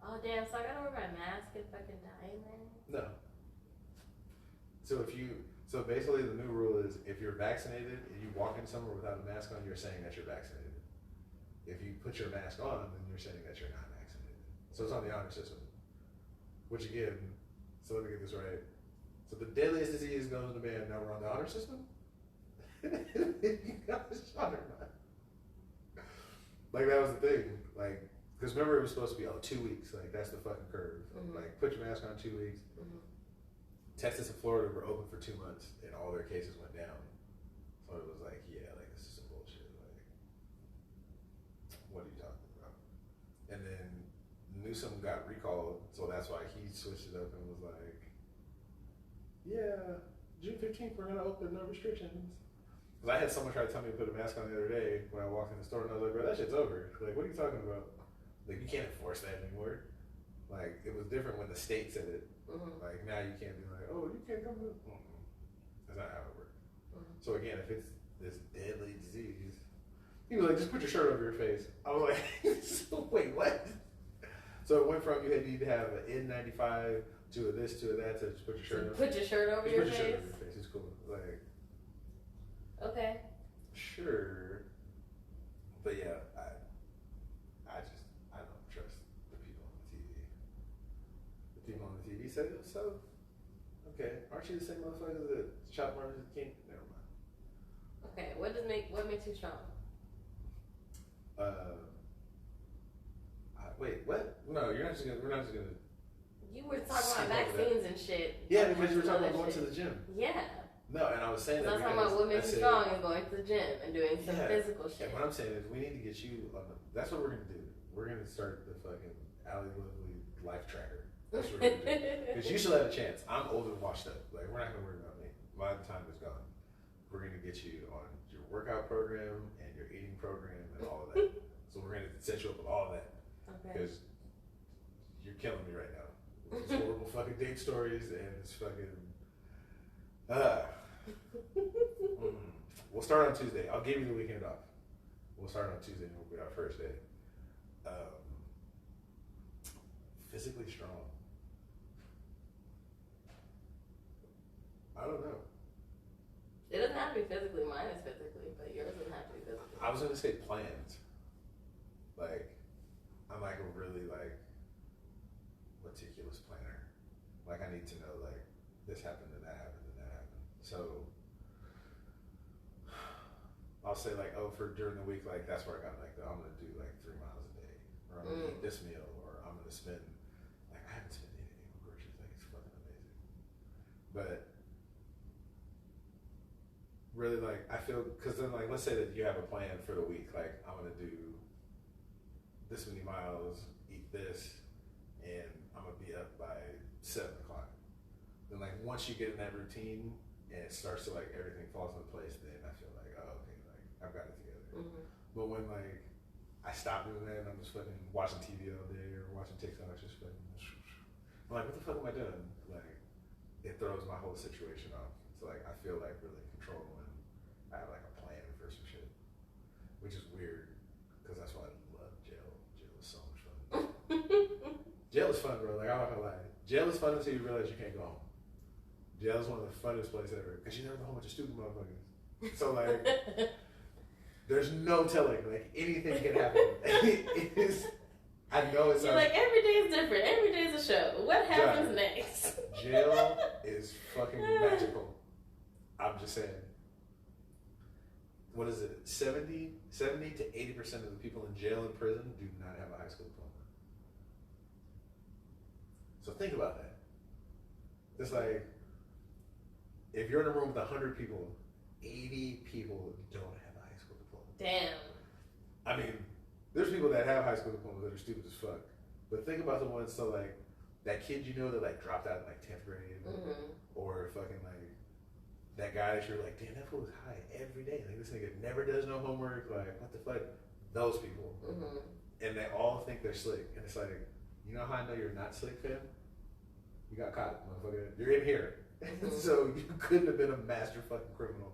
Oh, damn. So I gotta wear my mask and fucking die in there? No. So basically the new rule is if you're vaccinated and you walk in somewhere without a mask on, you're saying that you're vaccinated. If you put your mask on, then you're saying that you're not vaccinated. So it's on the honor system. Which again, so let me get this right. So the deadliest disease goes to man, now we're on the honor system? You got the shot or not? Like that was the thing. Like, because remember it was supposed to be 2 weeks. Like that's the fucking curve. Like put your mask on 2 weeks. Texas and Florida were open for 2 months, and all their cases went down. So it was like, yeah, like this is some bullshit. Like, what are you talking about? And then Newsom got recalled, so that's why he switched it up and was like, yeah, June 15th, we're gonna open, no restrictions. Because I had someone try to tell me to put a mask on the other day when I walked in the store, and I was like, bro, that shit's over. Like, what are you talking about? Like, you can't enforce that anymore. Like, it was different when the state said it. Mm-hmm. Like, now you can't be like, oh, you can't come to. That's not how it works. Mm-hmm. So again, if it's this deadly disease, he was like, just put your shirt over your face. I was like, so, wait, what? So it went from you need to have an N95 to a this to a that to just put your shirt over. Put your shirt over just your put face. Your shirt over your face. It's cool. Like, okay. sure, but yeah, I don't trust the people on the TV. The people on the TV said it was so. Okay, aren't you the same motherfuckers that shot Martin Luther King? Never mind. Okay, what makes you strong? Wait, what? No, we're not just gonna. You were talking Skip about over vaccines and shit. Yeah, because you were talking about going to the gym. Yeah. No, and I was saying that. I'm talking about what makes you strong is going to the gym and doing some physical shit. And what I'm saying is we need to get you on the. That's what we're gonna do. We're gonna start the fucking Allie Lovely life tracker. That's what we're gonna do. Because you still have a chance. I'm old and washed up. Like, we're not gonna worry about me. My time is gone. We're gonna get you on your workout program and your eating program and all of that. So we're gonna set you up with all of that. Okay. Because you're killing me right now. With these horrible fucking date stories and it's fucking. We'll start on Tuesday. I'll give you the weekend off. We'll start on Tuesday and we'll be our first day. Physically strong. I don't know. It doesn't have to be physically. Mine is physically, but yours doesn't have to be physically. I was gonna say plans. Like, I'm like a really like meticulous planner. Like, I need to know like this happened and that happened and that happened. So I'll say like, oh, for during the week, like that's where I got like I'm gonna do like 3 miles a day, or I'm gonna eat this meal, or I'm gonna spend like I haven't spent anything on groceries. Like, it's fucking amazing. But really, like, I feel, because then, like, let's say that you have a plan for the week. Like, I'm going to do this many miles, eat this, and I'm going to be up by 7 o'clock. Then, like, once you get in that routine and it starts to, like, everything falls into place, then I feel like, oh, okay, like, I've got it together. Mm-hmm. But when, like, I stop doing that and I'm just fucking watching TV all day or watching TikToks, just fucking, I'm like, what the fuck am I doing? Like, it throws my whole situation off. So, like, I feel, like, really in control when I have like a plan for some shit, which is weird because that's why I love jail. Jail is so much fun. Jail is fun, bro. Like, I'm not gonna lie. Jail is fun until you realize you can't go home. Jail is one of the funnest places ever because you never know a whole bunch of stupid motherfuckers. So like, there's no telling. Like, anything can happen. It is. I know it's. You're like, every day is different. Every day is a show. What happens next? Jail is fucking magical. I'm just saying. What is it? 70 to 80% of the people in jail and prison do not have a high school diploma. So think about that. It's like, if you're in a room with 100 people, 80 people don't have a high school diploma. Damn. I mean, there's people that have high school diplomas that are stupid as fuck. But think about the ones, so like, that kid you know that like dropped out in like 10th grade, or fucking like, that guy that you're like, damn, that fool is high every day. Like, this nigga never does no homework. Like, what the fuck? Those people. And they all think they're slick. And it's like, you know how I know you're not slick, fam? You got caught, motherfucker. You're in here. So you couldn't have been a master fucking criminal.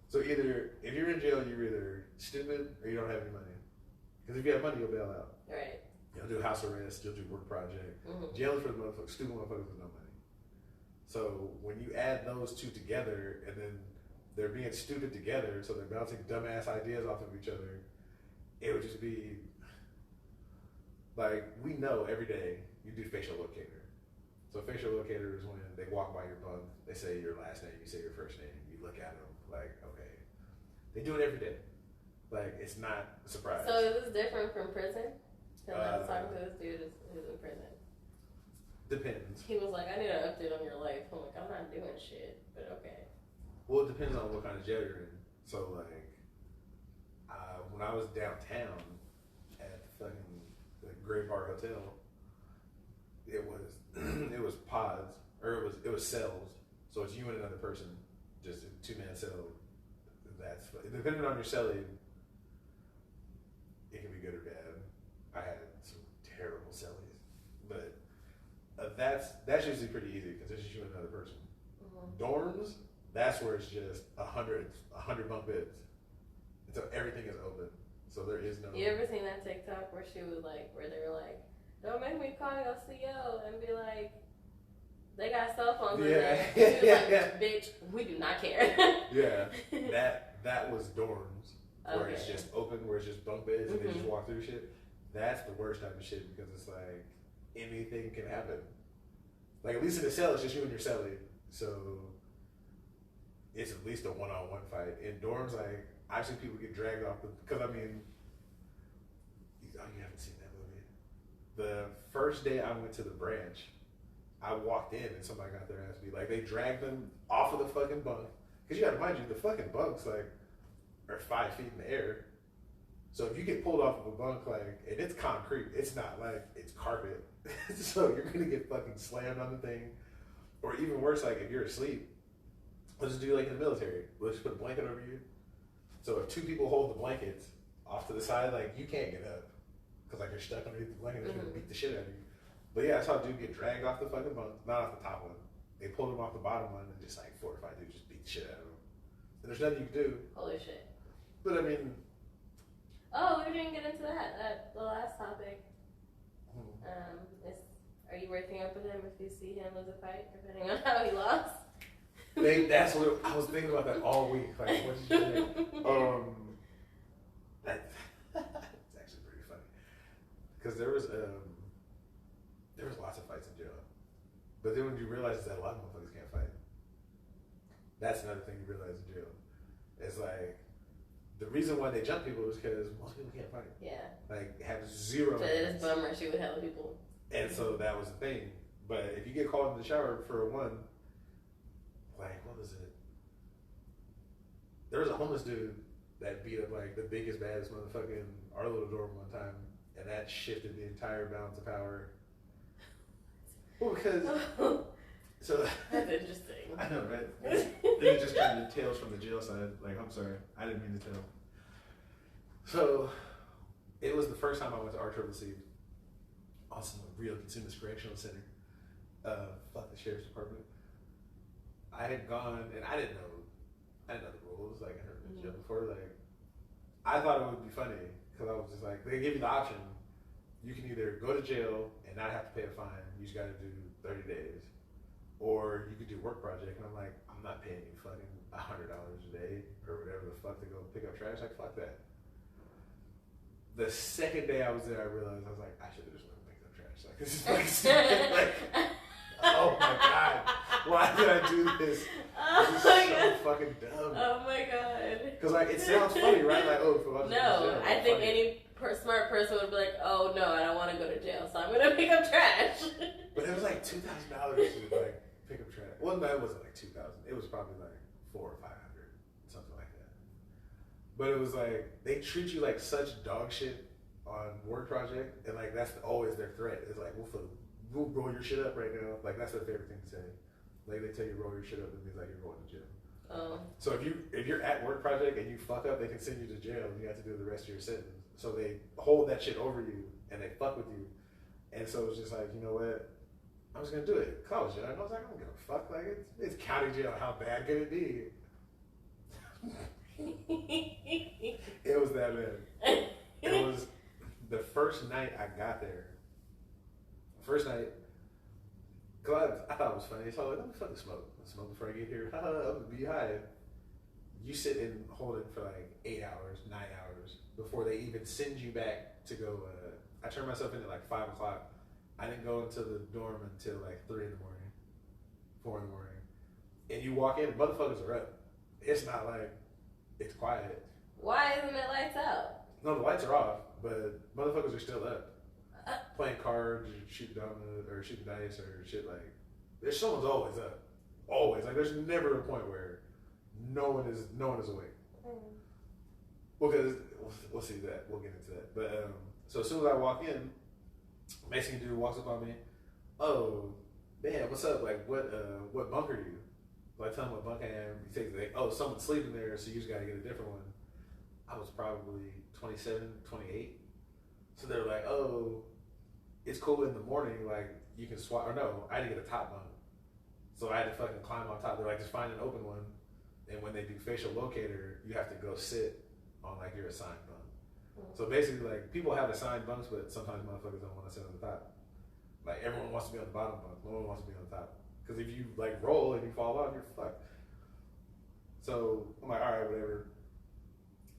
So either, if you're in jail, you're either stupid or you don't have any money. Because if you have money, you'll bail out. Right. You'll do house arrest, you'll do work project. Jail is for the motherfuckers, stupid motherfuckers with no money. So when you add those two together, and then they're being stupid together, so they're bouncing dumbass ideas off of each other, it would just be like, we know every day you do facial locator. So facial locator is when they walk by your bunk, they say your last name, you say your first name, you look at them like, okay. They do it every day. Like, it's not a surprise. So is this different from prison? Because I was talking to this dude who's in prison. Depends. He was like, I need an update on your life. I'm like, I'm not doing shit, but okay. Well, it depends on what kind of jail you're in. So, like, when I was downtown at the fucking Great Park Hotel, it was pods, or it was cells, So it's you and another person, just a 2-man cell. That's depending on your cellie, it can be good or bad. I had some terrible cellies, but that's usually pretty easy because it's just you and another person. Dorms, that's where it's just 100 bunk beds, and so everything is open. So there is no. You ever seen that TikTok where she was like, where they were like, "Don't make me call your CO," and be like, they got cell phones in there. She was like, "Bitch, we do not care." Yeah, that was dorms where it's just open, where it's just bunk beds and they just walk through shit. That's the worst type of shit because it's like anything can happen. Like at least in the cell, it's just you and your cellie, so it's at least a one-on-one fight. In dorms, like I've seen people get dragged off because I mean, you haven't seen that movie. The first day I went to the branch, I walked in and somebody got their ass beat. Like they dragged them off of the fucking bunk. Because you gotta mind you, the fucking bunks like are 5 feet in the air. So if you get pulled off of a bunk, like, and it's concrete, it's not like it's carpet. So you're gonna get fucking slammed on the thing. Or even worse, like if you're asleep, let's just do like in the military. Let's just put a blanket over you. So if 2 people hold the blankets off to the side, like you can't get up. Because like you're stuck underneath the blanket, they're gonna beat the shit out of you. But yeah, I saw a dude get dragged off the fucking bunk, not off the top one. They pulled him off the bottom one and just like 4 or 5 dudes just beat the shit out of him. And there's nothing you can do. Holy shit. But I mean. Oh, we didn't get into that. The last topic. Are you breaking up with him if you see him lose a fight, depending on how he lost? That's what I was thinking about that all week. Like, what did you think? It's actually pretty funny because there was lots of fights in jail, but then when you realize that a lot of motherfuckers can't fight, that's another thing you realize in jail. It's like the reason why they jump people is because most people can't fight. Yeah. Like have zero. So it's a bummer. She would help people. And so that was the thing. But if you get called in the shower for one, like what was it? There was a homeless dude that beat up like the biggest, baddest motherfucker in our little dorm one time, and that shifted the entire balance of power. Well, because so that's interesting. I know, right? It just kind of tales from the jail side. Like, I'm sorry, I didn't mean to tell. So it was the first time I went to RCCC, also a real consumers correctional center. Fuck the sheriff's department. I had gone and I didn't know the rules. Like I heard in jail before. Like I thought it would be funny because I was just like, they give you the option. You can either go to jail and not have to pay a fine. You just got to do 30 days, or you could do work project. And I'm like, I'm not paying you fucking $100 a day or whatever the fuck to go pick up trash. Like fuck that. The second day I was there, I realized I was like, I should have just went and picked up trash. Like this is fucking stupid. Like, oh my god, why did I do this? This is so fucking dumb. Oh my god. Because like it sounds funny, right? Like no, I think any smart person would be like, oh no, I don't want to go to jail, so I'm gonna pick up trash. But it was like $2,000 to like pick up trash. Well, no, it wasn't like 2,000. It was probably like 400 or 500, something like that. But it was like they treat you like such dog shit on work project, and like that's always their threat. It's like we'll roll your shit up right now. Like that's their favorite thing to say. Like they tell you roll your shit up, and means like you're going to jail. Oh. So if you're at work project and you fuck up, they can send you to jail, and you have to do the rest of your sentence. So they hold that shit over you, and they fuck with you. And so it's just like, you know what? I'm just gonna do it. Cause I was young. I was like, I don't give a fuck. Like it's county jail. How bad could it be? It was that bad. It was the first night I got there. First night, cause I thought it was funny. So I was like, let me fucking smoke. Let's smoke before I get here. I'm gonna be high. You sit and hold it for like 8 hours, 9 hours before they even send you back to go. I turned myself in at like 5 o'clock. I didn't go into the dorm until like 3 in the morning, 4 in the morning. And you walk in, motherfuckers are up. It's not like it's quiet. Why isn't it lights out? No, the lights are off, but motherfuckers are still up. Playing cards, or shooting dominoes, or shooting dice, or shit like. Someone's always up. Always. Like there's never a point where no one is awake. Well, because we'll see that. We'll get into that. But so as soon as I walk in, Mexican dude walks up on me. Oh, man, what's up? Like, what bunk are you? Like, tell him what bunk I am. He takes like, oh, someone's sleeping there, so you just got to get a different one. I was probably 27, 28. So they're like, oh, it's cool in the morning. Like, you can swap. Or no, I had to get a top bunk. So I had to fucking climb on top. They're like, just find an open one. And when they do facial locator, you have to go sit on like your assigned bunk. So basically, like, people have assigned bunks, but sometimes motherfuckers don't want to sit on the top. Like, everyone wants to be on the bottom bunk. No one wants to be on the top. Because if you, like, roll and you fall off, you're fucked. So I'm like, all right, whatever.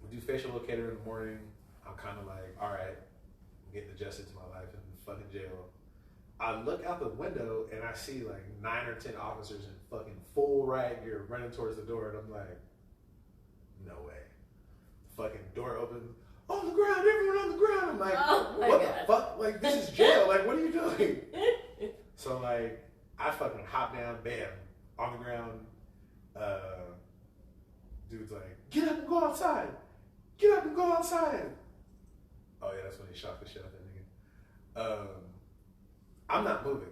We do facial locator in the morning. I'm kind of like, all right, I'm getting adjusted to my life in fucking jail. I look out the window and I see like 9 or 10 officers in fucking full riot gear running towards the door, and I'm like, no way. Fucking door opens. On the ground, everyone on the ground. I'm like, what the fuck? Like, this is jail. Like, what are you doing? So like, I fucking hop down, bam, on the ground. Dude's like, get up and go outside. Get up and go outside. Oh yeah, that's when he shot the shit out of that nigga. I'm not moving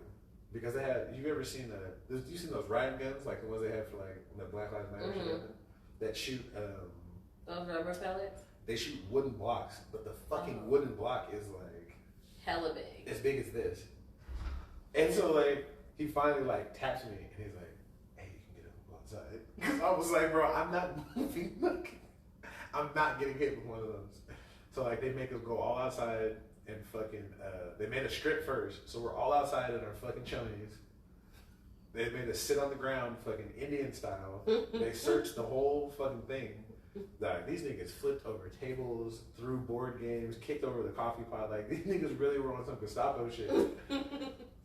because they had. You've ever seen you seen those riot guns, like the ones they had for like the Black Lives Matter shit, that shoot. Those rubber pellets. They shoot wooden blocks, but the fucking wooden block is like hella big. As big as this. And so like he finally like taps me and he's like, "Hey, you can get up and go outside." Because I was like, "Bro, I'm not moving. I'm not getting hit with one of those." So like they make us go all outside and fucking. They made us strip first, so we're all outside in our fucking chonies. They made us sit on the ground, fucking Indian style. They searched the whole fucking thing. Like, these niggas flipped over tables, threw board games, kicked over the coffee pot. Like, these niggas really were on some Gestapo shit.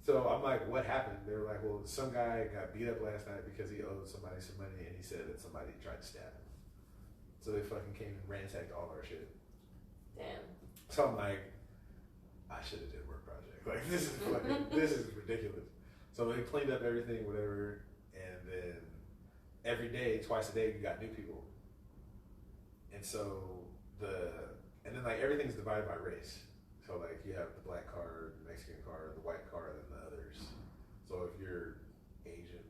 So I'm like, what happened? They were like, well, some guy got beat up last night because he owed somebody some money, and he said that somebody tried to stab him. So they fucking came and ransacked all our shit. Damn. So I'm like, I should have did a work project. Like, this is fucking, this is ridiculous. So they cleaned up everything, whatever, and then every day, twice a day, you got new people. And so and then like everything's divided by race. So like you have the black card, the Mexican card, the white card, and the others. So if you're Asian,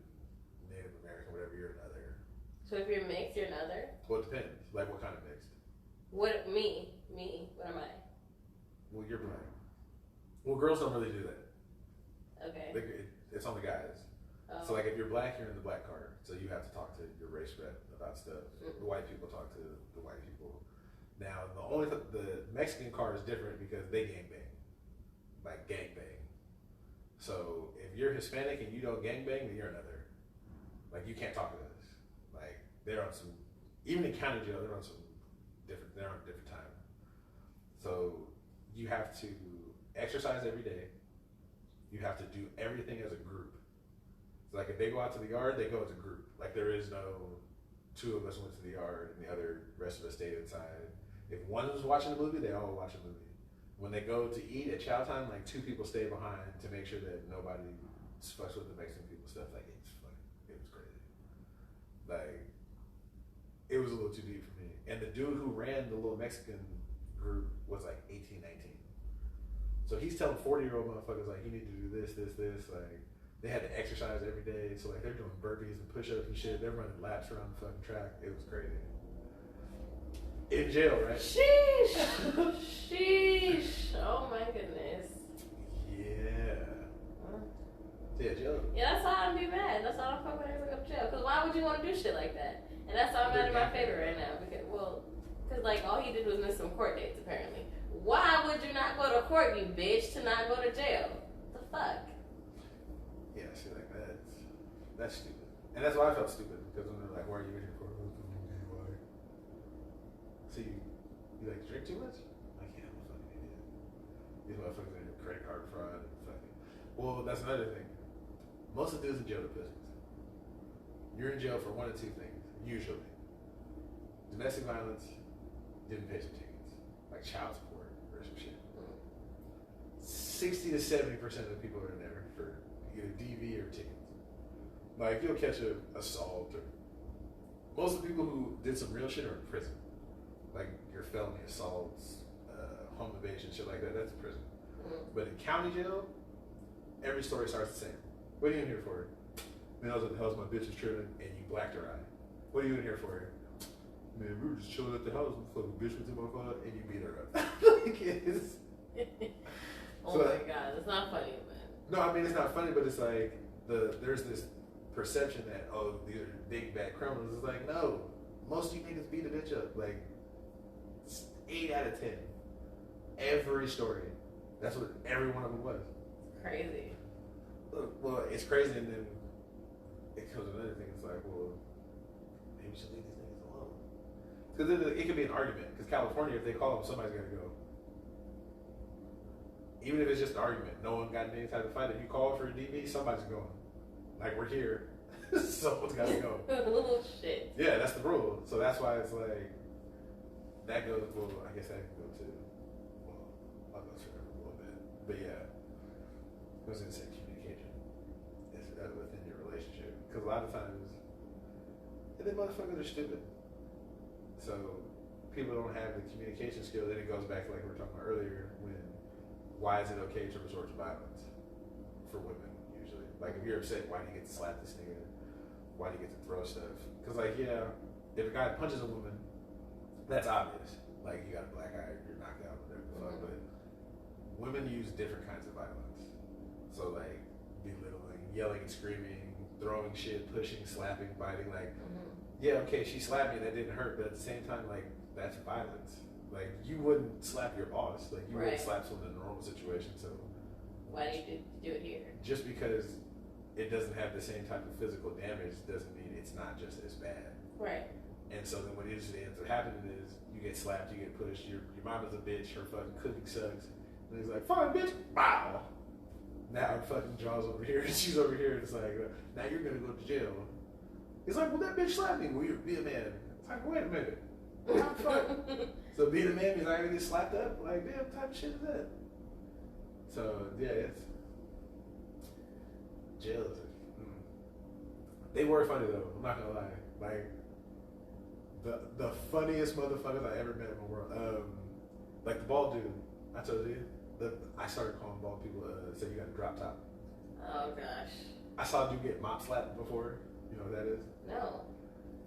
Native American, whatever, you're another. So if you're mixed, you're another? Well, it depends. Like what kind of mixed? What, me, what am I? Well, you're black. Well, girls don't really do that. Okay. Like, it's on the guys. Oh. So like if you're black, you're in the black card. So you have to talk to your race rep about stuff. The white people talk to the white people. Now the Mexican card is different because they gangbang, like gangbang. So if you're Hispanic and you don't gangbang, then you're another. Like you can't talk to us. Like they're on some, even in county jail, they're on some different. They're on a different time. So you have to exercise every day. You have to do everything as a group. So like if they go out to the yard, they go as a group. Like there is no 2 of us went to the yard and the rest of us stayed inside. If one was watching a movie, they all watch a movie. When they go to eat at chow time, like 2 people stay behind to make sure that nobody fucks with the Mexican people stuff. Like it was crazy. Like it was a little too deep for me. And the dude who ran the little Mexican group was like 18, 19. So he's telling 40-year-old motherfuckers like you need to do this. Like they had to exercise every day. So like they're doing burpees and push-ups and shit. They're running laps around the fucking track. It was crazy. In jail, right? Sheesh. Sheesh. Oh my goodness. Yeah. Yeah, jail. Yeah, that's why I'd be mad. That's why I don't fuck with everybody go to jail. Because why would you want to do shit like that? And that's why I'm not in my favor right now. Because like all he did was miss some court dates apparently. Why would you not go to court, you bitch, to not go to jail? The fuck? Yeah, shit like that. That's stupid. And that's why I felt stupid. Because when they're like, why are you in here for? So you like drink too much? Like, yeah, I'm a fucking idiot. These motherfuckers in credit card fraud and fucking. Well, that's another thing. Most of the dudes in jail are pussies. You're in jail for 1 of 2 things, usually. Domestic violence, didn't pay some tickets. Like child support or some shit. 60 to 70% of the people are in there for either DV or tickets. Like, you'll catch a assault or. Most of the people who did some real shit are in prison. Like your felony assaults, home invasion, shit like that, that's prison. But in county jail, every story starts the same. What are you in here for? Man, I was at the house, my bitch was tripping, and you blacked her eye. What are you in here for? Man, we were just chilling at the house. Fucking bitch was in my phone, and you beat her up. Like, it's, Oh so, my god, it's not funny, man. no, I mean it's not funny, but it's like there's this perception that these are big bad criminals. It's like no, most of you niggas beat a bitch up. Like 8 out of 10, every story. That's what every one of them was. Crazy. Well, it's crazy, and then it comes to another thing. It's like, well, maybe we should leave these niggas alone. Because it could be an argument. Because California, if they call them, somebody's got to go. Even if it's just an argument, no one got any type of fight. If you call for a DV, somebody's going. Like, we're here. Someone's got to go. Oh, shit. Yeah, that's the rule. So that's why it's like, that goes, well, I guess that can go to, well, I'll go through it a little bit. But yeah, I was going to say communication is within your relationship. Because a lot of times, and then motherfuckers are stupid. So people don't have the communication skill. Then it goes back to like we were talking about earlier, when why is it okay to resort to violence for women usually? Like if you're upset, why do you get to slap this nigga? Why do you get to throw stuff? Because like yeah, if a guy punches a woman, that's obvious. Like you got a black eye, you're knocked out, whatever the fuck. But women use different kinds of violence. So like belittling, yelling and screaming, throwing shit, pushing, slapping, biting. Like yeah, okay, she slapped me, that didn't hurt, but at the same time, like that's violence. Like you wouldn't slap your boss, like you wouldn't slap someone in a normal situation. So why do you do it here? just because it doesn't have the same type of physical damage doesn't mean it's not just as bad. Right. And so then what usually ends up happening is you get slapped, you get pushed, your mama's a bitch, her fucking cooking sucks. And he's like, fine, bitch, bow. Now her fucking jaw's over here, and she's over here, and it's like, now you're gonna go to jail. He's like, well, that bitch slapped me. Well, you're be a man. It's like, wait a minute. How the fuck? So being a man means I gotta get slapped up? Like, damn, what type of shit is that? So, yeah, it's... Jail is... They were funny, though. I'm not gonna lie. Like, the funniest motherfuckers I ever met in the world. Like, the bald dude, I told you. I started calling bald people, say you got a drop top. Oh, gosh. I saw a dude get mop slapped before. You know what that is? No.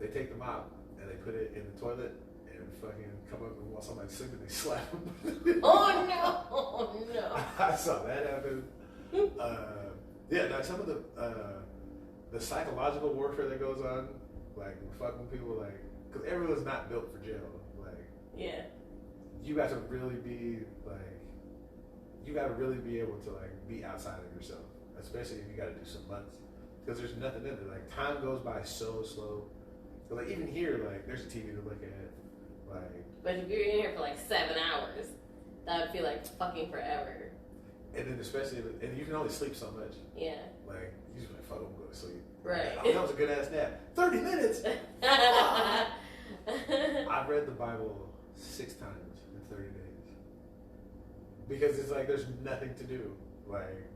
They take the mop and they put it in the toilet and fucking come up and while somebody's sleeping, they slap them. Oh, no. Oh, no. I saw that happen. Yeah, now some of the psychological warfare that goes on, like fucking people, like, because everyone's not built for jail. Like, yeah. You got to really be like, you got to really be able to like be outside of yourself, especially if you got to do some months. Because there's nothing in it. Like, time goes by so slow. But, like, even here, like, there's a TV to look at. Like... But if you're in here for, like, 7 hours, that would feel like fucking forever. And then especially... And you can only sleep so much. Yeah. Like, you just like, fuck, I'm going to sleep. Right. Oh, that was a good-ass nap. 30 minutes! I've read the Bible 6 times in 30 days. Because it's like, there's nothing to do. Like...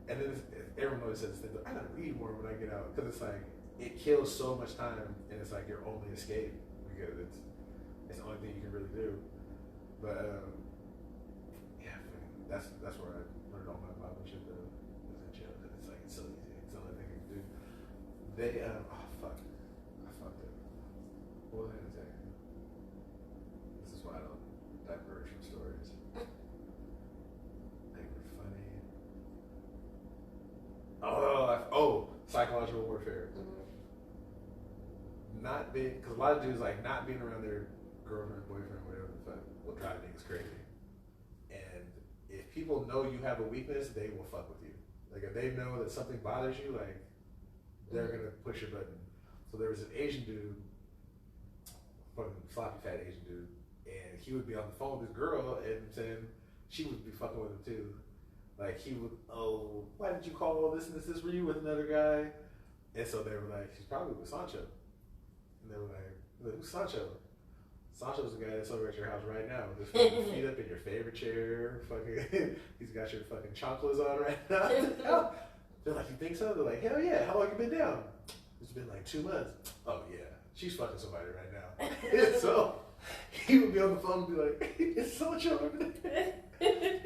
And then everyone always says, I gotta read more when I get out. Because it's like, it kills so much time, and it's like your only escape. Because it's the only thing you can really do. But, yeah, that's where I learned all my Bible shit, though. Was in jail. It's like, it's so easy. It's the only thing you can do. They, oh, fuck. I fucked up. What was I gonna say? This is why I don't diverge from stories. They were funny. Psychological warfare. Not being, because a lot of dudes like not being around their girlfriend, boyfriend, whatever the fuck will drive niggas crazy. And if people know you have a weakness, they will fuck with you. Like if they know that something bothers you, like they're gonna push your button. So there was an Asian dude, fucking sloppy fat Asian dude, and he would be on the phone with this girl and saying she would be fucking with him too. Like he would, oh, why did you call this and this? Were you with another guy? And so they were like, she's probably with Sancho. And they were like, who's Sancho? Sancho's the guy that's over at your house right now, just fucking feet up in your favorite chair. Fucking, he's got your fucking chocolates on right now. They're like, you think so? They're like, hell yeah. How long you been down? It's been like 2 months. Oh yeah, she's fucking somebody right now. And so he would be on the phone and be like, it's Sancho over there.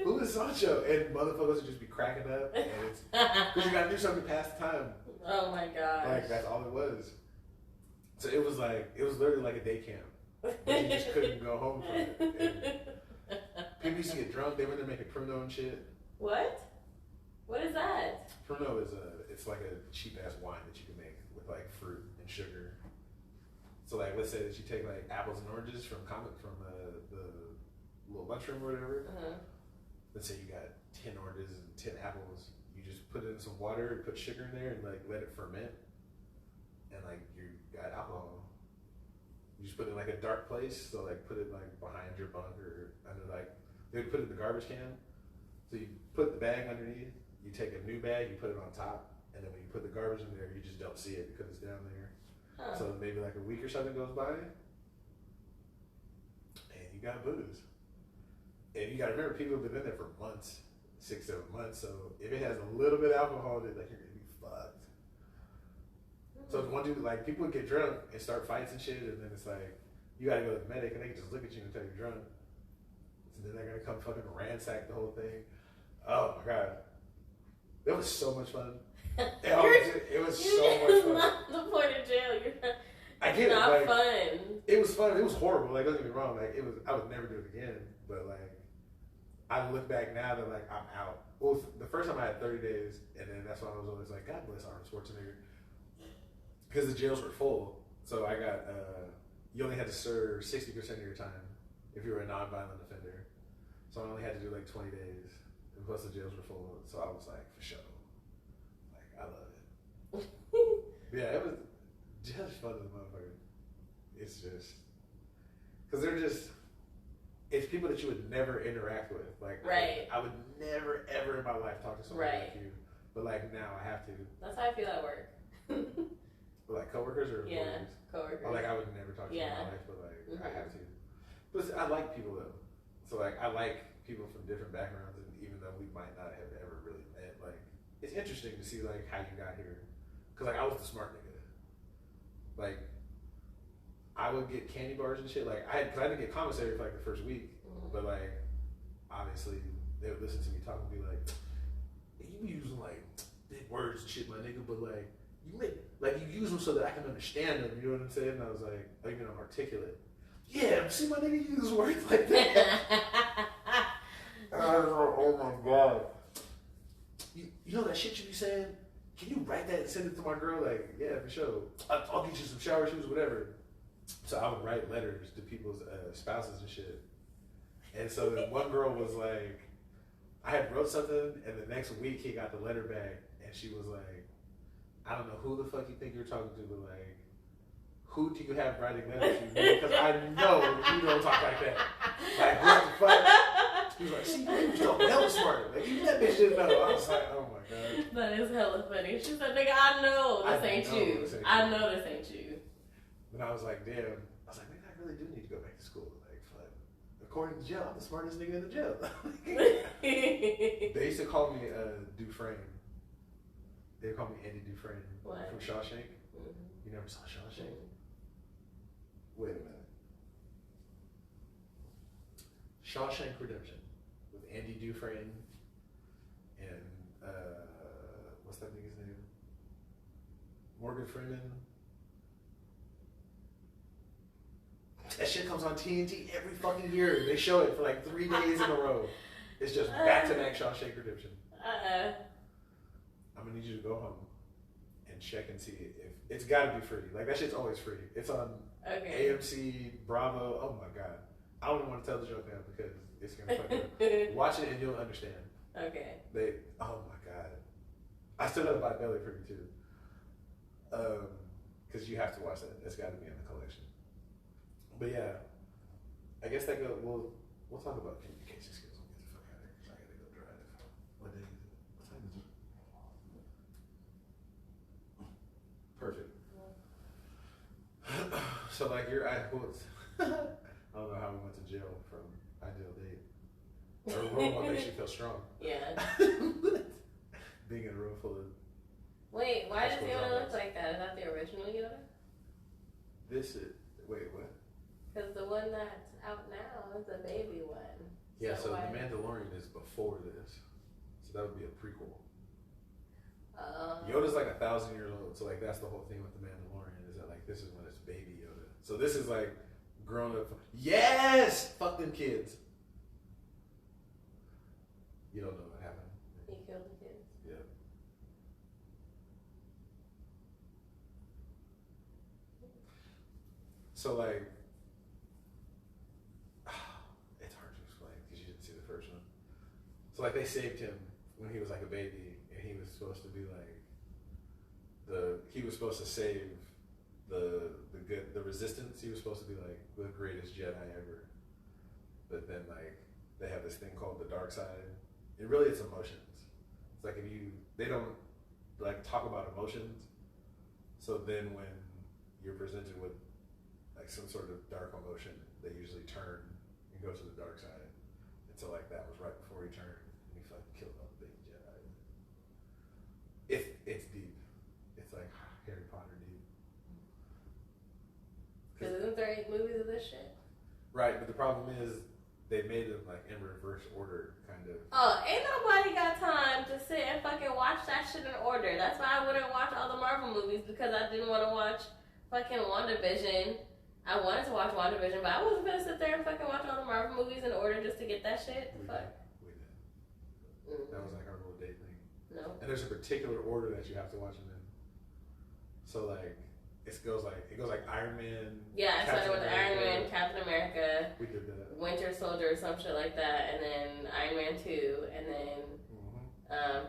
Who is Sancho? And motherfuckers would just be cracking up. And it's because you gotta do something to pass the time. Oh my gosh. Like that's all it was. So it was literally like a day camp. But you just couldn't go home from it. And people used to get drunk. They were there making Pruno and shit. What? What is that? Pruno is it's like a cheap ass wine that you can make with like fruit and sugar. So like, let's say that you take like apples and oranges from the little lunchroom or whatever. Uh-huh. Let's say you got 10 oranges and 10 apples. You just put it in some water, put sugar in there, and like let it ferment. And like you got alcohol. You just put it in like a dark place. So like put it like behind your bunk or under like they would put it in the garbage can. So you put the bag underneath. You take a new bag, you put it on top, and then when you put the garbage in there, you just don't see it because it's down there. Huh. So maybe like a week or something goes by, and you got booze. And you got to remember, people have been in there for months, 6-7 months. So if it has a little bit of alcohol, then like you're gonna be fucked. So if one dude, like people would get drunk and start fights and shit, and then it's like you got to go to the medic, and they can just look at you and tell you're drunk. And then they're gonna come fucking ransack the whole thing. Oh my god. It was so much fun. It was so much fun. Not the point of jail. I get not it. Like, fun. it was fun. It was horrible. Like, don't get me wrong. Like, it was. I would never do it again. But like, I look back now that like I'm out. Well, the first time I had 30 days, and then that's why I was always like, God bless Arnold Schwarzenegger, because the jails were full. So I got. You only had to serve 60% of your time if you were a nonviolent offender. So I only had to do like 20 days. And plus the jails were full, so I was like, for sure. Like, I love it. Yeah, it was just fun as a motherfucker. It's just, because they're just, it's people that you would never interact with. Like, right. I would never, ever in my life talk to somebody Right. like you. But like now I have to. That's how I feel at work. But like coworkers or employees? Yeah, coworkers. Or like I would never talk to you in my life, but like I have to. But I like people though. So like I like people from different backgrounds, and even though we might not have ever really met, like it's interesting to see like how you got here. Cause like I was the smart nigga. Like I would get candy bars and shit. Like cause I didn't get commissary for like the first week, but like obviously they would listen to me talk and be like, hey, you be using like big words and shit, my nigga, but like you use them so that I can understand them. You know what I'm saying? And I was like, oh, you mean I'm articulate? Yeah, see my nigga use words like that. Oh my god. You know that shit you be saying? Can you write that and send it to my girl? Like, yeah, for sure. I'll get you some shower shoes, whatever. So I would write letters to people's spouses and shit. And so then one girl was like, I had wrote something, and the next week he got the letter back, and she was like, I don't know who the fuck you think you're talking to, but like, who do you have writing letters to? Because I know you don't talk like that. Like, what the fuck? He was like, see, you was talking hella smart. Like, even that bitch didn't know. I was like, oh my god. That is hella funny. She said, nigga, I know this ain't you. I know this ain't you. And I was like, damn. I was like, maybe I really do need to go back to school. Like, fuck. According to jail, I'm the smartest nigga in the jail. They used to call me Dufresne. They call me Andy Dufresne. What? From Shawshank. You never saw Shawshank? Wait a minute. Shawshank Redemption with Andy Dufresne and what's that nigga's name? Morgan Freeman. That shit comes on TNT every fucking year. They show it for like 3 days in a row. It's just back to back Shawshank Redemption. I'm gonna need you to go home and check and see if it's gotta be free. Like that shit's always free. It's on AMC, Bravo. Oh my god. I don't even want to tell the joke now because it's gonna fuck you up. Watch it and you'll understand. Okay. Oh my god. I still gotta buy Belly for you too. Because you have to watch that. It's gotta be in the collection. But yeah, I guess we'll talk about communication skills. We'll get the fuck out of here because I gotta go drive. What day is it? What time is it? Perfect. So like I don't know how we went to jail from Ideal Date. Or a room what makes you feel strong. Yeah. Being in a room full of. Wait, why does Yoda look like that? Is that the original Yoda? Wait, what? Because the one that's out now is the baby one. Yeah, so The Mandalorian is before this. So that would be a prequel. Yoda's like 1,000 years old, so like that's the whole thing with the Mandalorian is that like this is when it's baby Yoda. So this is like grown up. Yes, fuck them kids. You don't know what happened. He killed the kids. Yeah. So like, it's hard to explain because you didn't see the first one. So like they saved him when he was like a baby, and he was supposed to be like he was supposed to save the resistance. He was supposed to be like the greatest Jedi ever. But then like they have this thing called the dark side. And really it's emotions. It's like they don't like talk about emotions. So then when you're presented with like some sort of dark emotion, they usually turn and go to the dark side. And so like that was right before he turned and he fucking killed all the baby Jedi. It's deep. It's like Harry Potter deep. Because isn't there 8 movies of this shit? Right, but the problem is they made them like in reverse order, kind of. Oh, ain't nobody got time to sit and fucking watch that shit in order. That's why I wouldn't watch all the Marvel movies, because I didn't want to watch fucking WandaVision. I wanted to watch WandaVision, but I wasn't gonna sit there and fucking watch all the Marvel movies in order just to get that shit. We Fuck. did. That was like our little date thing. No. And there's a particular order that you have to watch them in. So like it goes like Iron Man. Yeah, I started Captain with Iron America. Man, Captain America, We did that. Winter Soldier, some shit like that, and then Iron Man 2, and then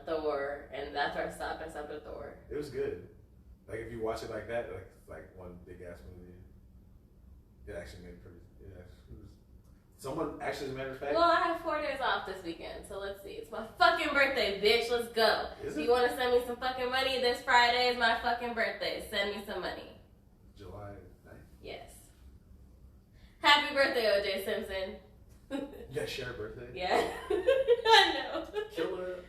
Thor, and that's where I stopped. I stopped at Thor. It was good. Like if you watch it like that, like one big ass movie, it actually made pretty. Yeah, it was. Someone actually, as a matter of fact. Well, I have 4 days off this weekend, so let's see. It's my fucking birthday, bitch. Let's go. Is You it? want to send me some fucking money? This Friday is my fucking birthday. Send me some money. July 9th. Yes. Happy birthday, OJ Simpson. Yeah, share birthday. Yeah. I know. Killer.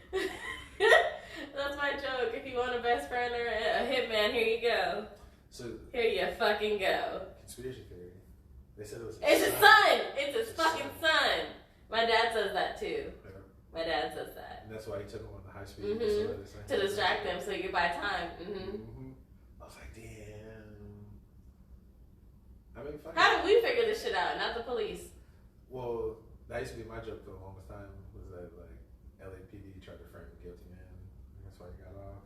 That's my joke. If you want a best friend or a hitman, here you go. So Here you fucking go. conspiracy theory. They said it was. It's his son. It's his fucking son. My dad says that too. Yeah. My dad says that. And that's why he took him on the high speed. Mhm. To distract them so you can buy time. I was like, damn. I mean, fuck. How did we figure this shit out? Not the police. Well, that used to be my joke for the longest time. Was that like LAPD tried to frame a guilty man? And that's why he got off.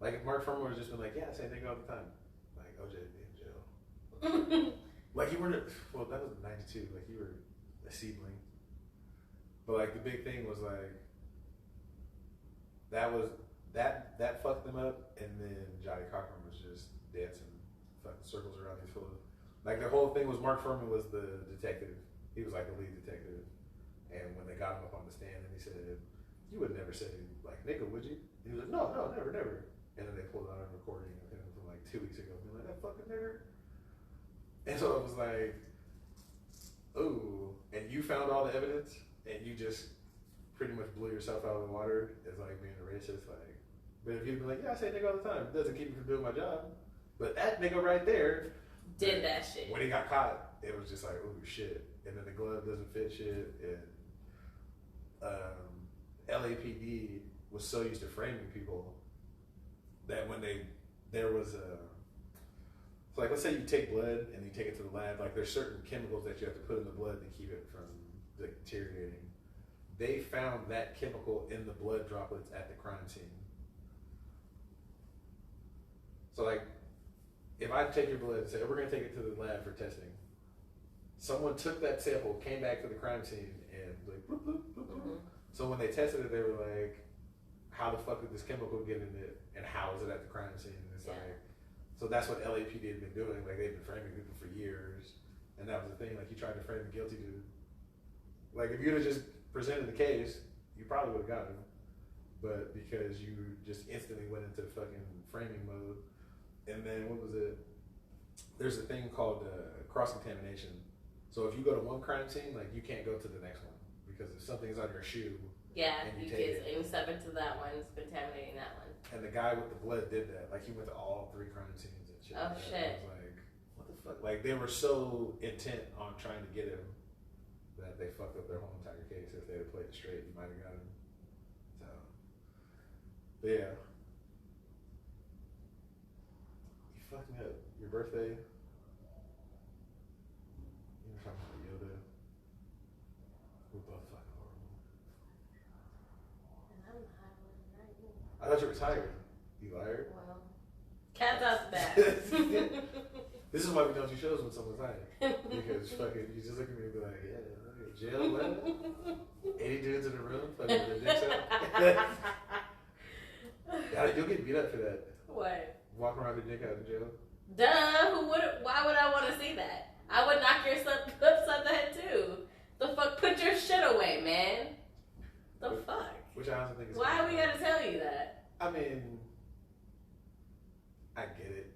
Like if Mark Furman would have just been like, yeah, same thing all the time. Like OJ would be in jail. Like you were, well, that was '92. Like you were a seedling. But like the big thing was like that fucked them up, and then Johnny Cochran was just dancing fucking circles around these fools. Like the whole thing was Mark Furman was the detective. He was like the lead detective, and when they got him up on the stand, and he said, "You would never say like nigga, would you?" And he was like, "No, never, never." And then they pulled out a recording of him from like 2 weeks ago, being like, "That fucking nigga." And so it was like, ooh, and you found all the evidence, and you just pretty much blew yourself out of the water as like being a racist. Like, but if you'd been like, yeah, I say nigga all the time, it doesn't keep me from doing my job. But that nigga right there Did that shit. when he got caught, it was just like, ooh, shit. And then the glove doesn't fit shit, and LAPD was so used to framing people that when there was a, so like let's say you take blood and you take it to the lab, like there's certain chemicals that you have to put in the blood to keep it from like, deteriorating. They found that chemical in the blood droplets at the crime scene. So like, if I take your blood and say, we're gonna take it to the lab for testing, someone took that sample, came back to the crime scene, and like, bloop, bloop, bloop, bloop. So when they tested it, they were like, how the fuck did this chemical get in it, and how is it at the crime scene? And it's like, so that's what LAPD had been doing. Like they've been framing people for years, and that was the thing. Like you tried to frame a guilty dude. Like if you'd have just presented the case, you probably would have got him. But because you just instantly went into fucking framing mode, and then what was it? There's a thing called cross-contamination. So if you go to one crime scene, like you can't go to the next one because if something's on your shoe, Yeah, and you take get step into that one, it's contaminating that one. and the guy with the blood did that. Like he went to all 3 crime scenes and shit. Oh, like that. shit. I was like, what the fuck? Like they were so intent on trying to get him that they fucked up their whole entire case. If they had played it straight, you might have got him. So I But yeah. You fucked me up. Your birthday. You were talking about Yoda. We're both fucking horrible. And I'm high one, not you. I thought you were tired. You liar. Well, cat's out the bag. This is why we don't do shows when someone's tired. Because fucking, you just look at me and be like, yeah, jail, what? 80 dudes in a room, fucking with their dicks out. Yeah, you'll get beat up for that. What? Walk around with your dick out in jail. Duh. Who would? Why would I want to see that? I would knock your son upside the head too. The fuck? Put your shit away, man. The fuck? Which I also think is. Why we gotta tell you that? I mean, I get it,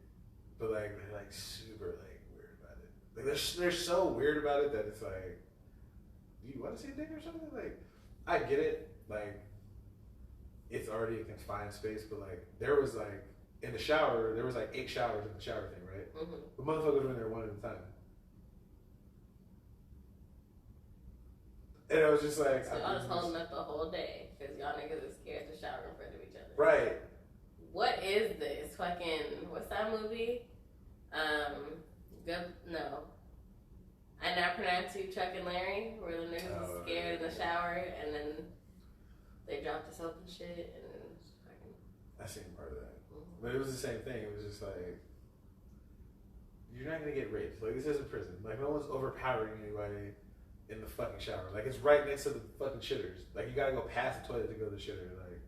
but like they're like super like weird about it. Like they're so weird about it that it's like, do you want to see a dick or something? Like, I get it. Like, it's already a confined space, but like there was like in the shower, there was like 8 showers in the shower thing, right? Mm-hmm. The motherfuckers were in there one at a time. And I was just like, So y'all just holding up the whole day because y'all niggas is scared to shower in front of each other. right. What is this? Fucking, what's that movie? No. I Now Pronounce You, Chuck and Larry, where the niggas is scared in the shower and then they drop the soap and shit and then it's fucking. I seen part of that. But it was the same thing. It was just like, you're not gonna get raped. Like, this isn't prison. Like, no one's overpowering anybody in the fucking shower. Like, it's right next to the fucking shitters. Like, you gotta go past the toilet to go to the shitter. Like,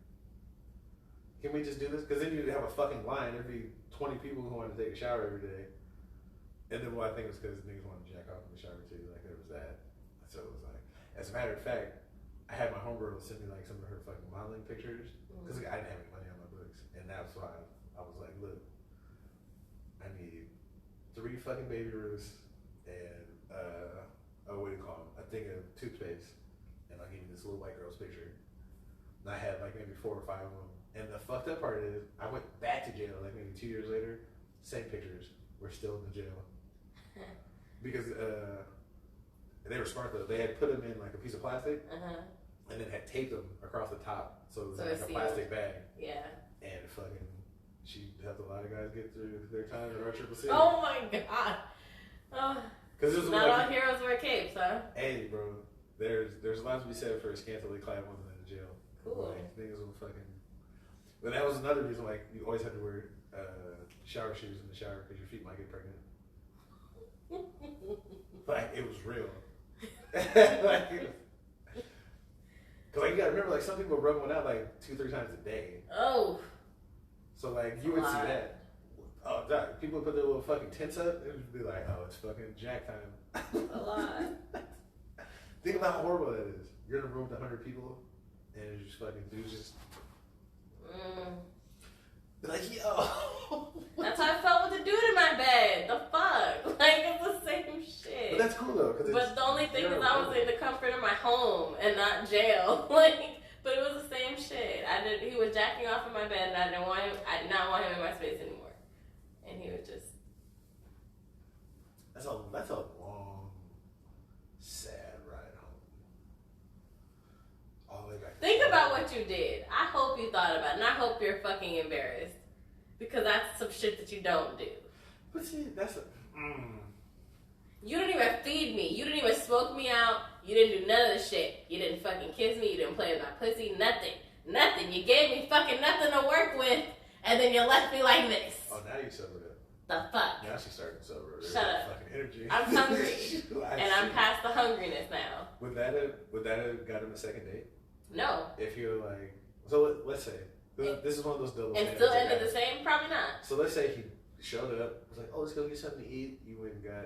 can we just do this? Because then you'd have a fucking line. There'd be 20 people who want to take a shower every day. And then, well, I think it was because niggas wanted to jack off in the shower too. Like, there was that. So it was like, as a matter of fact, I had my homegirl send me like some of her fucking modeling pictures because I didn't have any money on my books, and that's why I was like, look, I need 3 fucking Baby Ruths and what do you call them? A thing of toothpaste, and I'll give you this little white girl's picture. And I had like maybe 4 or 5 of them. And the fucked up part is, I went back to jail like maybe 2 years later. Same pictures. We're still in the jail because they were smart though. They had put them in like a piece of plastic. And then had taped them across the top, so it was like a plastic bag. Yeah. And fucking, she helped a lot of guys get through their time at RCCC. Oh my god. Oh. Because not all heroes wear capes, huh? Hey, bro, there's a lot to be said for a scantily clad woman in the jail. Cool. Like, niggas will fucking. But that was another reason, like, you always had to wear shower shoes in the shower because your feet might get pregnant. Like, it was real. Like, it was, cause like you gotta remember, like some people rub one out like 2-3 times a day. Oh. So like you would see that. Oh, that people put their little fucking tents up. It would be like, oh, it's fucking jack time. A lot. Think about how horrible that is. You're in a room with 100 people, and it's just fucking dudes just. Be like, yo. That's how I felt with the dude in my bed. The fuck? Like, it's the same shit. But that's cool though. But the only thing is I was in the comfort of my home and not jail. Like, but it was the same shit. He was jacking off in my bed and I did not want him in my space anymore. And he was just. That's a long, sad ride home. All the way back. Think about what you did. I hope you thought about it, and I hope you're fucking embarrassed. Because that's some shit that you don't do. But see, that's a. You didn't even feed me. You didn't even smoke me out. You didn't do none of the shit. You didn't fucking kiss me. You didn't play with my pussy. Nothing. Nothing. You gave me fucking nothing to work with, and then you left me like this. Oh, now you sobered up. The fuck? Now she's starting to sober. Shut up. Fucking energy. I'm hungry. And I'm past the hungriness now. Would that have got him a second date? No. If you're like, so let's say this is one of those double And standards still that ended happen. the same? Probably not. So let's say he showed up, was like, oh, let's go get something to eat. You went and got,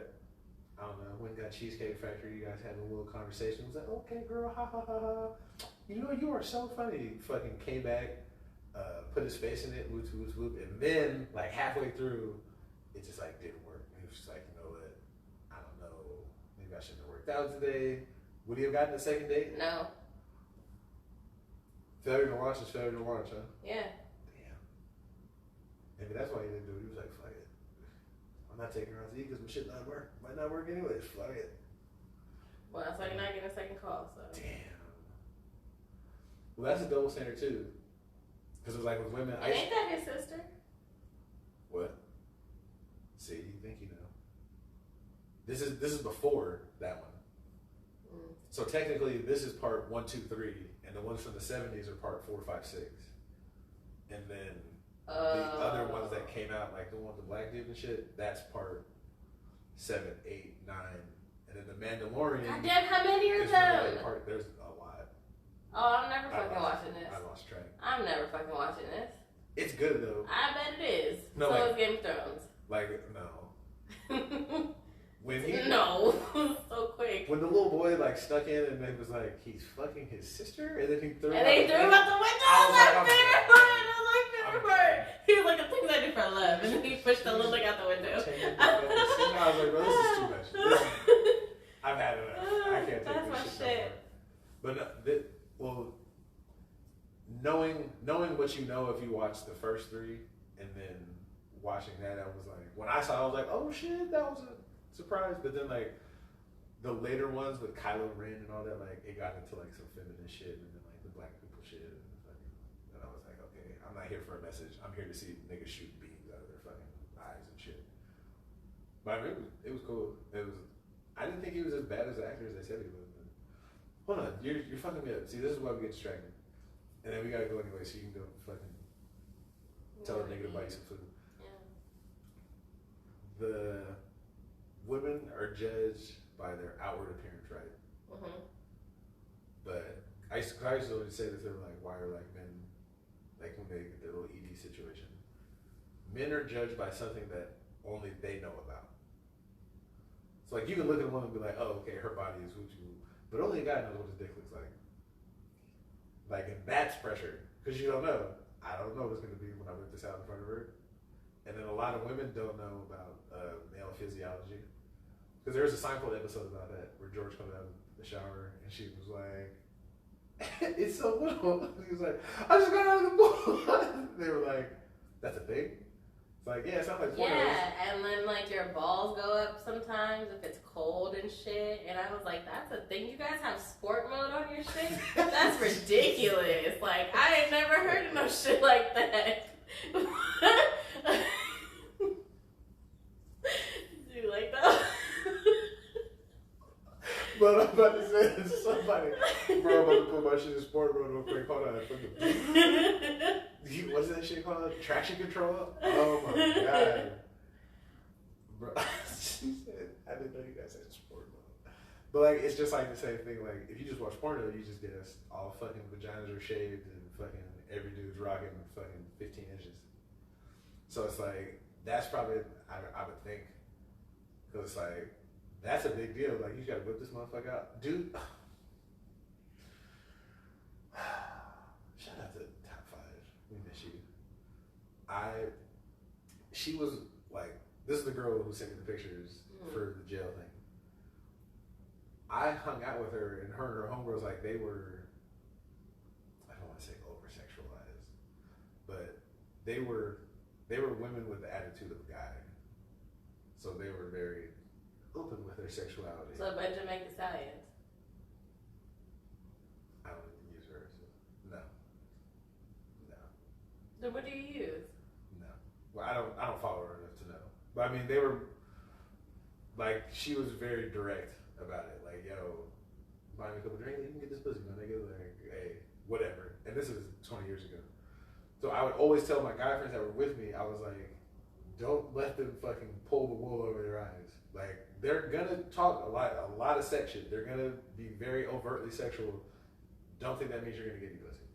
I don't know, went and got Cheesecake Factory. You guys had a little conversation. It was like, okay, girl, ha ha ha ha. You know, you are so funny. He fucking came back, put his face in it, whoop, whoop, whoop. And then, like, halfway through, it just, like, didn't work. And he was just like, you know what? I don't know. Maybe I shouldn't have worked out today. Would he have gotten a second date? No. Failure to launch is failure to launch, huh? Yeah. Damn. Maybe that's why he didn't do it. He was like, fuck it. I'm not taking her out to eat because my shit might not work anyways. Fuck it. Well, that's why you're not getting a second call, so. Damn. Well, that's a double standard too. Because it was like with women. And ain't that his sister? What? See, you think you know. This is before that one. Mm. So technically, this is part 1, 2, 3, and the ones from the 70s are part 4, 5, 6. And then the other ones that came out, like the one with the black dude and shit, that's part 7, 8, 9. And then the Mandalorian. God damn, how many are is really those? part, there's a lot. Oh, I'm never fucking watching this. I lost track. I'm never fucking watching this. It's good though. I bet it is. No, so like- is Game of Thrones. Like, no. When he No. So quick. When the little boy like stuck in and it was like he's fucking his sister and then he threw And they threw him out the window. I was like, That was my favorite part. That was my favorite part. He was like, the things I do for love. And then he pushed the little out the window. I was like, bro, this is too much. I've had enough. I can't take That's this my shit shit. no more. But well, knowing what you know if you watch the first 3 and then watching that, I was like, when I saw it, I was like, oh shit, that was a surprise. But then like the later ones with Kylo Ren and all that, like it got into like some feminist shit and then like the black people shit and I was like, okay, I'm not here for a message. I'm here to see niggas shoot beams out of their fucking eyes and shit. But I mean, it was cool. I didn't think he was as bad as the actor as they said he was. But hold on, you're fucking me up. See, this is why we get distracted. And then we gotta go anyway, so you can go fucking tell a nigga to buy you some food. Yeah. The women are judged by their outward appearance, right? Mm-hmm. But I used to always say this, they were like, why are like men, like when they get their little ED situation, men are judged by something that only they know about. So like you can look at a woman and be like, oh, okay, her body is woo-woo, but only a guy knows what his dick looks like. Like, and that's pressure, because you don't know. I don't know what's going to be when I whip this out in front of her. And then a lot of women don't know about male physiology. Because there was a Seinfeld episode about that, where George comes out of the shower, and she was like, it's so little. He was like, I just got out of the pool. They were like, that's a thing? It's like, yeah, it sounds like pornos. Yeah, and then like your balls go up sometimes if it's cold and shit. And I was like, that's a thing. You guys have sport mode on your shit? That's ridiculous. Like, I ain't never heard of no shit like that. Do you like that? But I'm about to say this to somebody. Bro, I'm about to put my shit in sport mode real quick. Hold on. What's that shit called? Traction control? Oh my god. Bro, she said, I didn't know you guys had sport mode. But like, it's just like the same thing. Like, if you just watch porno, you just get us all fucking vaginas are shaved and fucking every dude's rocking fucking 15 inches. So it's like, that's probably, I would think. Because it's like, that's a big deal. Like, you gotta whip this motherfucker out. Dude. Shout out to Top 5. We miss you. She was like, this is the girl who sent me the pictures for the jail thing. I hung out with her, and her homegirls, like, they were, I don't want to say over-sexualized, but they were women with the attitude of a guy. So they were very open with their sexuality. So Benjamin the Stallions. I don't even use her. So no. Then what do you use? No. Well, I don't follow her enough to know. But I mean, they were like, she was very direct about it. Like, yo, buy me a couple drinks, you can get this pussy, man. Nigga, like, hey, whatever. And this is 20 years ago. So I would always tell my guy friends that were with me, I was like, don't let them fucking pull the wool over their eyes. Like, they're gonna talk a lot of sex shit. They're gonna be very overtly sexual. Don't think that means you're gonna get any pussy.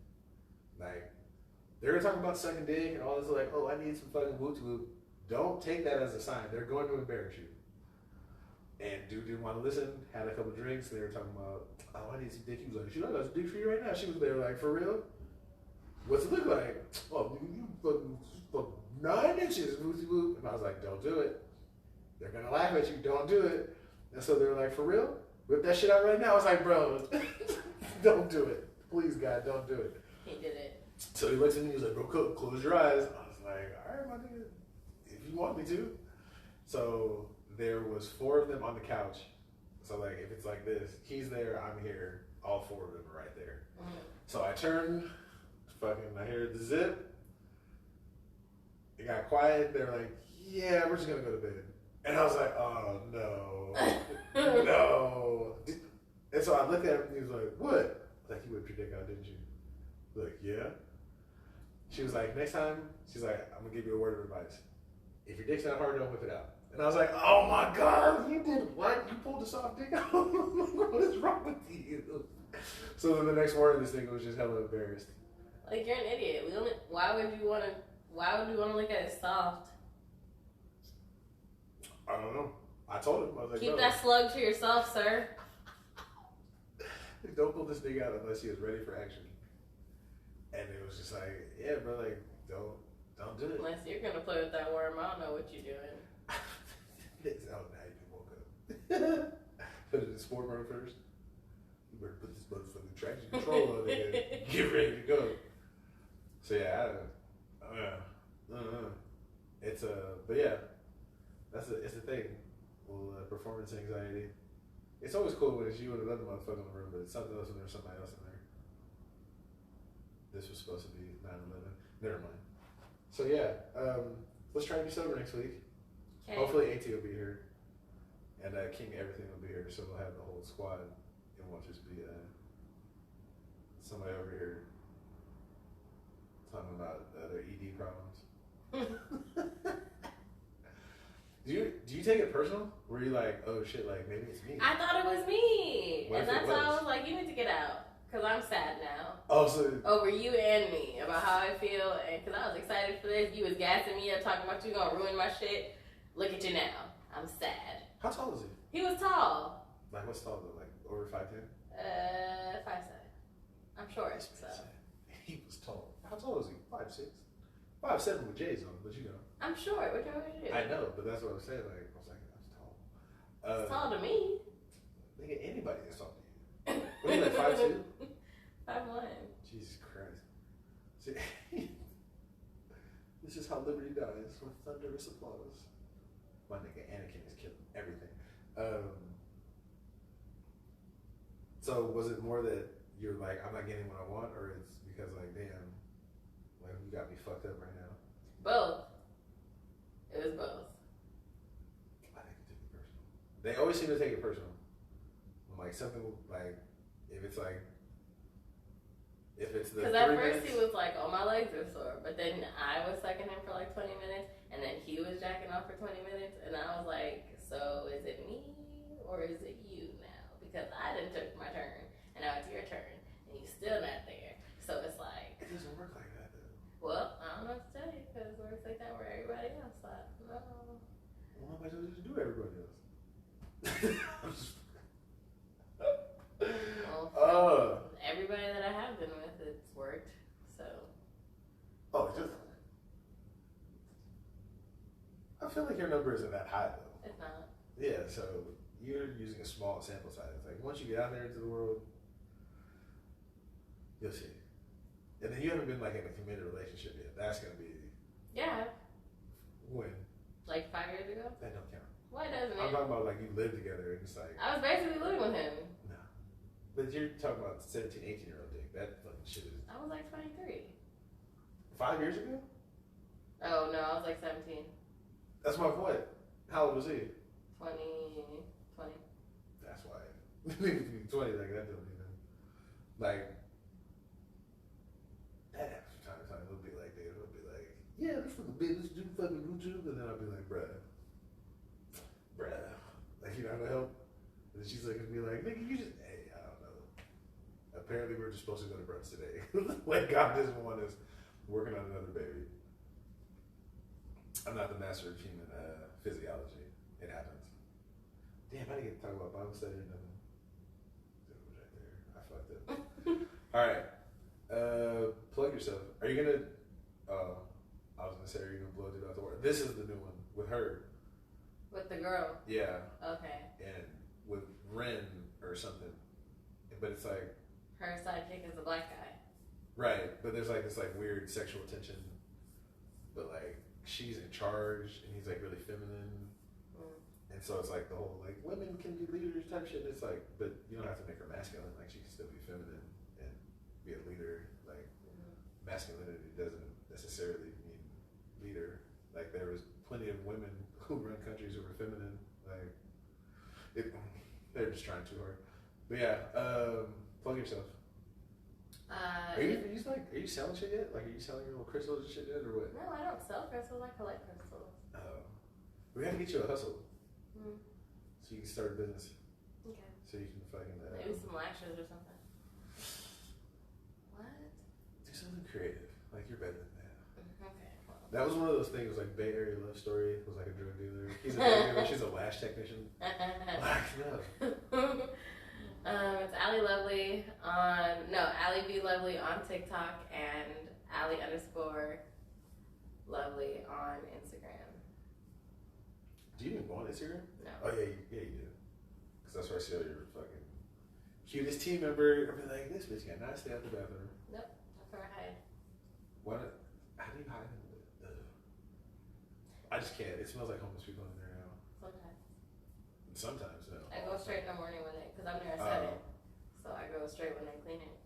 Like, they're gonna talk about sucking dick and all this, like, oh, I need some fucking woot woot. Don't take that as a sign. They're going to embarrass you. And dude didn't want to listen, had a couple drinks, they were talking about, oh, I need some dick. He was like, you know, I got some dick for you right now. She was there like, for real? What's it look like? Oh, you fucking 9 inches, wooty whoop. And I was like, don't do it. They're gonna laugh at you, don't do it. And so they were like, for real? Whip that shit out right now. I was like, bro, don't do it. Please, God, don't do it. He did it. So he looks at me, he was like, bro, close your eyes. I was like, all right, my nigga, if you want me to. So there was 4 of them on the couch. So like, if it's like this, he's there, I'm here, all 4 of them are right there. Mm. So I turned fucking, I hear the zip. It got quiet. They were like, yeah, we're just gonna go to bed. And I was like, oh no, no. And so I looked at him and he was like, what? I was like, you whipped your dick out, didn't you? I was like, yeah. She was like, next time, she's like, I'm gonna give you a word of advice. If your dick's not hard, don't whip it out. And I was like, oh my God, you did what? You pulled the soft dick out? What is wrong with you? So then the next morning, this nigga was just hella embarrassed. Like, you're an idiot. Why would you want to look at it soft? I don't know. I told him, I was like, Keep bro, that slug to yourself, sir. don't pull this nigga out unless he is ready for action. And it was just like, yeah, bro, like, don't do it. Unless you're gonna play with that worm, I don't know what you're doing. That's how you woke up. Put it in sport mode first. You better put this motherfucking traction control on it and get ready to go. So yeah, it's but yeah, it's a thing. Well, performance anxiety. It's always cool when it's you and another motherfucker in the room, but it's something else when there's somebody else in there. This was supposed to be 9/11. Never mind. So yeah, let's try to be sober next week. Okay. Hopefully AT will be here, and King Everything will be here, so we'll have the whole squad. It won't just be somebody over here talking about their ED problems. Do you take it personal? Were you like, oh shit, like maybe it's me? I thought it was me, What and if it that's why I was? was like, you need to get out, cause I'm sad now. Oh, so Over you and me about how I feel, and because I was excited for this, you was gassing me up, talking about you gonna ruin my shit. Look at you now. I'm sad. how tall is he? He was tall. Like what's tall though? Like over 5'10"? 5'7". I'm short, so He was tall. How tall is he? 5'6". 5'7" with J's on, but you know. I'm short. What you want me to do? I know, but that's what I was saying. Like I was like, that's tall. It's tall to me. Nigga, anybody is tall to you. What are you like 5'2"? 5'1". Jesus Christ. See, this is how liberty dies, with thunderous applause. My nigga Anakin is killing everything. So was it more that you're like, I'm not getting what I want, or it's because like, damn, like you got me fucked up right now? Both. It was both. I think it took it personal. They always seem to take it personal. Like something like, if it's the Because 3 at first minutes, he was like, oh, my legs are sore. But then I was sucking him for like 20 minutes. And then he was jacking off for 20 minutes. And I was like, so is it me or is it you now? Because I didn't took my turn. And now it's your turn. And you still not there. So it's like, it doesn't work like that though. well, I don't know what to tell you. Because it works like that where everybody else thought, no. Well, nobody told you to do everybody else. I'm just Well, everybody that I have been with, it's worked. So. Oh, just. I feel like your number isn't that high though. It's not. Yeah, so you're using a small sample size. Like once you get out there into the world, you'll see. And then you haven't been like in a committed relationship yet. That's gonna be Yeah. when Like 5 years ago? that don't count. Why doesn't I'm it? talking about like you live together and it's like I was basically living with him. no. But you're talking about 17, 18-year-old dick. That fucking shit is I was like 23. 5 years ago? Oh no, I was like 17. That's my point. How old was he? 20. That's why. 20, like that don't even. Like, that happens from time to time. It'll be like, it'll be like, yeah, let's fucking do fucking YouTube. And then I'll be like, bruh. Like, you know how to help? And then she's like, gonna be like, nigga, you just, hey, I don't know. Apparently, we're just supposed to go to brunch today. Like, God doesn't want us working on another baby. I'm not the master of human physiology. It happens. Damn, I didn't get to talk about Bible study or nothing. That was right there. I fucked up. All right. Plug yourself. Are you gonna? I was gonna say, are you gonna blow it out the water? This is the new one with her. With the girl. Yeah, Okay. and with Ren or something. But it's like Her sidekick is a black guy. right, but there's like this like weird sexual tension. But like she's in charge and he's like really feminine. And so it's like the whole like women can be leaders type shit. It's like, but you don't have to make her masculine. Like she can still be feminine and be a leader. Like who run countries who are feminine. Like, they're just trying too hard. But yeah, plug yourself. Are you selling shit yet? Like, are you selling your little crystals and shit yet, or what? No, I don't sell crystals. I collect crystals. We gotta get you a hustle Mm. so you can start a business. Okay. So you can fucking Maybe some lashes or something. What? do something creative. Like, you're better than that. Okay. Well. That was one of those things. Like, Bay Area Love Story was like a drug dealer. He's a drug dealer. She's a lash technician. Wax love. It's Allie Lovely on Allie B Lovely on TikTok and Allie_Lovely on Instagram. Do you even go on Instagram? No. Oh yeah, you do. Cause that's where I see all your fucking cutest team member. I'll be like, this bitch cannot stay out the bathroom. Nope, that's where I hide. What? How do you hide in the? I just can't. It smells like homeless people in there now. Sometimes. Sometimes, no. I go straight in the morning because I'm there at 7. So I go straight when they clean it.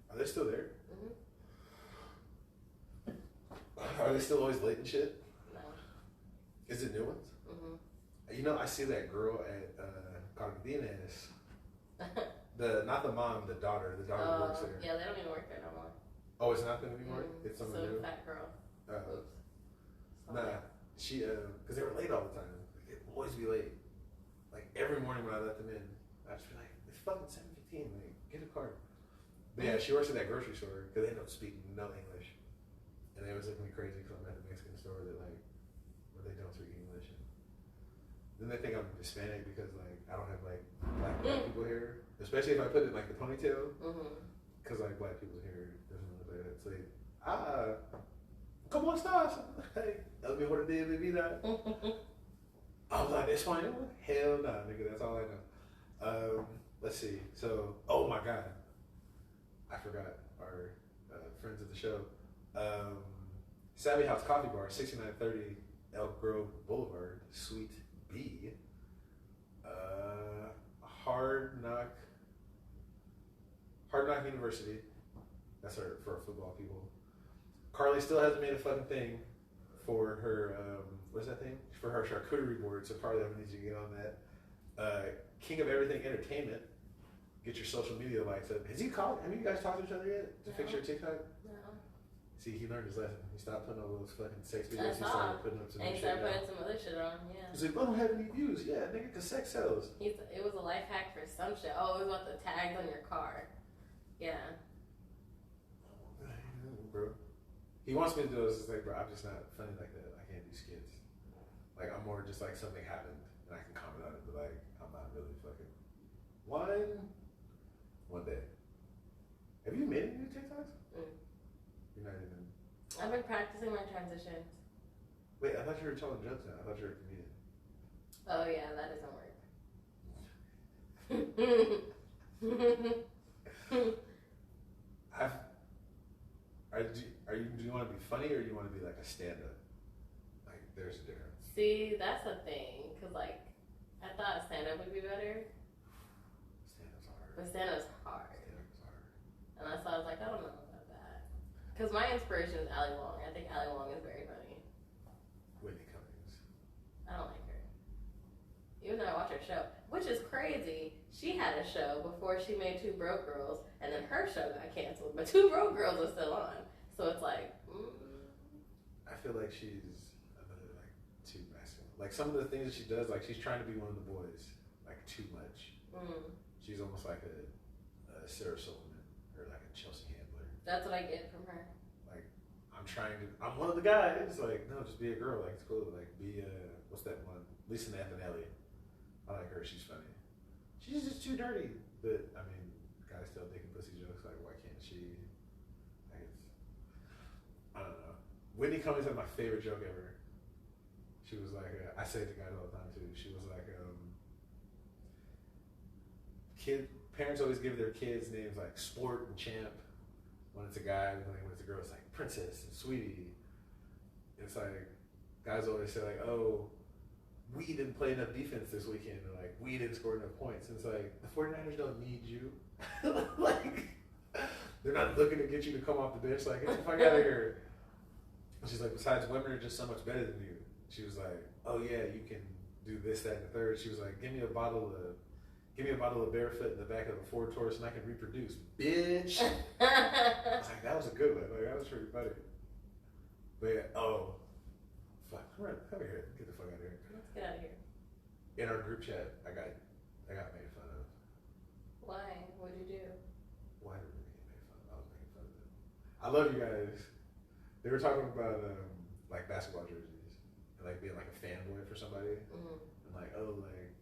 Are they still there? Mm-hmm. Are they still always late and shit? No. Is it new ones? Mm-hmm. You know, I see that girl at Cardenas. Not the mom, the daughter. The daughter works there. Yeah, they don't even work there no more. Oh, it's not them anymore? Mm-hmm. It's someone new? Fat girl. Oops. Nah, she, because they were late all the time. They'd always be late. Like, every morning when I let them in, I'd just be like, it's fucking 7:15, like, get a card. But yeah, she works at that grocery store, because they don't speak no English. And they always look at me crazy because I'm at the Mexican store that, like, where they don't speak English. And then they think I'm Hispanic because, like, I don't have, like, black people hair. Especially if I put it in, like, the ponytail. Because, like, black people's hair doesn't look like that. It's like, ¿cómo estás? Hey, el mejor día de mi vida. I was like, Espanol? Hell no, nigga. That's all I know. Let's see. So, oh my God. I forgot our friends of the show. Savvy House Coffee Bar, 6930 Elk Grove Boulevard, Suite B. Hard Knock University. That's her for football people. Carly still hasn't made a fucking thing for her, what's that thing? For her charcuterie board, so Carly, I'm gonna need you to get on that. King of Everything Entertainment. Get your social media likes up. Have you guys talked to each other yet to fix your TikTok? No. See, he learned his lesson. He stopped putting all those fucking sex I videos. He saw. started putting up some And new he shit started now. putting some other shit on, yeah. He's like, I don't have any views. Yeah, nigga, because sex sells. It was a life hack for some shit. Oh, it was about the tags on your car. Yeah. Bro. He wants me to do this. It's like, bro, I'm just not funny like that. I can't do skits. Like, I'm more just like something happened and I can comment on it, but like, I'm not really fucking. One day. Have you made any new TikToks? You're not even. I've been practicing my transitions. Wait, I thought you were telling jokes now. I thought you were a comedian. Oh yeah, that doesn't work. Do you want to be funny or do you want to be like a stand-up? Like, there's a difference. See, that's the thing, cause like, I thought stand-up would be better, Stand-up's hard. but stand-up's hard. Stand-up's hard. And that's why I was like, I don't know about that. Cause my inspiration is Ali Wong. I think Ali Wong is very funny. Whitney Cummings. I don't like her. Even though I watch her show, which is crazy. She had a show before she made Two Broke Girls, and then her show got canceled, but Two Broke Girls was still on. So it's like, I feel like she's a bit like too masculine. Like some of the things that she does, like she's trying to be one of the boys, like too much. She's almost like a Sarah Silverman or like a Chelsea Handler. That's what I get from her. Like I'm one of the guys. Like no, just be a girl. Like it's cool. Like be what's that one? Lisa Nathanelli. I like her. She's funny. She's just too dirty. But I mean, guys tell dick and pussy jokes. Like why can't she? Like it's I don't know. Whitney Cummings had my favorite joke ever. She was like, I say it to guys all the time too. She was like, parents always give their kids names like Sport and Champ. When it's a guy, and like when it's a girl, it's like Princess and Sweetie. It's like guys always say like, oh, we didn't play enough defense this weekend, or like we didn't score enough points. And it's like the 49ers don't need you. Like they're not looking to get you to come off the bench. Like get the fuck out of here. And she's like, besides, women are just so much better than you. She was like, "Oh yeah, you can do this, that, and the third." She was like, "Give me a bottle of barefoot in the back of a Ford Taurus, and I can reproduce, bitch." I was like, "That was a good one. Like that was pretty funny." But yeah, oh, fuck, come here, get the fuck out of here. Let's get out of here. In our group chat, I got made fun of. Why? What'd you do? Why did we get made fun of? I was making fun of them. I love you guys. They were talking about like basketball jerseys and like being like a fanboy for somebody, and like, oh, like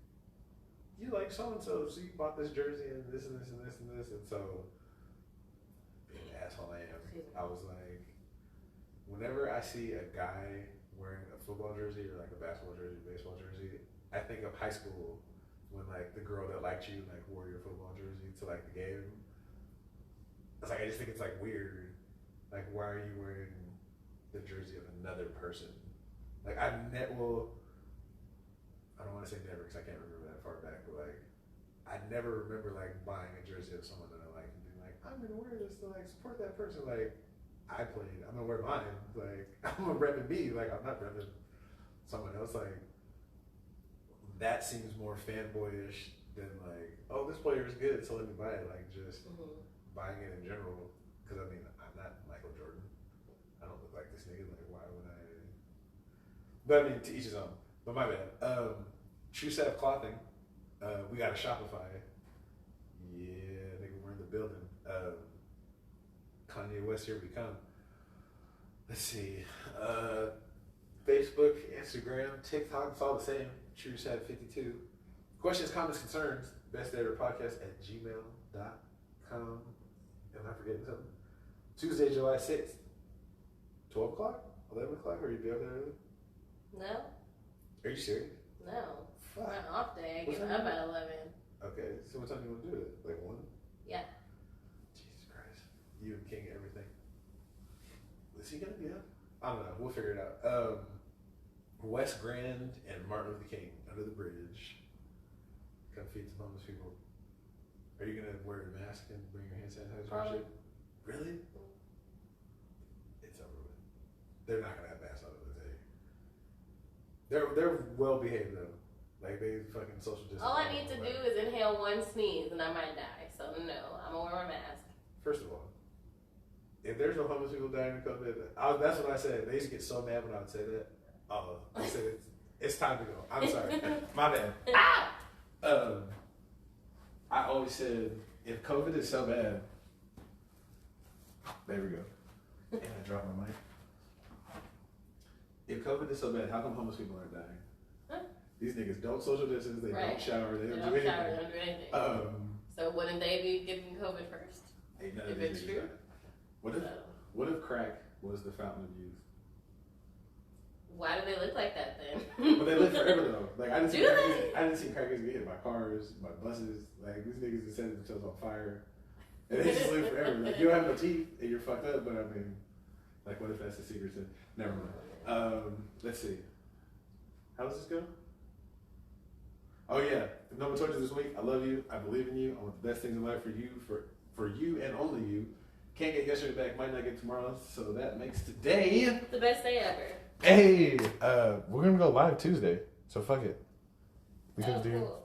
you like so and so you bought this jersey and this and this and this and this, and so being an asshole I am, I was like, whenever I see a guy wearing a football jersey or like a basketball jersey, baseball jersey, I think of high school when like the girl that liked you like wore your football jersey to like the game. It's like I just think it's like weird. Like why are you wearing the jersey of another person? Like I don't want to say never because I can't remember that far back, but like I never remember like buying a jersey of someone that I like and being like, I'm gonna wear this to like support that person. Like I played, I'm gonna wear mine. Like I'm gonna repping me. Like I'm not repping someone else. Like that seems more fanboyish than like, oh, this player is good, so let me buy it. Like just buying it in general. Because I mean, I'm not Michael Jordan. I don't look like this nigga. Like why would I? But I mean, to each his own. But my bad. True Set of Clothing. We got a Shopify. Yeah, nigga, we're in the building. Kanye West, here we come. Let's see. Facebook, Instagram, TikTok, it's all the same. True Set 52. Questions, comments, concerns. bestdayrpodcast@gmail.com. Am I forgetting something? Tuesday, July 6th. 12 o'clock? 11 o'clock? Or you be up there early? No. Are you serious? No. Fuck. My off day. I What get time up you- at 11. Okay, so what time do you want to do it? Like 1? Yeah. Jesus Christ. You and King everything. Is he gonna be up? I don't know. We'll figure it out. West Grand and Martin Luther King under the bridge. Come feed some homeless people. Are you gonna wear your mask and bring your hand sanitizer and Probably. shit? Really? It's over with. They're not gonna have masks on the day. They're well behaved though. Like they fucking social distance. All I need to do is inhale one sneeze and I might die. So no, I'm gonna wear my mask. First of all, if there's no homeless people dying of COVID, that's what I said. They used to get so mad when I would say that. I said it's time to go. I'm sorry, my bad. I always said if COVID is so bad, there we go. And I dropped my mic. If COVID is so bad, how come homeless people aren't dying? Huh? These niggas don't social distance. They Right. don't shower. They They don't don't do anything. shower, they don't do anything. So wouldn't they be getting COVID first? Ain't none If of these it's niggas true. dying. What if crack was the fountain of youth? Why do they look like that then? But they live forever though. Like I didn't see Do crackers. I didn't see crackers get hit by cars, by buses. Like these niggas just set themselves on fire, and they just live forever. Like you don't have no teeth and you're fucked up. But I mean, like what if that's the secret to? Never mind. Let's see. How does this go? Oh yeah, if no one told you this week, I love you. I believe in you. I want the best things in life for you and only you. Can't get yesterday back, might not get tomorrow, so that makes today The best day ever. Hey, we're gonna go live Tuesday, so fuck it. We Oh, can do. cool.